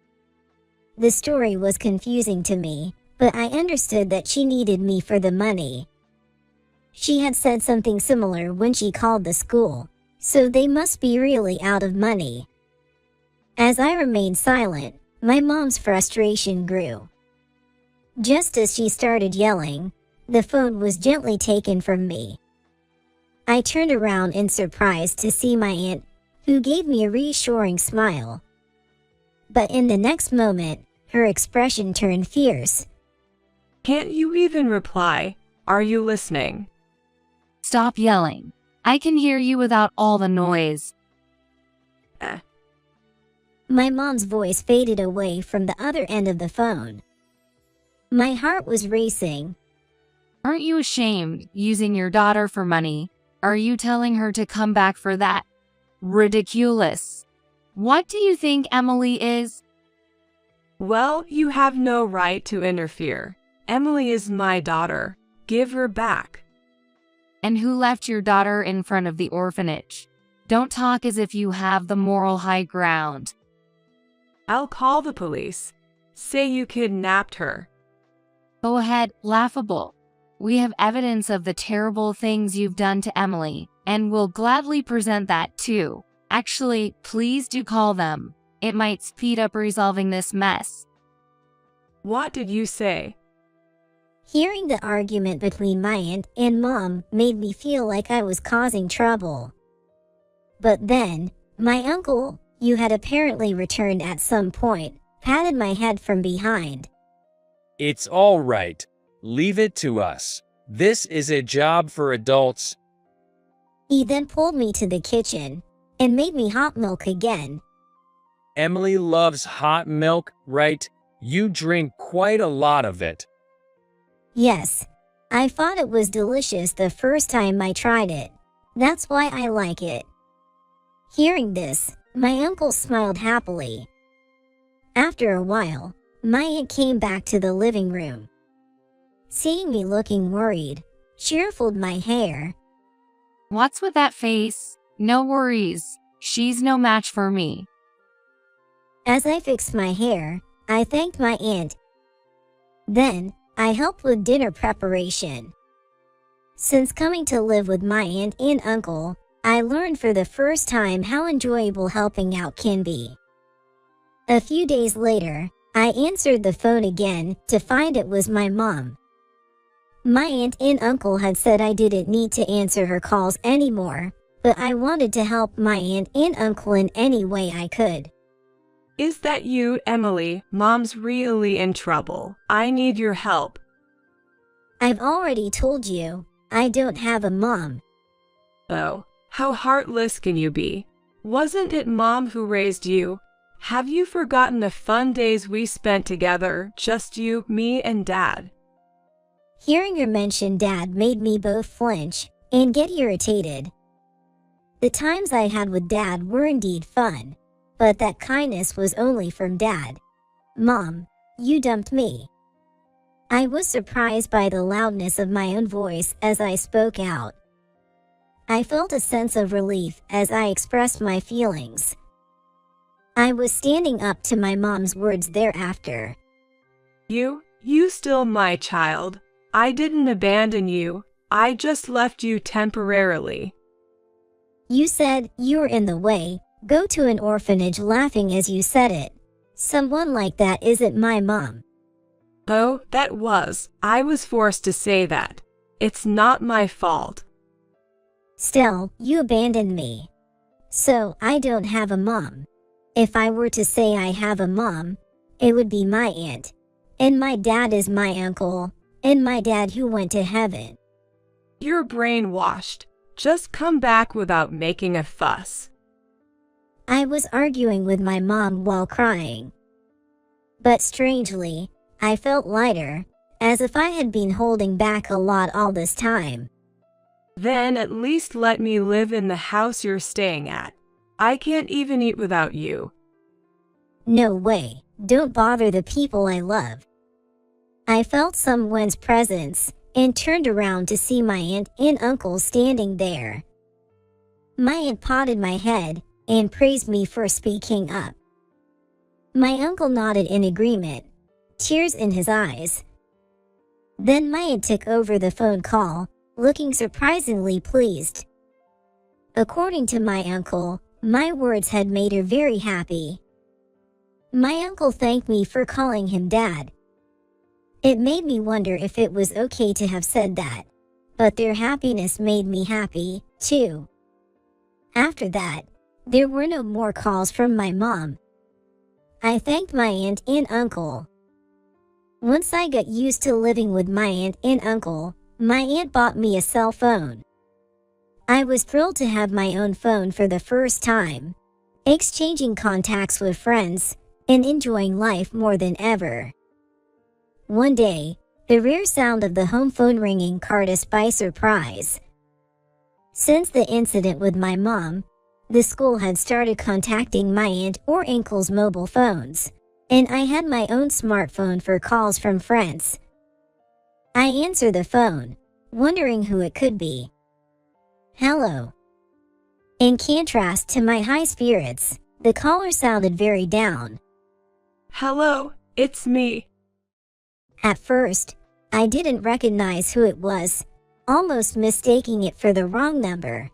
The story was confusing to me, but I understood that she needed me for the money. She had said something similar when she called the school, so they must be really out of money. As I remained silent, my mom's frustration grew. Just as she started yelling, the phone was gently taken from me. I turned around in surprise to see my aunt, who gave me a reassuring smile. But in the next moment, her expression turned fierce. Can't you even reply? Are you listening? Stop yelling. I can hear you without all the noise. My mom's voice faded away from the other end of the phone. My heart was racing. Aren't you ashamed using your daughter for money? Are you telling her to come back for that? Ridiculous. What do you think Emily is? Well, you have no right to interfere. Emily is my daughter. Give her back. And who left your daughter in front of the orphanage? Don't talk as if you have the moral high ground. I'll call the police. Say you kidnapped her. Go ahead, laughable. We have evidence of the terrible things you've done to Emily, and we'll gladly present that too. Actually, please do call them. It might speed up resolving this mess. What did you say? Hearing the argument between my aunt and mom made me feel like I was causing trouble. But then, my uncle, who had apparently returned at some point, patted my head from behind. It's all right. Leave it to us. This is a job for adults. He then pulled me to the kitchen and made me hot milk again. Emily loves hot milk, right? You drink quite a lot of it. Yes, I thought it was delicious the first time I tried it. That's why I like it. Hearing this, my uncle smiled happily. After a while, my aunt came back to the living room. Seeing me looking worried, she ruffled my hair. What's with that face? No worries. She's no match for me. As I fixed my hair, I thanked my aunt. Then, I helped with dinner preparation. Since coming to live with my aunt and uncle, I learned for the first time how enjoyable helping out can be. A few days later, I answered the phone again to find it was my mom. My aunt and uncle had said I didn't need to answer her calls anymore, but I wanted to help my aunt and uncle in any way I could. Is that you, Emily? Mom's really in trouble. I need your help. I've already told you, I don't have a mom. Oh, how heartless can you be? Wasn't it Mom who raised you? Have you forgotten the fun days we spent together, just you, me, and Dad? Hearing her mention Dad made me both flinch and get irritated. The times I had with Dad were indeed fun, but that kindness was only from Dad. Mom, you dumped me. I was surprised by the loudness of my own voice as I spoke out. I felt a sense of relief as I expressed my feelings. I was standing up to my mom's words thereafter. You still my child. I didn't abandon you. I just left you temporarily. You said you were in the way. Go to an orphanage, laughing as you said it. Someone like that isn't my mom. Oh, that was. I was forced to say that. It's not my fault. Still, you abandoned me. So, I don't have a mom. If I were to say I have a mom, it would be my aunt. And my dad is my uncle. And my dad who went to heaven. You're brainwashed. Just come back without making a fuss. I was arguing with my mom while crying. But strangely, I felt lighter, as if I had been holding back a lot all this time. Then at least let me live in the house you're staying at. I can't even eat without you. No way, don't bother the people I love. I felt someone's presence and turned around to see my aunt and uncle standing there. My aunt patted my head and praised me for speaking up. My uncle nodded in agreement, tears in his eyes. Then my aunt took over the phone call, looking surprisingly pleased. According to my uncle, my words had made her very happy. My uncle thanked me for calling him Dad. It made me wonder if it was okay to have said that, but their happiness made me happy, too. After that, there were no more calls from my mom. I thanked my aunt and uncle. Once I got used to living with my aunt and uncle, my aunt bought me a cell phone. I was thrilled to have my own phone for the first time, exchanging contacts with friends, and enjoying life more than ever. One day, the rare sound of the home phone ringing caught us by surprise. Since the incident with my mom, the school had started contacting my aunt or uncle's mobile phones, and I had my own smartphone for calls from friends. I answered the phone, wondering who it could be. Hello. In contrast to my high spirits, the caller sounded very down. Hello, it's me. At first, I didn't recognize who it was, almost mistaking it for the wrong number.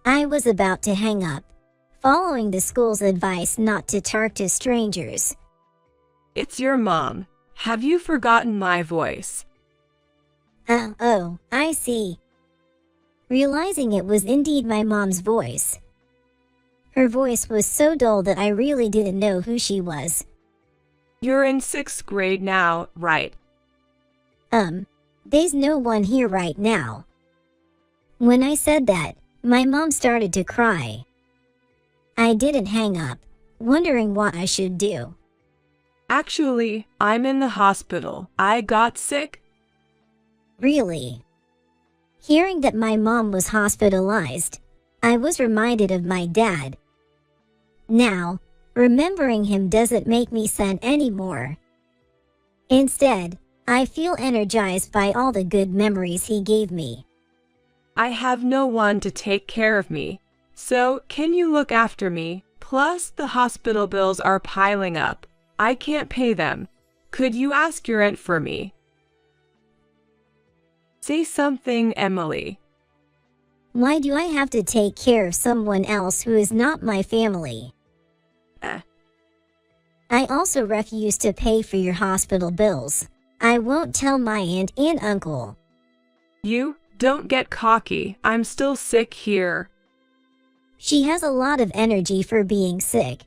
I was about to hang up, following the school's advice not to talk to strangers. It's your mom. Have you forgotten my voice? Oh, I see. Realizing it was indeed my mom's voice. Her voice was so dull that I really didn't know who she was. You're in 6th grade now, right? There's no one here right now. When I said that, my mom started to cry. I didn't hang up, wondering what I should do. Actually, I'm in the hospital. I got sick. Really? Hearing that my mom was hospitalized, I was reminded of my dad. Now, remembering him doesn't make me sad anymore. Instead, I feel energized by all the good memories he gave me. I have no one to take care of me. So, can you look after me? Plus, the hospital bills are piling up. I can't pay them. Could you ask your aunt for me? Say something, Emily. Why do I have to take care of someone else who is not my family? I also refuse to pay for your hospital bills. I won't tell my aunt and uncle. You don't get cocky. I'm still sick here. She has a lot of energy for being sick.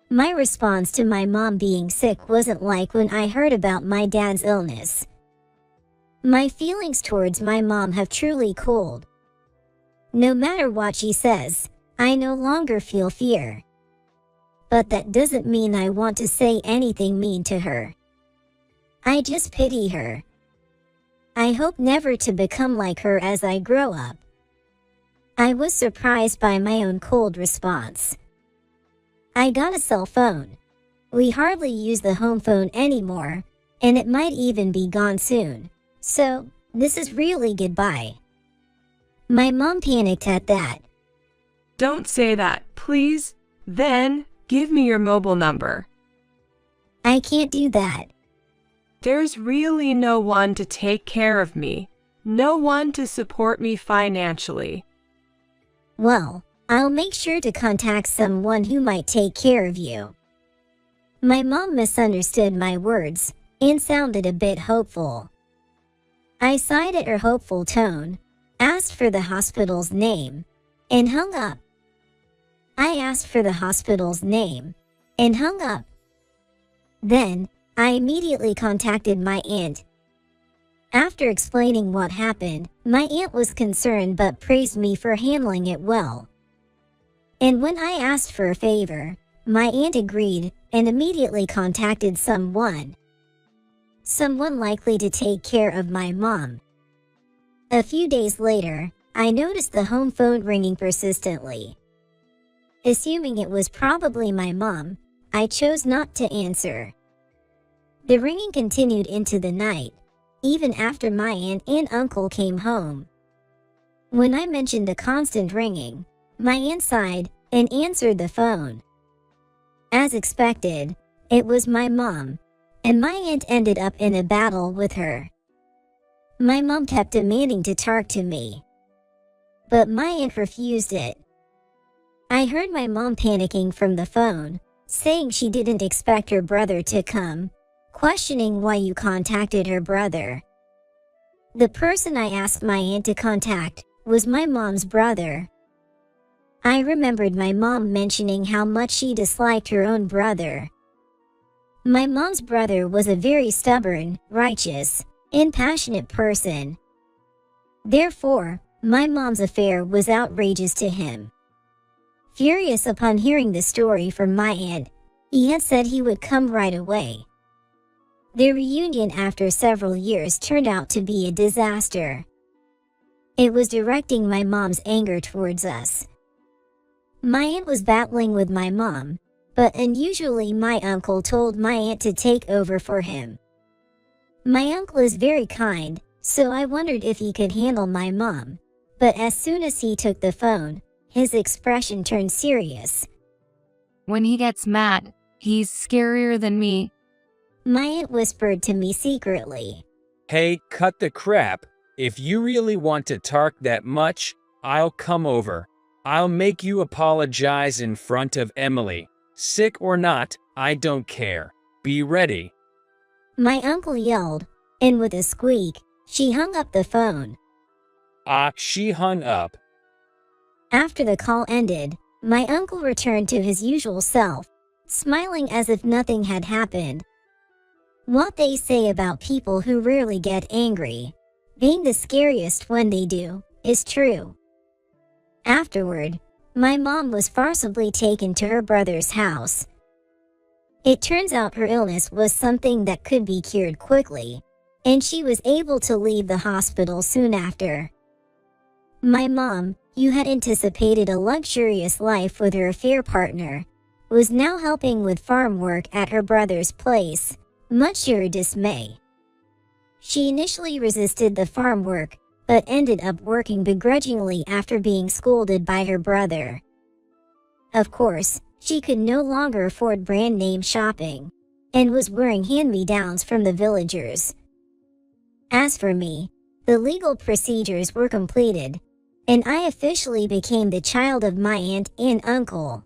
My response to my mom being sick wasn't like when I heard about my dad's illness. My feelings towards my mom have truly cooled. No matter what she says, I no longer feel fear. But that doesn't mean I want to say anything mean to her. I just pity her. I hope never to become like her as I grow up. I was surprised by my own cold response. I got a cell phone. We hardly use the home phone anymore, and it might even be gone soon. So, this is really goodbye. My mom panicked at that. Don't say that, please. Then, give me your mobile number. I can't do that. There's really no one to take care of me. No one to support me financially. Well, I'll make sure to contact someone who might take care of you. My mom misunderstood my words and sounded a bit hopeful. I sighed at her hopeful tone, asked for the hospital's name, and hung up. I asked for the hospital's name and hung up. Then, I immediately contacted my aunt. After explaining what happened, my aunt was concerned but praised me for handling it well. And when I asked for a favor, my aunt agreed and immediately contacted someone likely to take care of my mom. A few days later, I noticed the home phone ringing persistently. Assuming it was probably my mom, I chose not to answer. The ringing continued into the night, even after my aunt and uncle came home. When I mentioned the constant ringing, my aunt sighed and answered the phone. As expected, it was my mom, and my aunt ended up in a battle with her. My mom kept demanding to talk to me, but my aunt refused it. I heard my mom panicking from the phone, saying she didn't expect her brother to come, questioning why you contacted her brother. The person I asked my aunt to contact was my mom's brother. I remembered my mom mentioning how much she disliked her own brother. My mom's brother was a very stubborn, righteous, and passionate person. Therefore, my mom's affair was outrageous to him. Furious upon hearing the story from my aunt, he had said he would come right away. The reunion after several years turned out to be a disaster. It was directing my mom's anger towards us. My aunt was battling with my mom, but unusually my uncle told my aunt to take over for him. My uncle is very kind, so I wondered if he could handle my mom, but as soon as he took the phone, his expression turned serious. When he gets mad, he's scarier than me. My aunt whispered to me secretly. Hey, cut the crap. If you really want to talk that much, I'll come over. I'll make you apologize in front of Emily. Sick or not, I don't care. Be ready. My uncle yelled, and with a squeak, she hung up the phone. She hung up. After the call ended, my uncle returned to his usual self, smiling as if nothing had happened. What they say about people who rarely get angry, being the scariest when they do, is true. Afterward, my mom was forcibly taken to her brother's house. It turns out her illness was something that could be cured quickly, and she was able to leave the hospital soon after. My mom, who had anticipated a luxurious life with her affair partner, was now helping with farm work at her brother's place, much to her dismay. She initially resisted the farm work, but ended up working begrudgingly after being scolded by her brother. Of course, she could no longer afford brand name shopping, and was wearing hand-me-downs from the villagers. As for me, the legal procedures were completed, and I officially became the child of my aunt and uncle.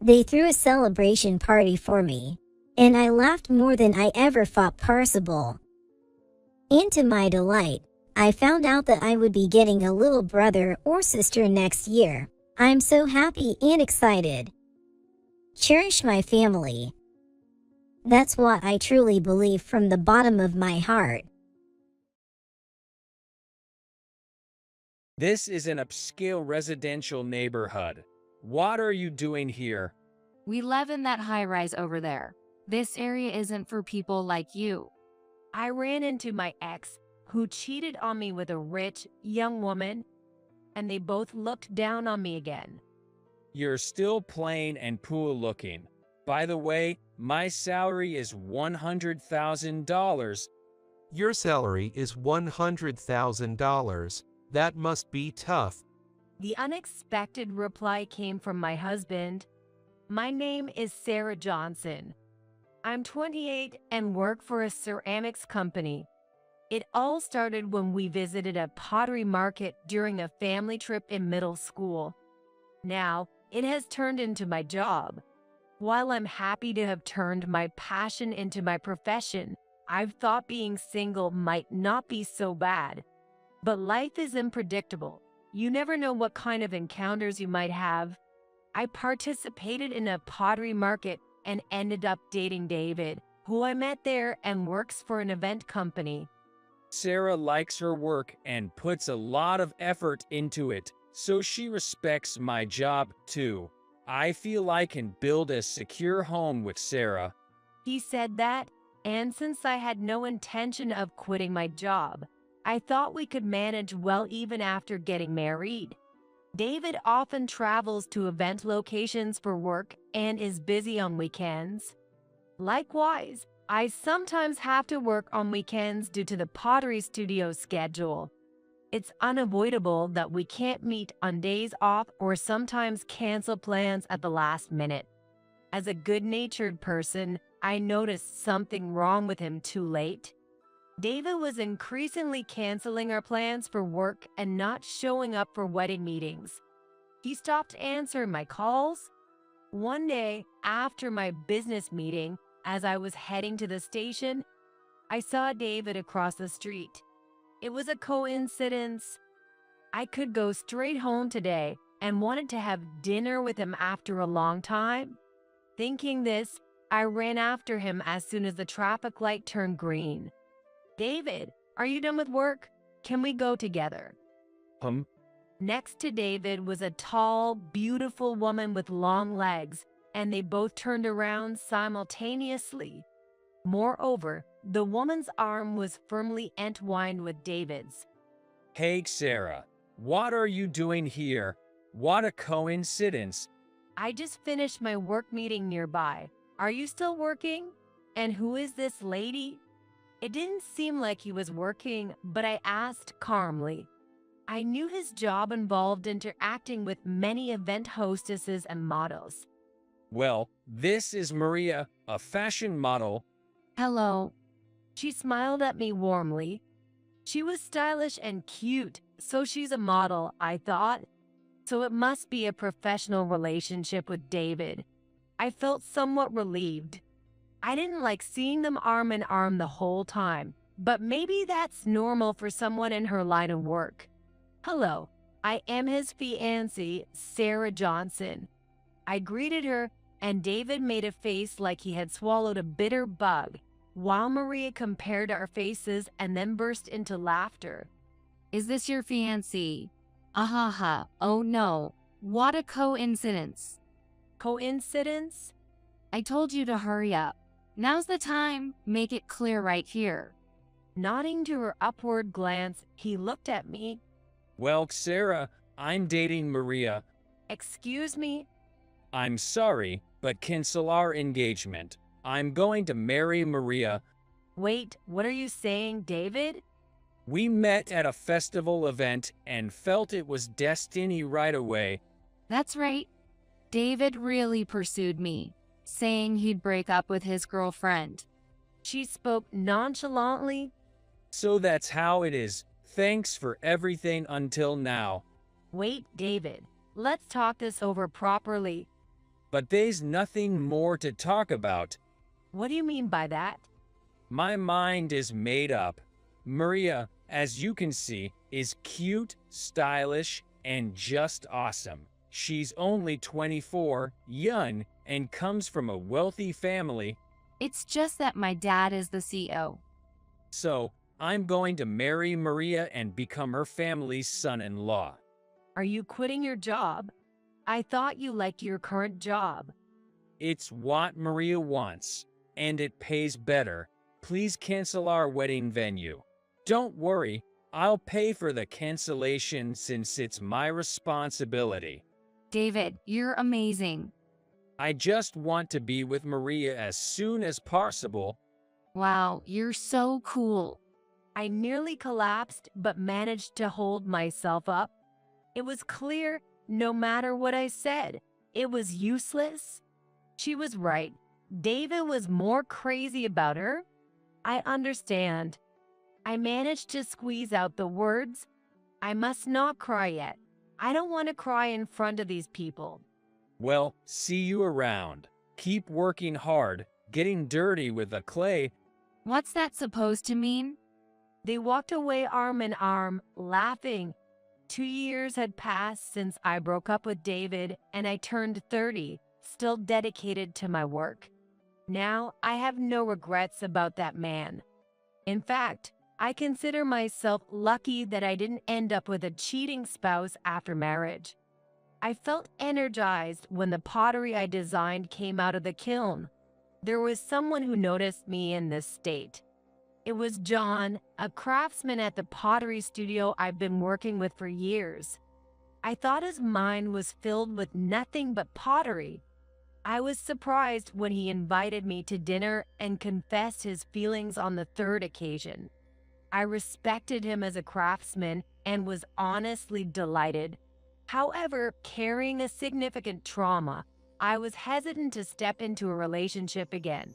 They threw a celebration party for me, and I laughed more than I ever thought possible. And to my delight, I found out that I would be getting a little brother or sister next year. I'm so happy and excited. Cherish my family. That's what I truly believe from the bottom of my heart. This is an upscale residential neighborhood. What are you doing here? We live in that high-rise over there. This area isn't for people like you. I ran into my ex, who cheated on me with a rich, young woman, and they both looked down on me again. You're still plain and poor looking. By the way, my salary is $100,000. Your salary is $100,000. That must be tough. The unexpected reply came from my husband. My name is Sarah Johnson. I'm 28 and work for a ceramics company. It all started when we visited a pottery market during a family trip in middle school. Now, it has turned into my job. While I'm happy to have turned my passion into my profession, I've thought being single might not be so bad. But life is unpredictable. You never know what kind of encounters you might have. I participated in a pottery market and ended up dating David, who I met there and works for an event company. Sarah likes her work and puts a lot of effort into it, so she respects my job too. I feel I can build a secure home with Sarah. He said that, and since I had no intention of quitting my job, I thought we could manage well even after getting married. David often travels to event locations for work and is busy on weekends. Likewise, I sometimes have to work on weekends due to the pottery studio schedule. It's unavoidable that we can't meet on days off or sometimes cancel plans at the last minute. As a good-natured person, I noticed something wrong with him too late. David was increasingly canceling our plans for work and not showing up for wedding meetings. He stopped answering my calls. One day, after my business meeting, as I was heading to the station, I saw David across the street. It was a coincidence. I could go straight home today and wanted to have dinner with him after a long time. Thinking this, I ran after him as soon as the traffic light turned green. David, are you done with work? Can we go together? Next to David was a tall, beautiful woman with long legs, and they both turned around simultaneously. Moreover, the woman's arm was firmly entwined with David's. Hey, Sarah, what are you doing here? What a coincidence. I just finished my work meeting nearby. Are you still working? And who is this lady? It didn't seem like he was working, but I asked calmly. I knew his job involved interacting with many event hostesses and models. Well, this is Maria, a fashion model. Hello. She smiled at me warmly. She was stylish and cute, so she's a model, I thought. So it must be a professional relationship with David. I felt somewhat relieved. I didn't like seeing them arm in arm the whole time, but maybe that's normal for someone in her line of work. Hello, I am his fiancée, Sarah Johnson. I greeted her, And David made a face like he had swallowed a bitter bug, while Maria compared our faces and then burst into laughter. Is this your fiancé? Ahaha, oh no, what a coincidence. Coincidence? I told you to hurry up. Now's the time, make it clear right here. Nodding to her upward glance, he looked at me. Well, Sarah, I'm dating Maria. Excuse me? I'm sorry, but cancel our engagement. I'm going to marry Maria. Wait, what are you saying, David? We met at a festival event and felt it was destiny right away. That's right. David really pursued me, saying he'd break up with his girlfriend. She spoke nonchalantly. So that's how it is. Thanks for everything until now. Wait, David. Let's talk this over properly. But there's nothing more to talk about. What do you mean by that? My mind is made up. Maria, as you can see, is cute, stylish, and just awesome. She's only 24, young, and comes from a wealthy family. It's just that my dad is the CEO. So, I'm going to marry Maria and become her family's son-in-law. Are you quitting your job? I thought you liked your current job. It's what Maria wants, and it pays better. Please cancel our wedding venue. Don't worry, I'll pay for the cancellation since it's my responsibility. David, you're amazing. I just want to be with Maria as soon as possible. Wow, you're so cool. I nearly collapsed but managed to hold myself up. It was clear, no matter what I said, it was useless. She was right. David was more crazy about her. I understand. I managed to squeeze out the words. I must not cry yet. I don't want to cry in front of these people. Well, see you around. Keep working hard, getting dirty with the clay. What's that supposed to mean? They walked away arm in arm, laughing. 2 years had passed since I broke up with David, and I turned 30, still dedicated to my work. Now, I have no regrets about that man. In fact, I consider myself lucky that I didn't end up with a cheating spouse after marriage. I felt energized when the pottery I designed came out of the kiln. There was someone who noticed me in this state. It was John, a craftsman at the pottery studio I've been working with for years. I thought his mind was filled with nothing but pottery. I was surprised when he invited me to dinner and confessed his feelings on the third occasion. I respected him as a craftsman and was honestly delighted. However, carrying a significant trauma, I was hesitant to step into a relationship again.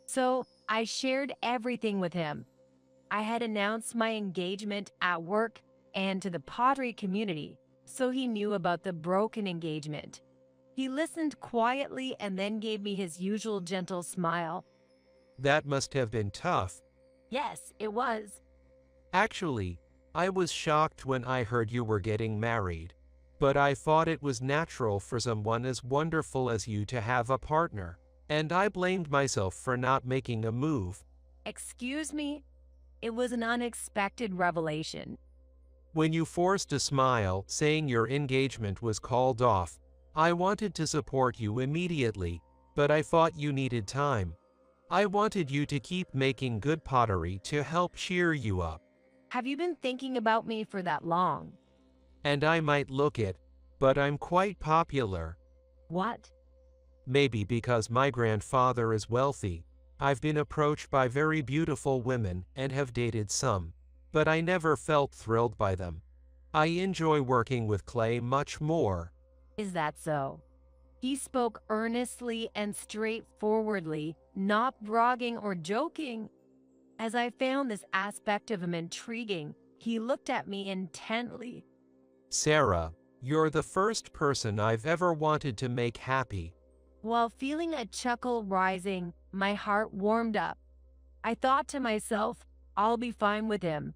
So, I shared everything with him. I had announced my engagement at work and to the pottery community, so he knew about the broken engagement. He listened quietly and then gave me his usual gentle smile. That must have been tough. Yes, it was. Actually, I was shocked when I heard you were getting married. But I thought it was natural for someone as wonderful as you to have a partner, and I blamed myself for not making a move. Excuse me? It was an unexpected revelation. When you forced a smile, saying your engagement was called off, I wanted to support you immediately, but I thought you needed time. I wanted you to keep making good pottery to help cheer you up. Have you been thinking about me for that long? And I might look it, but I'm quite popular. What? Maybe because my grandfather is wealthy. I've been approached by very beautiful women and have dated some, but I never felt thrilled by them. I enjoy working with clay much more. Is that so? He spoke earnestly and straightforwardly, not bragging or joking. As I found this aspect of him intriguing, he looked at me intently. Sarah, you're the first person I've ever wanted to make happy. While feeling a chuckle rising, my heart warmed up. I thought to myself, I'll be fine with him,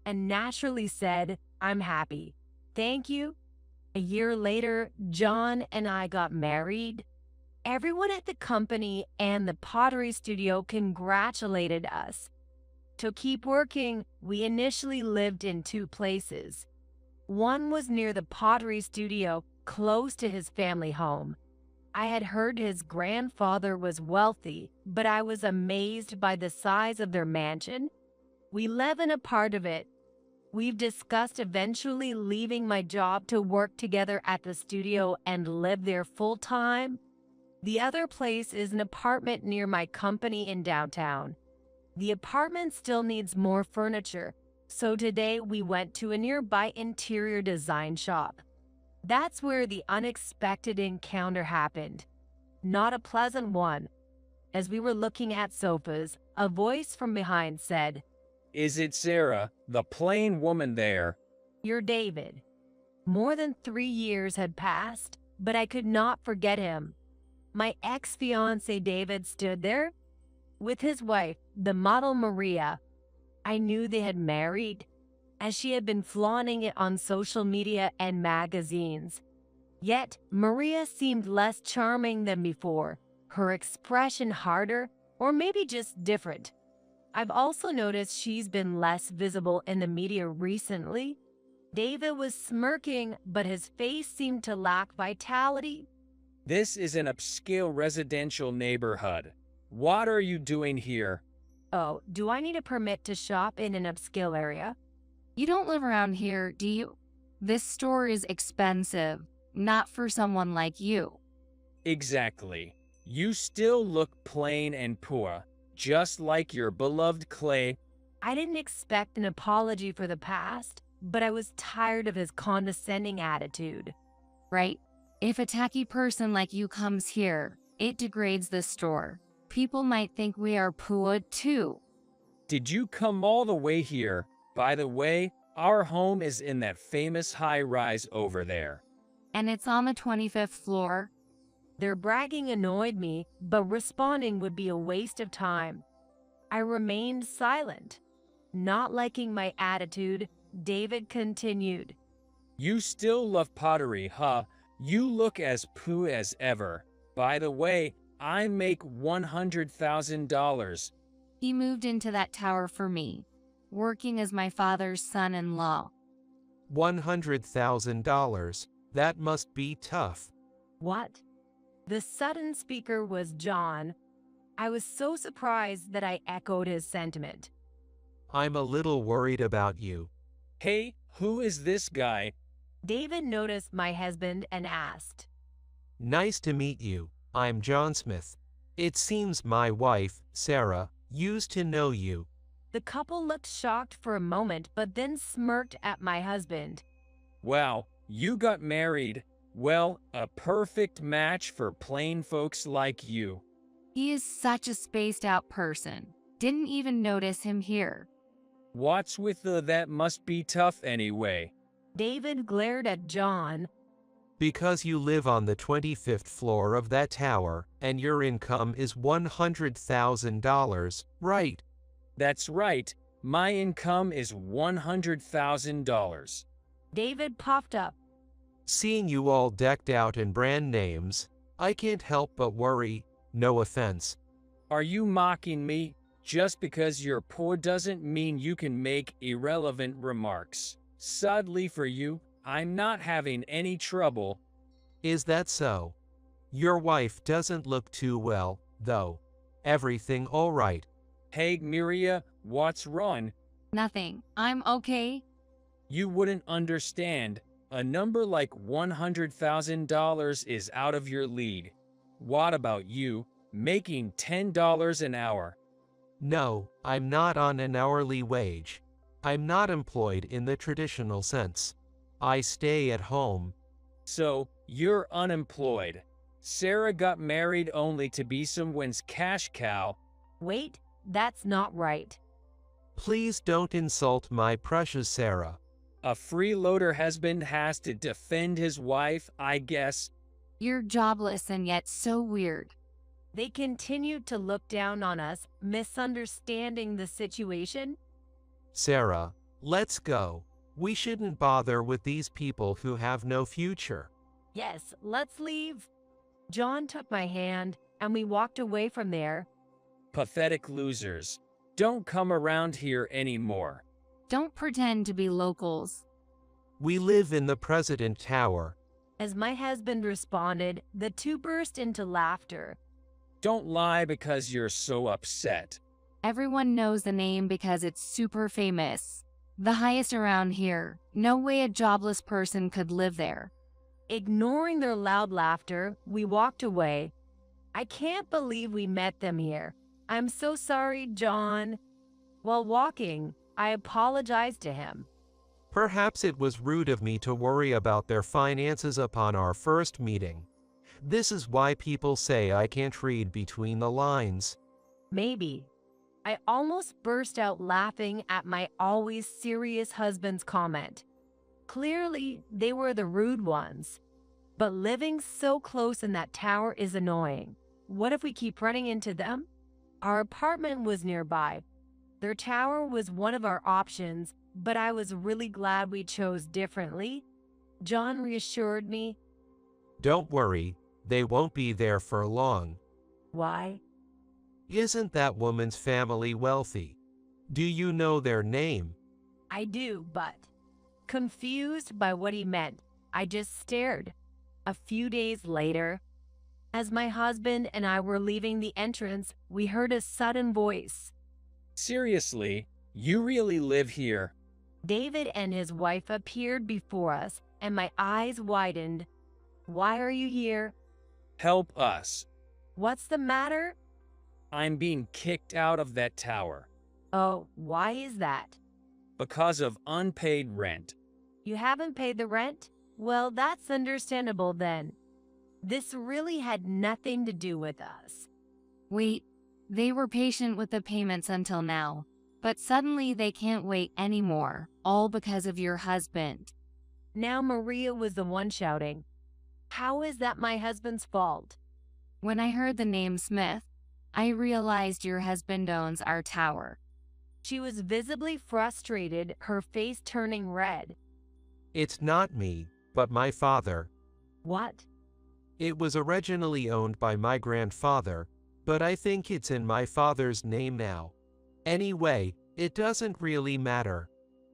and naturally said, I'm happy. Thank you. A year later, John and I got married. Everyone at the company and the pottery studio congratulated us. To keep working, we initially lived in two places. One was near the pottery studio, close to his family home. I had heard his grandfather was wealthy, but I was amazed by the size of their mansion. We live in a part of it. We've discussed eventually leaving my job to work together at the studio and live there full time. The other place is an apartment near my company in downtown. The apartment still needs more furniture, so today we went to a nearby interior design shop. That's where the unexpected encounter happened. Not a pleasant one. As we were looking at sofas, a voice from behind said, "Is it Sarah, the plain woman there?" "You're David." More than 3 years had passed, but I could not forget him. My ex-fiancé David stood there with his wife, the model Maria. I knew they had married, as she had been flaunting it on social media and magazines. Yet, Maria seemed less charming than before, her expression harder, or maybe just different. I've also noticed she's been less visible in the media recently. David was smirking, but his face seemed to lack vitality. "This is an upscale residential neighborhood. What are you doing here?" "Oh, do I need a permit to shop in an upscale area?" You don't live around here, do you? This store is expensive, not for someone like you. Exactly. You still look plain and poor, just like your beloved Clay. I didn't expect an apology for the past, but I was tired of his condescending attitude. Right? If a tacky person like you comes here, it degrades the store. People might think we are poor too. Did you come all the way here? By the way, our home is in that famous high-rise over there. And it's on the 25th floor. Their bragging annoyed me, but responding would be a waste of time. I remained silent. Not liking my attitude, David continued. "You still love pottery, huh? You look as poo as ever. By the way, I make $100,000. He moved into that tower for me, working as my father's son-in-law. $100,000. That must be tough. What? The sudden speaker was John. I was so surprised that I echoed his sentiment. I'm a little worried about you. Hey, who is this guy? David noticed my husband and asked. Nice to meet you. I'm John Smith. It seems my wife, Sarah, used to know you. The couple looked shocked for a moment, but then smirked at my husband. Wow, you got married. Well, a perfect match for plain folks like you. He is such a spaced out person. Didn't even notice him here. What's with that must be tough anyway? David glared at John. Because you live on the 25th floor of that tower, and your income is $100,000, right? That's right. My income is $100,000. David popped up. Seeing you all decked out in brand names, I can't help but worry. No offense. Are you mocking me? Just because you're poor doesn't mean you can make irrelevant remarks. Sadly for you, I'm not having any trouble. Is that so? Your wife doesn't look too well, though. Everything all right? Hey, Miria, what's wrong? Nothing. I'm okay. You wouldn't understand. A number like $100,000 is out of your league. What about you, making $10 an hour? No, I'm not on an hourly wage. I'm not employed in the traditional sense. I stay at home. So, you're unemployed. Sarah got married only to be someone's cash cow. Wait, that's not right. Please don't insult my precious Sarah. A freeloader husband has to defend his wife, I guess. You're jobless and yet so weird. They continued to look down on us, misunderstanding the situation. Sarah, let's go. We shouldn't bother with these people who have no future. Yes, let's leave. John took my hand, and we walked away from there. Pathetic losers. Don't come around here anymore. Don't pretend to be locals. We live in the President Tower. As my husband responded, the two burst into laughter. Don't lie because you're so upset. Everyone knows the name because it's super famous. The highest around here. No way a jobless person could live there. Ignoring their loud laughter, we walked away. I can't believe we met them here. I'm so sorry, John. While walking, I apologized to him. Perhaps it was rude of me to worry about their finances upon our first meeting. This is why people say I can't read between the lines. Maybe. I almost burst out laughing at my always serious husband's comment. Clearly, they were the rude ones. But living so close in that tower is annoying. What if we keep running into them? Our apartment was nearby. Their tower was one of our options, but I was really glad we chose differently. John reassured me. Don't worry, they won't be there for long. Why? Isn't that woman's family wealthy? Do you know their name? I do, but confused by what he meant, I just stared. A few days later, as my husband and I were leaving the entrance, we heard a sudden voice. Seriously, you really live here? David and his wife appeared before us, and my eyes widened. Why are you here? Help us. What's the matter? I'm being kicked out of that tower. Oh, why is that? Because of unpaid rent. You haven't paid the rent? Well, that's understandable then. This really had nothing to do with us. Wait, they were patient with the payments until now, but suddenly they can't wait anymore, all because of your husband. Now Maria was the one shouting. How is that my husband's fault? When I heard the name Smith, I realized your husband owns our tower. She was visibly frustrated, her face turning red. It's not me, but my father. What? It was originally owned by my grandfather, but I think it's in my father's name now. Anyway, it doesn't really matter.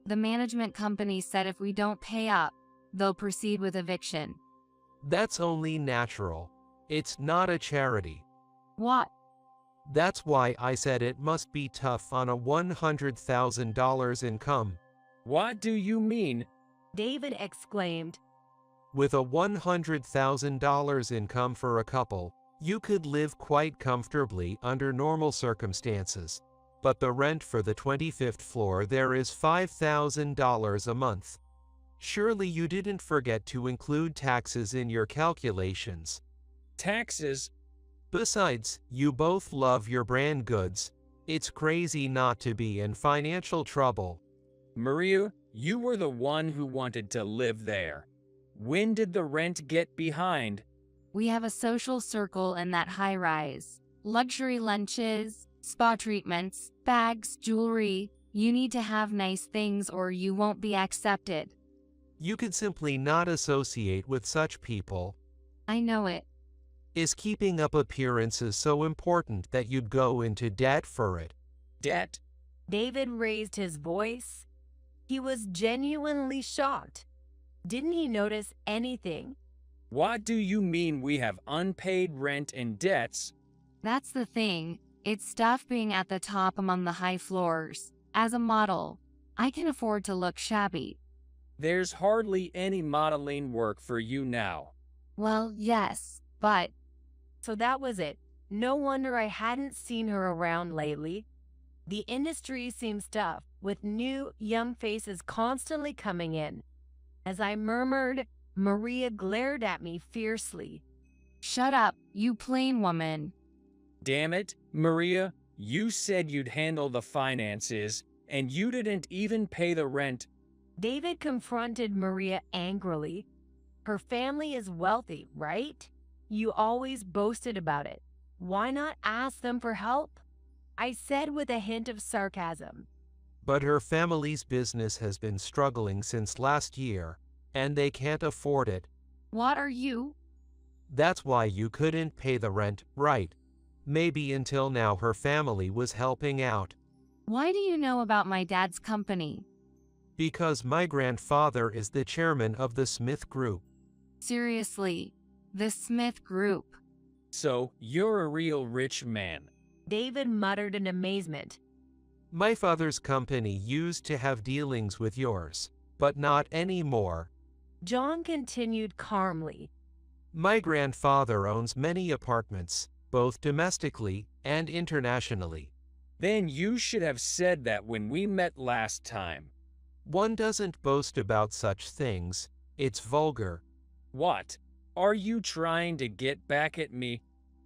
The management company said if we don't pay up, they'll proceed with eviction. That's only natural. It's not a charity. What? That's why I said it must be tough on a $100,000 income. What do you mean? David exclaimed. With a $100,000 income for a couple, you could live quite comfortably under normal circumstances. But the rent for the 25th floor there is $5,000 a month. Surely you didn't forget to include taxes in your calculations. Taxes? Besides, you both love your brand goods. It's crazy not to be in financial trouble. Maria, you were the one who wanted to live there. When did the rent get behind? We have a social circle in that high rise. Luxury lunches, spa treatments, bags, jewelry. You need to have nice things or you won't be accepted. You could simply not associate with such people. I know it. Is keeping up appearances so important that you'd go into debt for it? Debt? David raised his voice. He was genuinely shocked. Didn't he notice anything? What do you mean we have unpaid rent and debts? That's the thing. It's tough being at the top among the high floors. As a model, I can afford to look shabby. There's hardly any modeling work for you now. Well, yes, but... So that was it. No wonder I hadn't seen her around lately. The industry seems tough, with new, young faces constantly coming in. As I murmured, Maria glared at me fiercely. Shut up, you plain woman. Damn it, Maria, you said you'd handle the finances, and you didn't even pay the rent. David confronted Maria angrily. Her family is wealthy, right? You always boasted about it. Why not ask them for help? I said with a hint of sarcasm. But her family's business has been struggling since last year, and they can't afford it. What are you? That's why you couldn't pay the rent, right? Maybe until now her family was helping out. Why do you know about my dad's company? Because my grandfather is the chairman of the Smith Group. Seriously, the Smith Group. So, you're a real rich man. David muttered in amazement. My father's company used to have dealings with yours, but not anymore. John continued calmly. My grandfather owns many apartments, both domestically and internationally. Then you should have said that when we met last time. One doesn't boast about such things. It's vulgar. What? Are you trying to get back at me?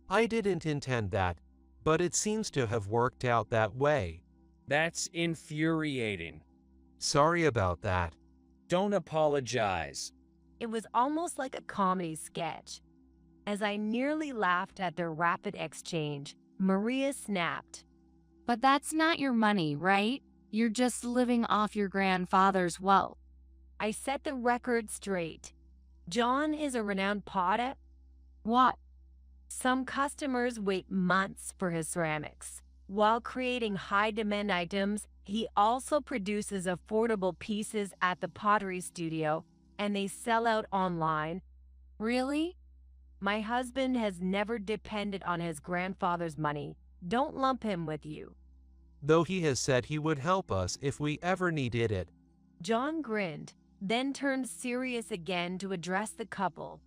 I didn't intend that, but it seems to have worked out that way. That's infuriating. Sorry about that. Don't apologize. It was almost like a comedy sketch. As I nearly laughed at their rapid exchange, Maria snapped. But that's not your money, right? You're just living off your grandfather's wealth. I set the record straight. John is a renowned potter. What? Some customers wait months for his ceramics. While creating high-demand items, he also produces affordable pieces at the pottery studio, and they sell out online. Really? My husband has never depended on his grandfather's money. Don't lump him with you. Though he has said he would help us if we ever needed it. John grinned, then turned serious again to address the couple.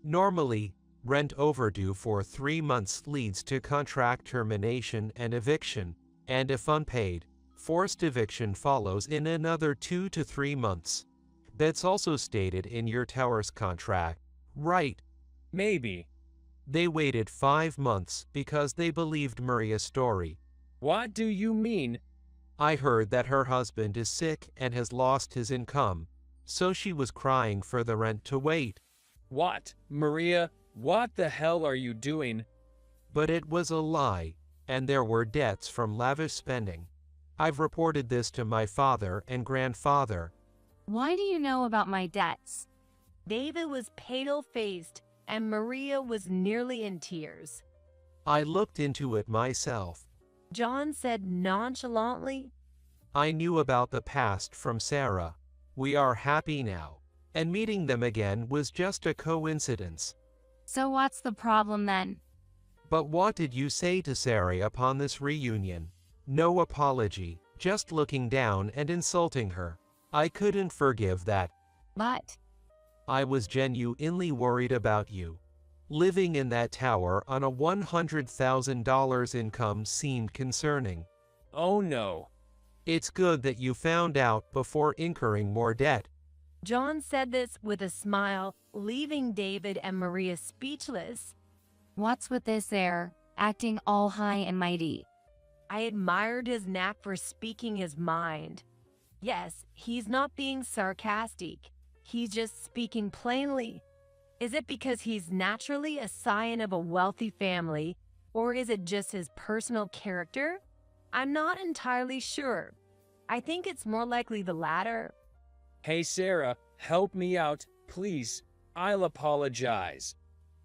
Normally, rent overdue for 3 months leads to contract termination and eviction, and if unpaid, forced eviction follows in another 2 to 3 months. That's also stated in your tower's contract, right? Maybe. They waited 5 months because they believed Maria's story. What do you mean? I heard that her husband is sick and has lost his income, so she was crying for the rent to wait. What, Maria? What the hell are you doing? But it was a lie, and there were debts from lavish spending. I've reported this to my father and grandfather. Why do you know about my debts? David was pale-faced, and Maria was nearly in tears. I looked into it myself. John said nonchalantly. I knew about the past from Sarah. We are happy now, and meeting them again was just a coincidence. So what's the problem then? But what did you say to Sarah upon this reunion? No apology, just looking down and insulting her. I couldn't forgive that. But I was genuinely worried about you. Living in that tower on a $100,000 income seemed concerning. Oh no. It's good that you found out before incurring more debt. John said this with a smile, leaving David and Maria speechless. What's with this air, acting all high and mighty? I admired his knack for speaking his mind. Yes, he's not being sarcastic. He's just speaking plainly. Is it because he's naturally a scion of a wealthy family, or is it just his personal character? I'm not entirely sure. I think it's more likely the latter. Hey Sarah, help me out, please. I'll apologize.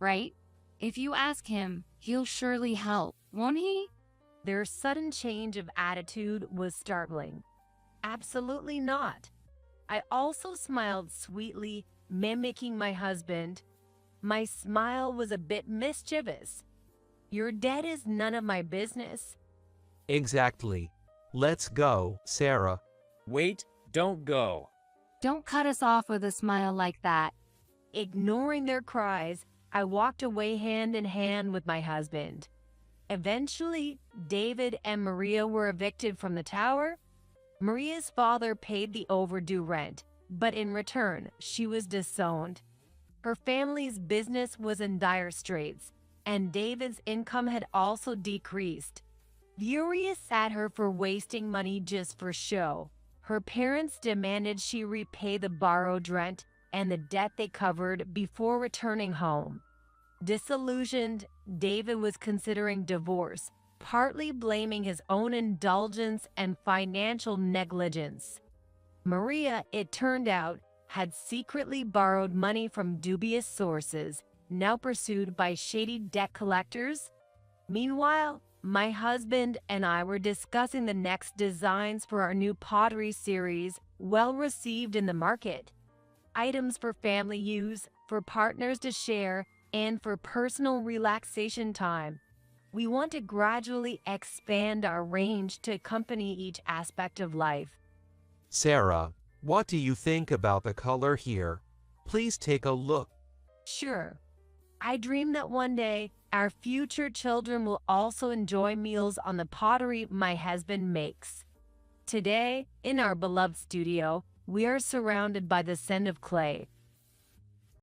Right? If you ask him, he'll surely help, won't he? Their sudden change of attitude was startling. Absolutely not. I also smiled sweetly, mimicking my husband. My smile was a bit mischievous. Your debt is none of my business. Exactly. Let's go, Sarah. Wait, don't go. Don't cut us off with a smile like that. Ignoring their cries, I walked away hand in hand with my husband. Eventually, David and Maria were evicted from the tower. Maria's father paid the overdue rent, but in return, she was disowned. Her family's business was in dire straits, and David's income had also decreased. Furious at her for wasting money just for show, her parents demanded she repay the borrowed rent and the debt they covered before returning home. Disillusioned, David was considering divorce, partly blaming his own indulgence and financial negligence. Maria, it turned out, had secretly borrowed money from dubious sources now pursued by shady debt collectors? Meanwhile, my husband and I were discussing the next designs for our new pottery series, well received in the market. Items for family use, for partners to share, and for personal relaxation time. We want to gradually expand our range to accompany each aspect of life. Sarah, what do you think about the color here? Please take a look. Sure. I dream that one day our future children will also enjoy meals on the pottery my husband makes. Today, in our beloved studio, we are surrounded by the scent of clay,